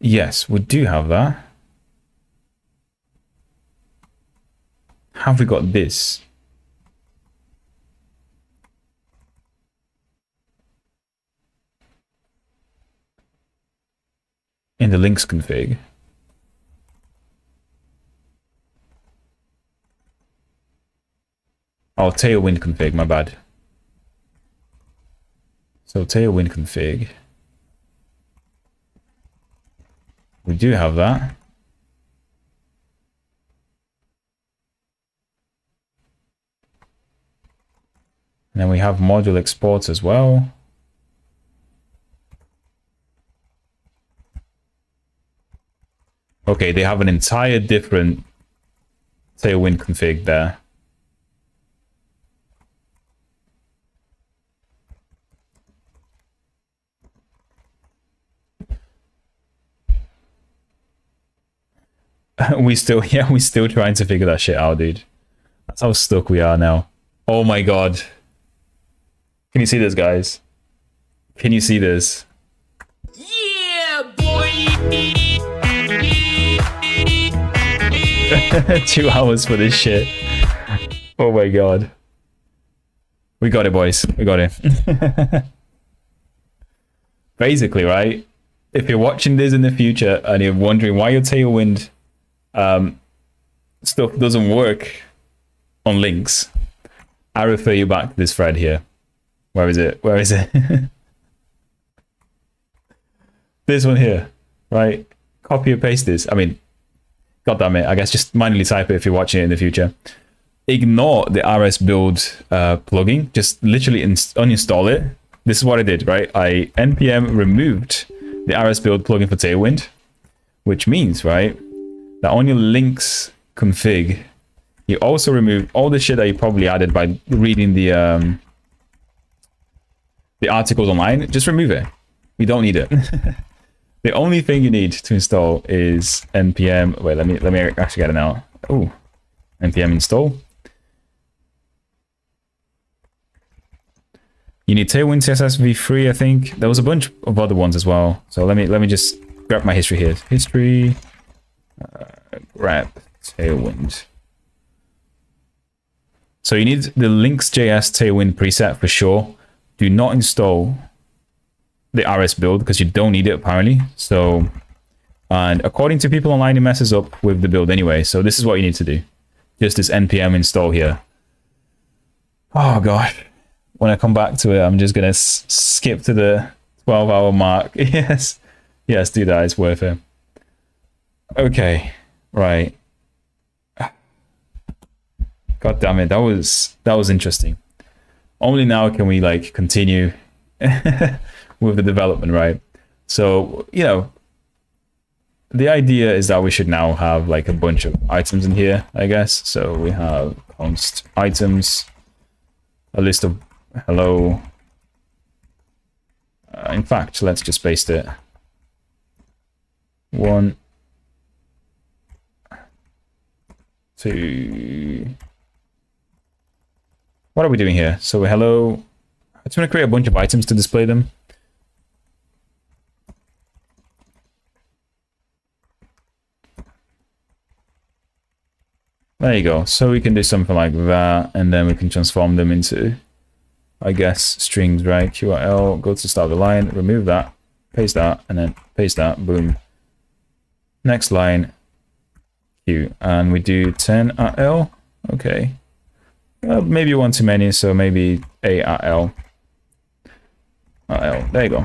S1: Yes, we do have that. Have we got this? In the Lynx config. Oh, Tailwind config, my bad. So Tailwind config. We do have that. And then we have module exports as well. Okay, they have an entire different Tailwind config there. we still trying to figure that shit out, dude. That's how stuck we are now. Oh my god. Can you see this, guys? Can you see this?
S3: Yeah, boy!
S1: 2 hours for this shit. Oh my god. We got it, boys. We got it. Basically, right? If you're watching this in the future and you're wondering why your Tailwind stuff doesn't work on Lynx, I refer you back to this thread here. Where is it? Where is it? This one here, right? Copy and paste this. I mean, god damn it. I guess just manually type it if you're watching it in the future. Ignore the RS build plugin. Just literally uninstall it. This is what I did, right? I npm removed the RS build plugin for Tailwind, which means, right, that on your Lynx config, you also remove all the shit that you probably added by reading the articles online. Just remove it. We don't need it. The only thing you need to install is npm. Wait, let me actually get it now. Oh, npm install. You need Tailwind CSS v3, I think. There was a bunch of other ones as well. So let me just grab my history here. History, grab Tailwind. So you need the Lynx.js Tailwind preset for sure. Do not install the RS build because you don't need it apparently. So, and according to people online, it messes up with the build anyway. So this is what you need to do. Just this npm install here. Oh gosh. When I come back to it, I'm just gonna skip to the 12-hour mark. Yes, yes, do that. It's worth it. Okay, right. God damn it, that was interesting. Only now can we like continue with the development, right? So, you know, the idea is that we should now have like a bunch of items in here, I guess. So we have const items, a list of hello. In fact, let's just paste it. 1, 2. What are we doing here? So hello. I just want to create a bunch of items to display them. There you go. So we can do something like that, and then we can transform them into, I guess, strings, right? QRL, go to start of the line, remove that, paste that, and then paste that, boom. Next line, Q, and we do 10 RL, okay. Maybe one too many, so maybe 8 RL. RL, there you go.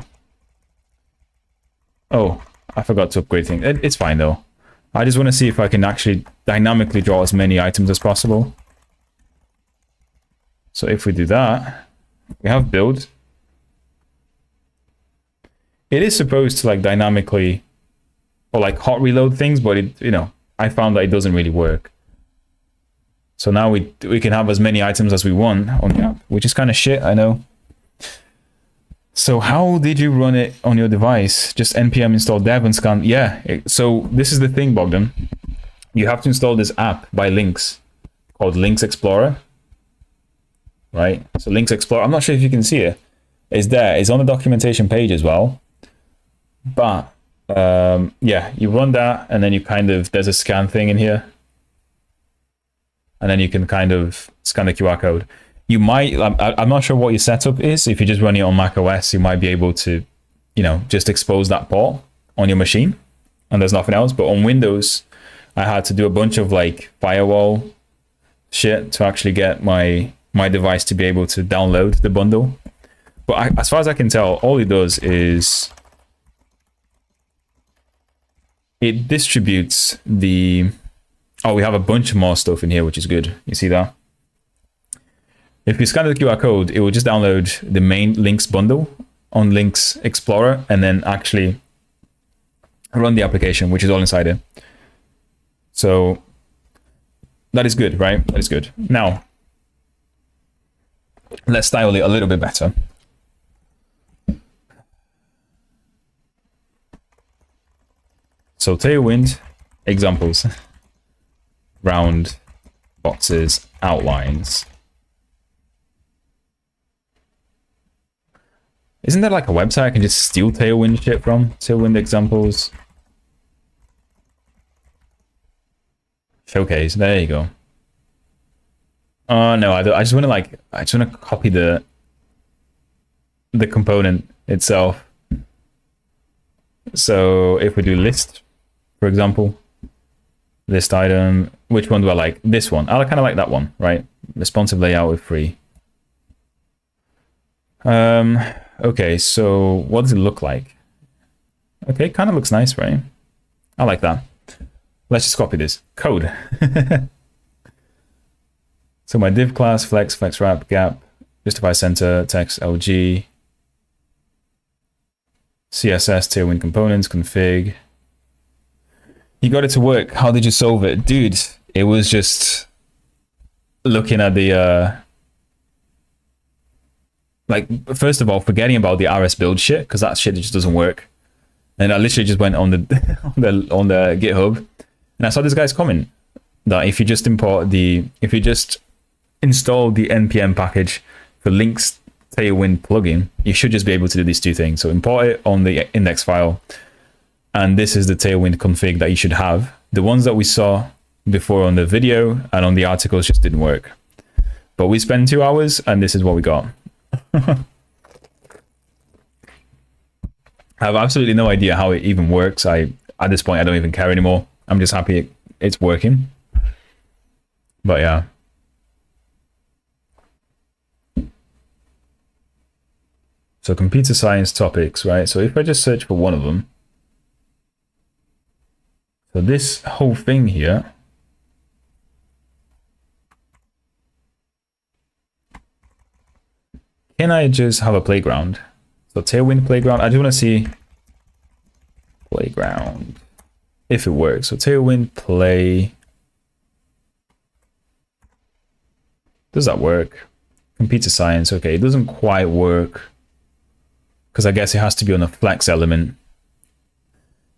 S1: Oh, I forgot to upgrade things. It's fine though. I just want to see if I can actually dynamically draw as many items as possible. So if we do that, we have build. It is supposed to like dynamically or like hot reload things, but it, you know, I found that it doesn't really work. So now we can have as many items as we want on the app, which is kind of shit, I know. So how did you run it on your device? Just npm install dev and scan. Yeah, so this is the thing, Bogdan. You have to install this app by Lynx called Lynx Explorer. Right? So Lynx Explorer, I'm not sure if you can see it. It's there. It's on the documentation page as well. But yeah, you run that and then you kind of, there's a scan thing in here. And then you can kind of scan the QR code. You might, I'm not sure what your setup is. If you just run it on Mac OS, you might be able to, you know, just expose that port on your machine and there's nothing else. But on Windows, I had to do a bunch of like firewall shit to actually get my device to be able to download the bundle. But as far as I can tell, all it does is it distributes the, oh, we have a bunch more stuff in here, which is good. You see that? If you scan the QR code, it will just download the main Lynx bundle on Lynx Explorer and then actually run the application, which is all inside it. So that is good, right? That is good. Now, let's style it a little bit better. So Tailwind, examples, round, boxes, outlines. Isn't there like a website I can just steal Tailwind shit from? Tailwind examples. Showcase. There you go. Oh no, I just want to like, I just want to copy the component itself. So if we do list, for example, list item, which one do I like? This one. I kind of like that one, right? Responsive layout with free. Okay, so what does it look like? Okay, kind of looks nice, right? I like that. Let's just copy this code. So my div class, flex wrap, gap, justify center, text, LG, CSS, Tailwind components, config. You got it to work. How did you solve it? Dude, it was just looking at the, like, first of all, forgetting about the RS build shit, because that shit just doesn't work. And I literally just went on the, on the GitHub, and I saw this guy's comment that if you just if you just install the npm package for Lynx Tailwind plugin, you should just be able to do these two things. So import it on the index file, and this is the Tailwind config that you should have. The ones that we saw before on the video and on the articles just didn't work. But we spent 2 hours, and this is what we got. I have absolutely no idea how it even works. At this point, I don't even care anymore. I'm just happy it's working. But yeah. So computer science topics, right? So if I just search for one of them. So this whole thing here. Can I just have a playground? So Tailwind playground. I just want to see playground if it works. So Tailwind play. Does that work? Computer science. Okay, it doesn't quite work because I guess it has to be on a flex element.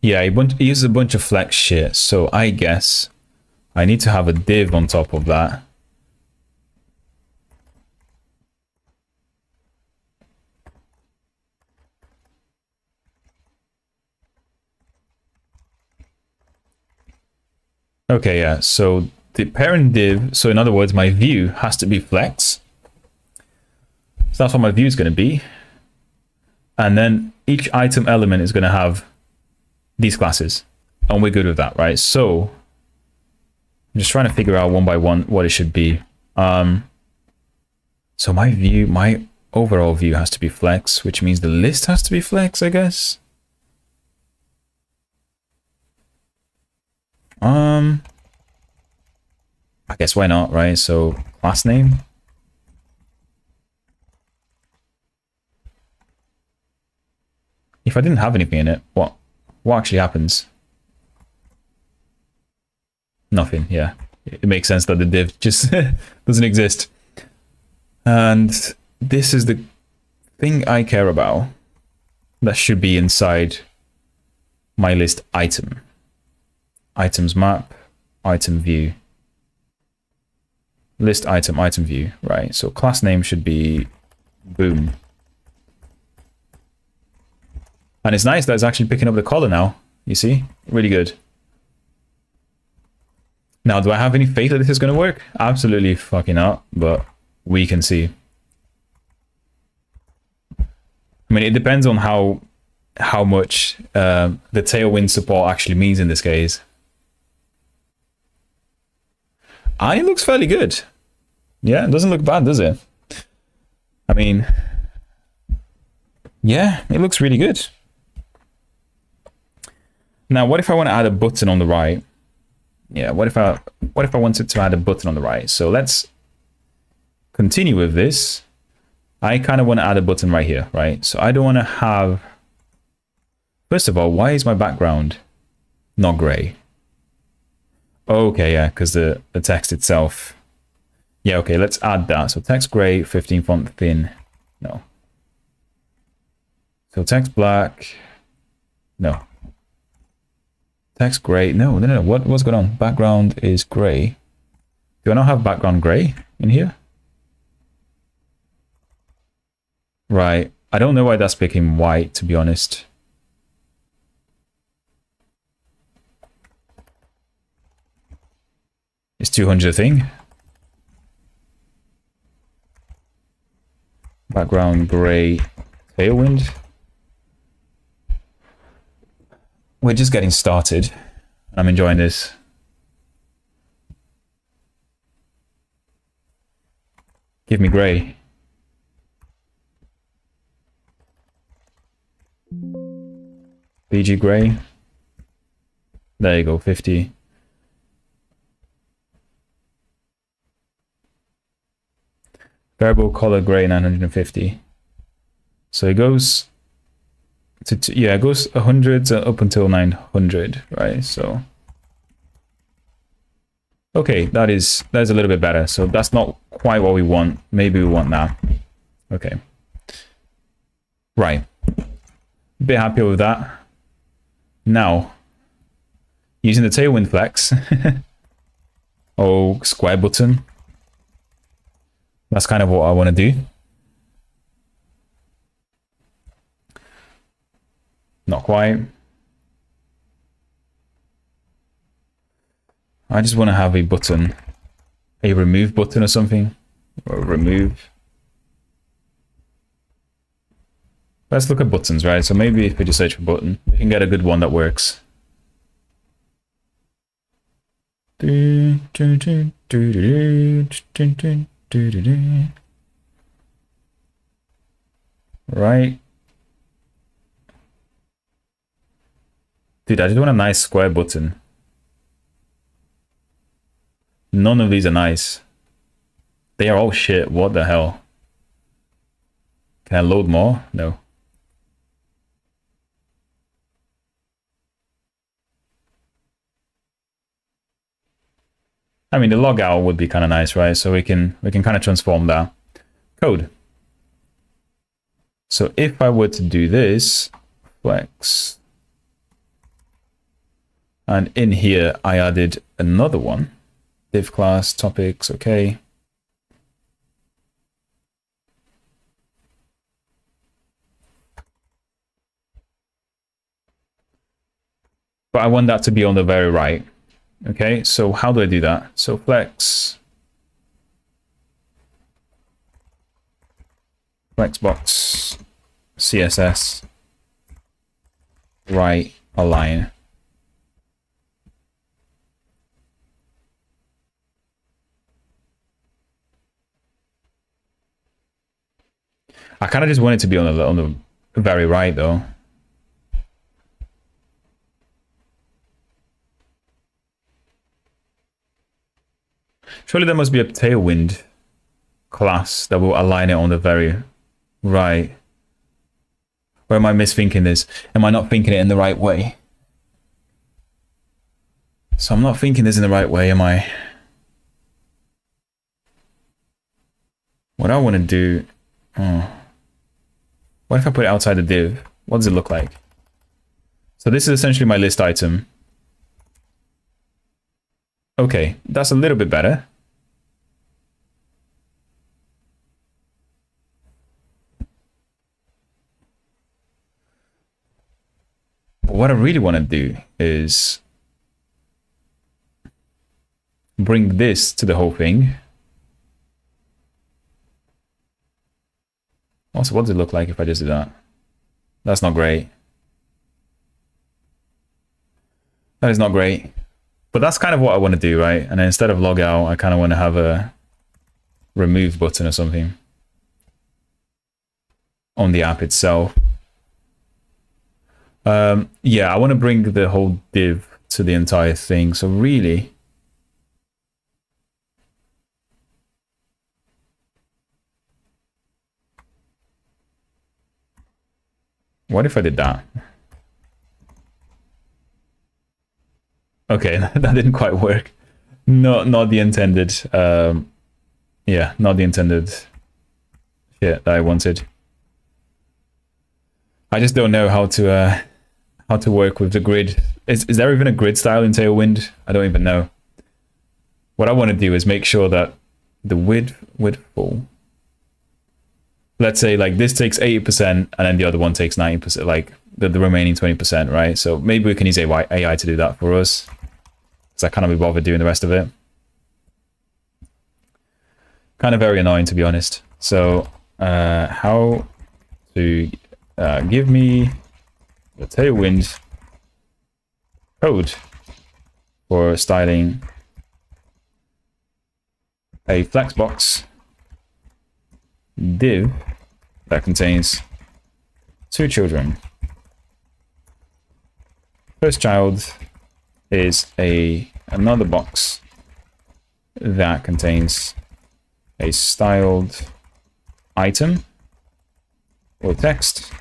S1: Yeah, it uses a bunch of flex shit. So I guess I need to have a div on top of that. Okay, yeah, so the parent div, so in other words, my view has to be flex. So that's what my view is going to be. And then each item element is going to have these classes. And we're good with that, right? So I'm just trying to figure out one by one what it should be. So my overall view has to be flex, which means the list has to be flex, I guess. I guess why not, right? So class name. If I didn't have anything in it, what actually happens? Nothing, yeah. It makes sense that the div just doesn't exist. And this is the thing I care about that should be inside my list item. Items map, item view. List item, item view, right? So class name should be boom. And it's nice that it's actually picking up the color now. You see? Really good. Now, do I have any faith that this is going to work? Absolutely fucking not, but we can see. I mean, it depends on how much the Tailwind support actually means in this case. And it looks fairly good. Yeah, it doesn't look bad, does it? I mean, yeah, it looks really good. Now, what if I want to add a button on the right? Yeah, what if I wanted to add a button on the right? So let's continue with this. I kind of want to add a button right here, right? So I don't want to have... First of all, why is my background not gray? Okay, yeah, because the text itself. Yeah, okay, let's add that. So text gray, 15 font thin. No. So text black. No. Text gray. No. What's going on? Background is gray. Do I not have background gray in here? Right. I don't know why that's picking white, to be honest. Is 200 a thing? Background gray Tailwind. We're just getting started. I'm enjoying this. Give me gray. BG gray. There you go, 50. Variable color gray 950. So it goes to yeah, it goes 100 up until 900, right? So okay, that's a little bit better. So that's not quite what we want. Maybe we want that. Okay. Right. Bit happy with that. Now, using the Tailwind flex. Oh, square button. That's kind of what I want to do. Not quite. I just want to have a button, a remove button or something, or remove. Let's look at buttons, right? So maybe if we just search for button, we can get a good one that works. Right. Dude, I just want a nice square button. None of these are nice. They are all shit. What the hell? Can I load more? No. I mean, the logout would be kind of nice, right? So we can kind of transform that. Code. So if I were to do this, flex, and in here I added another one, div class topics, okay. But I want that to be on the very right. Okay, so how do I do that? So flex, flexbox, CSS, right align. I kind of just want it to be on the very right though. Surely there must be a Tailwind class that will align it on the very right. Or am I misthinking this? Am I not thinking it in the right way? So I'm not thinking this in the right way, am I? What I want to do... Oh. What if I put it outside the div? What does it look like? So this is essentially my list item. Okay, that's a little bit better. But what I really want to do is bring this to the whole thing. Also, what does it look like if I just do that? That's not great. That is not great. But that's kind of what I want to do, right? And then instead of log out, I kind of want to have a remove button or something on the app itself. Yeah, I want to bring the whole div to the entire thing. So really, what if I did that? Okay, that didn't quite work. Not the intended. Yeah, not the intended shit that I wanted. I just don't know how to work with the grid. Is there even a grid style in Tailwind? I don't even know. What I want to do is make sure that the width full let's say like this takes 80% and then the other one takes 90%, like the remaining 20%, right? So maybe we can use AI to do that for us, because I can't be bothered doing the rest of it. Kind of very annoying, to be honest. So how to give me the Tailwind code for styling a flexbox div that contains 2 children. First child is another box that contains a styled item or text.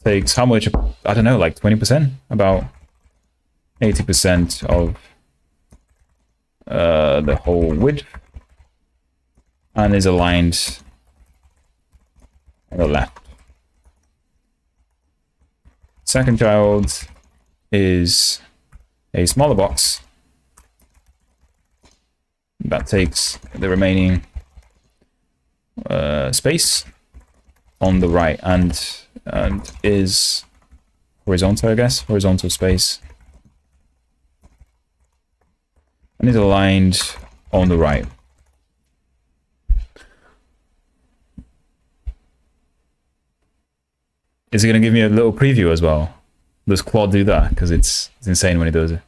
S1: Takes how much? I don't know, like 20%, about 80% of the whole width, and is aligned on the left. Second child is a smaller box that takes the remaining space on the right and is horizontal, I guess, horizontal space, and is aligned on the right. Is it going to give me a little preview as well? Does Claude do that? Because it's insane when it does it.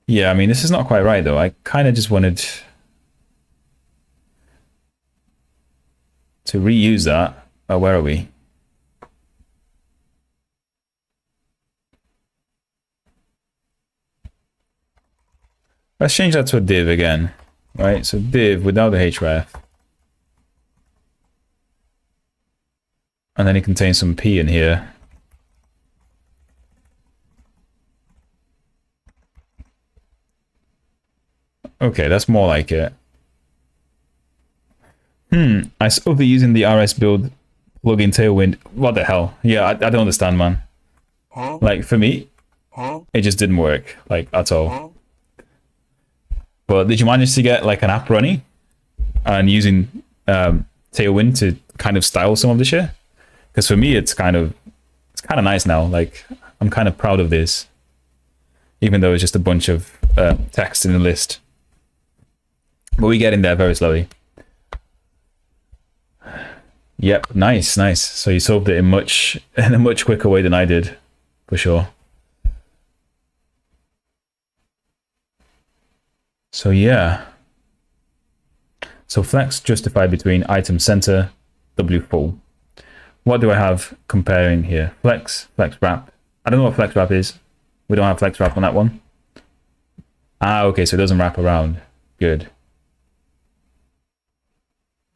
S1: Yeah, I mean, this is not quite right, though. I kind of just wanted to reuse that. Where are we? Let's change that to a div again, right? So div without the href. And then it contains some p in here. Okay, that's more like it. I still be using the RS build plugin Tailwind. What the hell? Yeah, I don't understand, man. Like, for me, it just didn't work, like, at all. But did you manage to get, like, an app running and using Tailwind to kind of style some of the shit? Because for me, it's kind of nice now. Like, I'm kind of proud of this, even though it's just a bunch of text in the list. But we get in there very slowly. Yep, nice. So you solved it in a much quicker way than I did, for sure. So yeah. So flex justified between item center, W full. What do I have comparing here? Flex wrap. I don't know what flex wrap is. We don't have flex wrap on that one. Okay, so it doesn't wrap around. Good.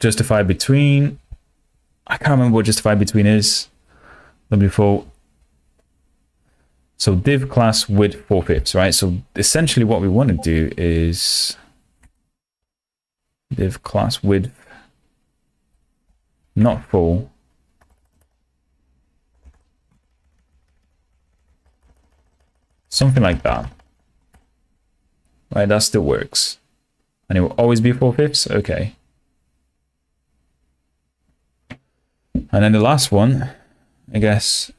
S1: Justify between. I can't remember what justify between is. W4. So div class width 4/5, right? So essentially what we want to do is div class width not full. Something like that. Right, that still works. And it will always be 4/5. Okay. And then the last one, I guess,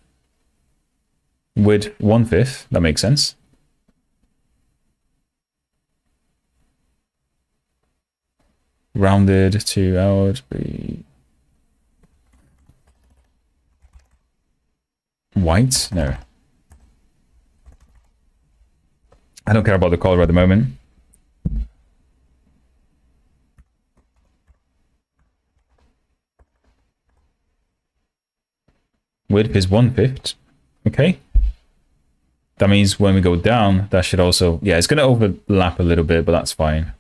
S1: with 1/5, that makes sense. Rounded to out, be white? No. I don't care about the color at the moment. Width is 1/5. Okay. That means when we go down, that should also, yeah, it's going to overlap a little bit, but that's fine.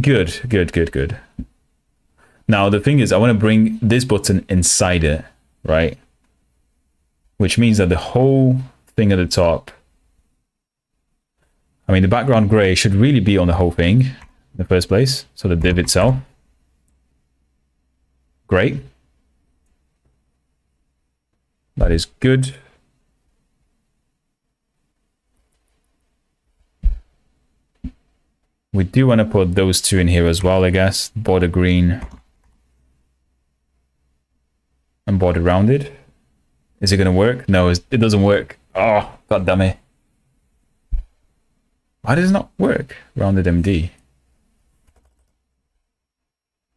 S1: Good. Now, the thing is, I want to bring this button inside it, right? Which means that the whole thing at the top, I mean, the background gray should really be on the whole thing in the first place. So the div itself. Great. That is good. We do want to put those two in here as well, I guess. Border green and border rounded. Is it going to work? No, it doesn't work. Oh, god damn it. Why does it not work? Rounded MD.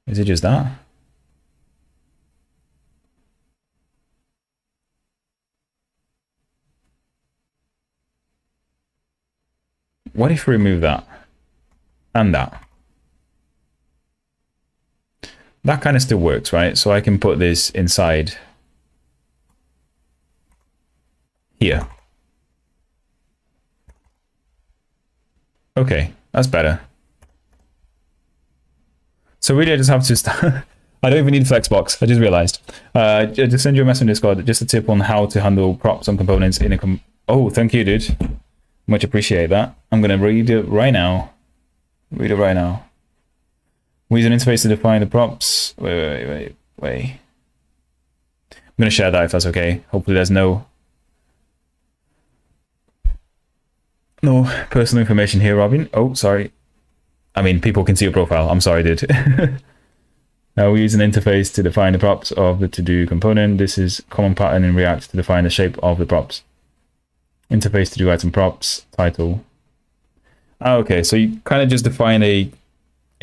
S1: Is it just that? What if we remove that? And that. That kind of still works, right? So I can put this inside here. Okay, that's better. So really I just have to start. I don't even need Flexbox, I just realized. Just send you a message in Discord, just a tip on how to handle props on components in a oh, thank you, dude. Much appreciate that. I'm gonna read it right now. Read it right now. We use an interface to define the props. Wait. I'm gonna share that if that's okay. Hopefully there's no personal information here, Robin. Oh, sorry. I mean, people can see your profile. I'm sorry, dude. We use an interface to define the props of the to-do component. This is common pattern in React to define the shape of the props. Interface to do item props, title. Okay, so you kind of just define a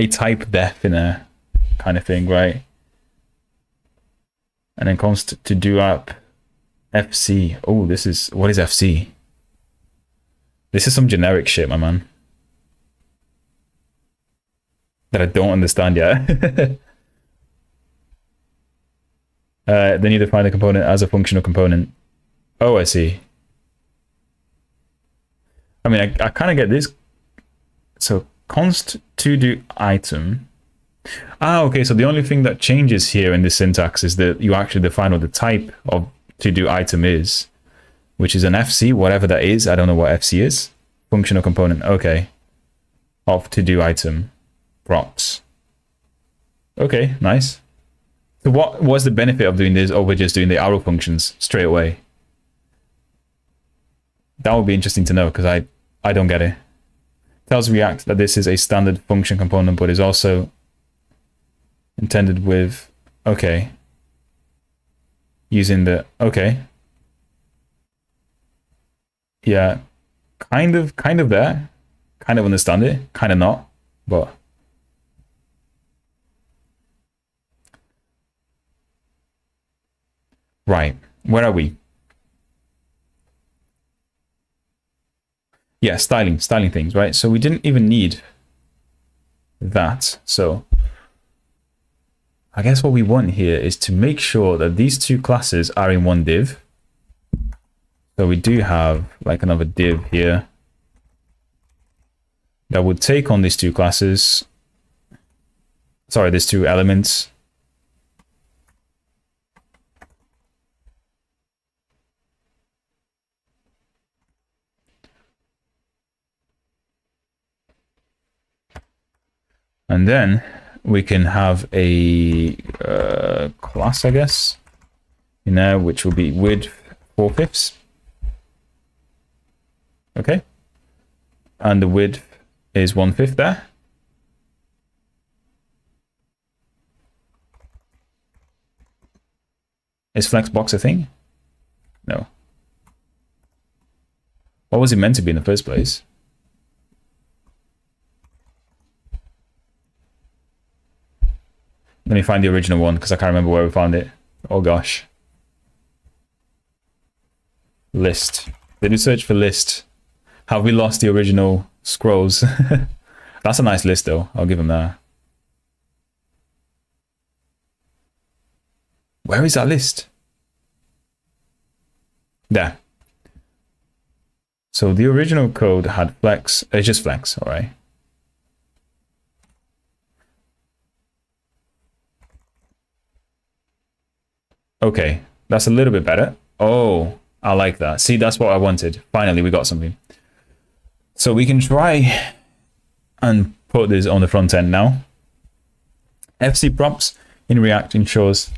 S1: type def in a kind of thing, right? And then const to do app FC. Oh, what is FC? This is some generic shit, my man, that I don't understand yet. Then you define the component as a functional component. Oh, I see. I mean, I kind of get this. So const to do item. Okay, so the only thing that changes here in the syntax is that you actually define what the type of to do item is, which is an FC, whatever that is. I don't know what FC is. Functional component, okay. Of to do item props. Okay, nice. So what was the benefit of doing this over just doing the arrow functions straight away? That would be interesting to know, because I don't get it. Tells React that this is a standard function component, but is also intended with, okay, using the, okay. Yeah, kind of there, kind of understand it, kind of not, but. Right, where are we? Yeah, styling things, right? So we didn't even need that. So I guess what we want here is to make sure that these two classes are in one div. So we do have like another div here that would take on these two classes. Sorry, these two elements. And then we can have a class, I guess, in there, which will be width 4/5. Okay. And the width is 1/5 there. Is Flexbox a thing? No. What was it meant to be in the first place? Let me find the original one, because I can't remember where we found it. Oh gosh. List. Did we search for list? Have we lost the original scrolls? That's a nice list though. I'll give him that. Where is that list? There. So the original code had flex. It's just flex, all right. Okay, that's a little bit better. Oh, I like that. See, that's what I wanted. Finally, we got something. So we can try and put this on the front end now. FC props in React ensures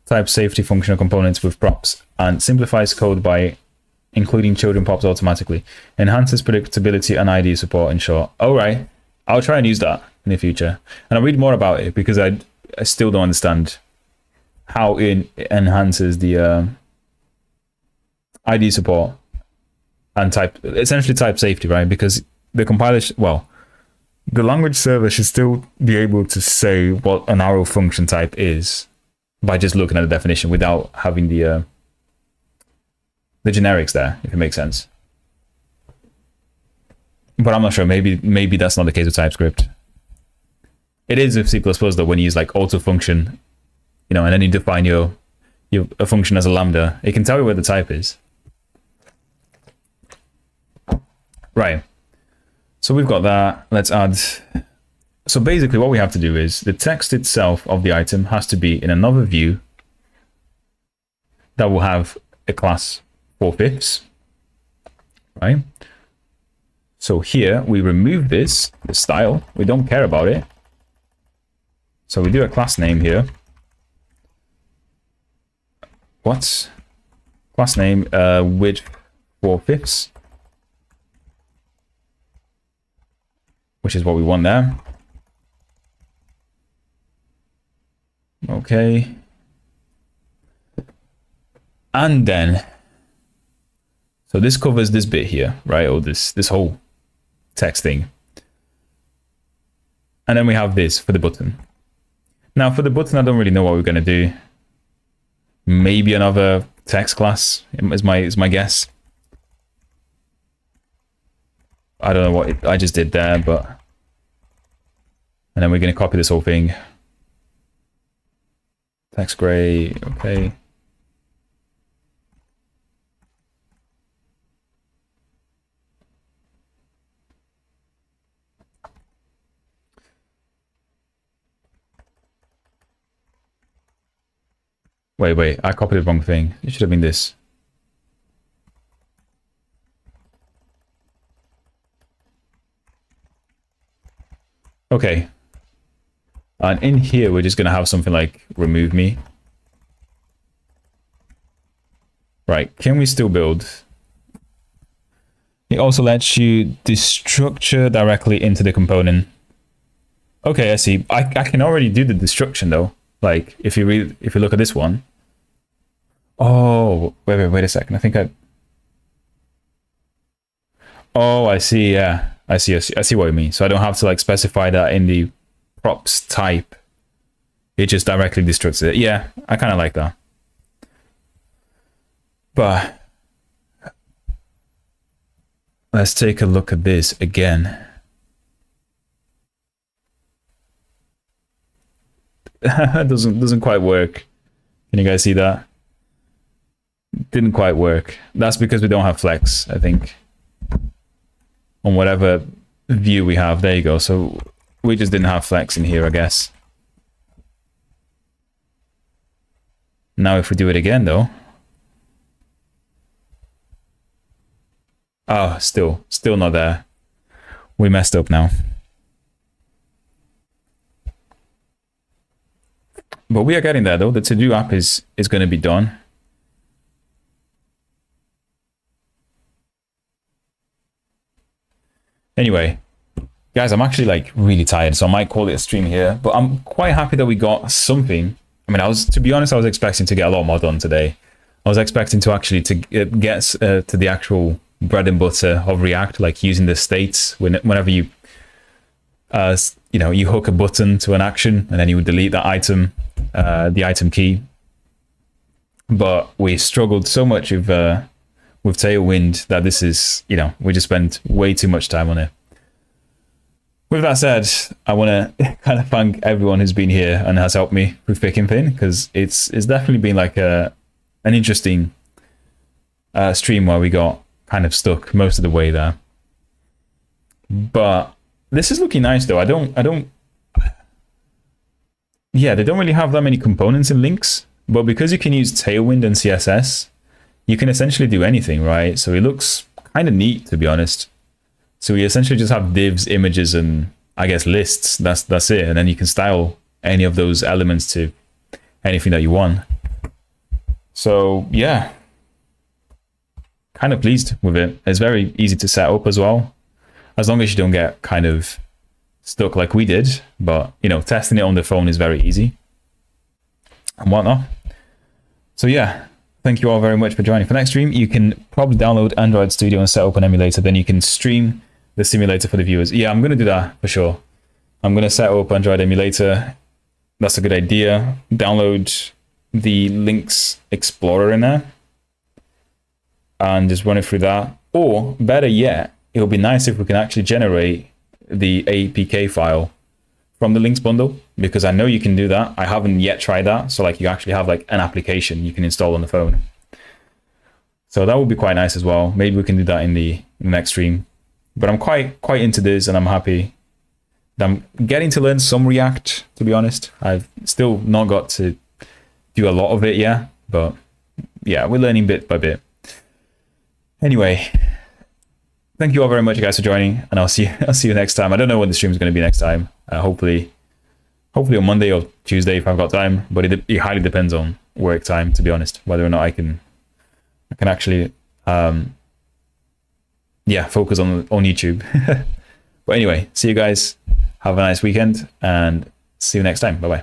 S1: type safety functional components with props and simplifies code by including children props automatically. Enhances predictability and ID support in short. All right, I'll try and use that in the future. And I'll read more about it because I still don't understand how it enhances the ID support and essentially type safety, right? Because the compiler, the language server should still be able to say what an arrow function type is by just looking at the definition without having the generics there, if it makes sense. But I'm not sure. Maybe that's not the case with TypeScript. It is with C++ though, when you use like auto function, and then you define a function as a lambda, it can tell you where the type is. Right. So we've got that. Let's add. So basically what we have to do is the text itself of the item has to be in another view that will have a class 4/5, right? So here we remove the style. We don't care about it. So we do a class name here. What's class name width 4/5, which is what we want there. Okay. And then, so this covers this bit here, right? Or this whole text thing. And then we have this for the button. Now for the button, I don't really know what we're going to do. Maybe another text class is my guess. I don't know what I just did there, but... And then we're going to copy this whole thing. Text gray, okay. Wait, I copied the wrong thing. It should have been this. Okay. And in here, we're just going to have something like remove me. Right, can we still build? It also lets you destructure directly into the component. Okay, I see. I can already do the destruction though. Like if you look at this one. Oh, wait a second. I think Oh, I see. Yeah, I see what you mean. So I don't have to like specify that in the props type. It just directly destructs it. Yeah, I kind of like that. But let's take a look at this again. doesn't quite work. Can you guys see that? Didn't quite work. That's because we don't have flex, I think. On whatever view we have. There you go. So we just didn't have flex in here, I guess. Now if we do it again though. Oh, still not there. We messed up now. But we are getting there though. The to-do app is going to be done. Anyway, guys, I'm actually like really tired, so I might call it a stream here, but I'm quite happy that we got something. I mean, to be honest, I was expecting to get a lot more done today. I was expecting to actually get to the actual bread and butter of React, like using the states whenever you you hook a button to an action and then you would delete that item, the item key. But we struggled so much with Tailwind that this is, we just spent way too much time on it. With that said, I want to kind of thank everyone who's been here and has helped me with thick and thin, because it's definitely been like an interesting stream where we got kind of stuck most of the way there. But this is looking nice though. Yeah, they don't really have that many components in Lynx, but because you can use Tailwind and CSS, you can essentially do anything, right? So it looks kind of neat, to be honest. So we essentially just have divs, images, and I guess lists. That's it. And then you can style any of those elements to anything that you want. So yeah, kind of pleased with it. It's very easy to set up as well, as long as you don't get kind of stuck like we did, but you know, testing it on the phone is very easy and whatnot. So yeah, thank you all very much for joining. For next stream, you can probably download Android Studio and set up an emulator, then you can stream the simulator for the viewers. Yeah, I'm going to do that for sure. I'm going to set up Android emulator. That's a good idea. Download the Lynx Explorer in there and just run it through that. Or better yet, it would be nice if we can actually generate the APK file from the Lynx bundle, because I know you can do that. I haven't yet tried that. So like you actually have like an application you can install on the phone. So that would be quite nice as well. Maybe we can do that in the next stream. But I'm quite into this, and I'm happy that I'm getting to learn some React, to be honest. I've still not got to do a lot of it yet, but yeah, we're learning bit by bit. Anyway, thank you all very much, guys, for joining, and I'll see you next time. I don't know when the stream is going to be next time. Hopefully on Monday or Tuesday if I've got time, but it highly depends on work time, to be honest, whether or not I can actually focus on YouTube. But anyway, see you guys. Have a nice weekend and see you next time. Bye bye.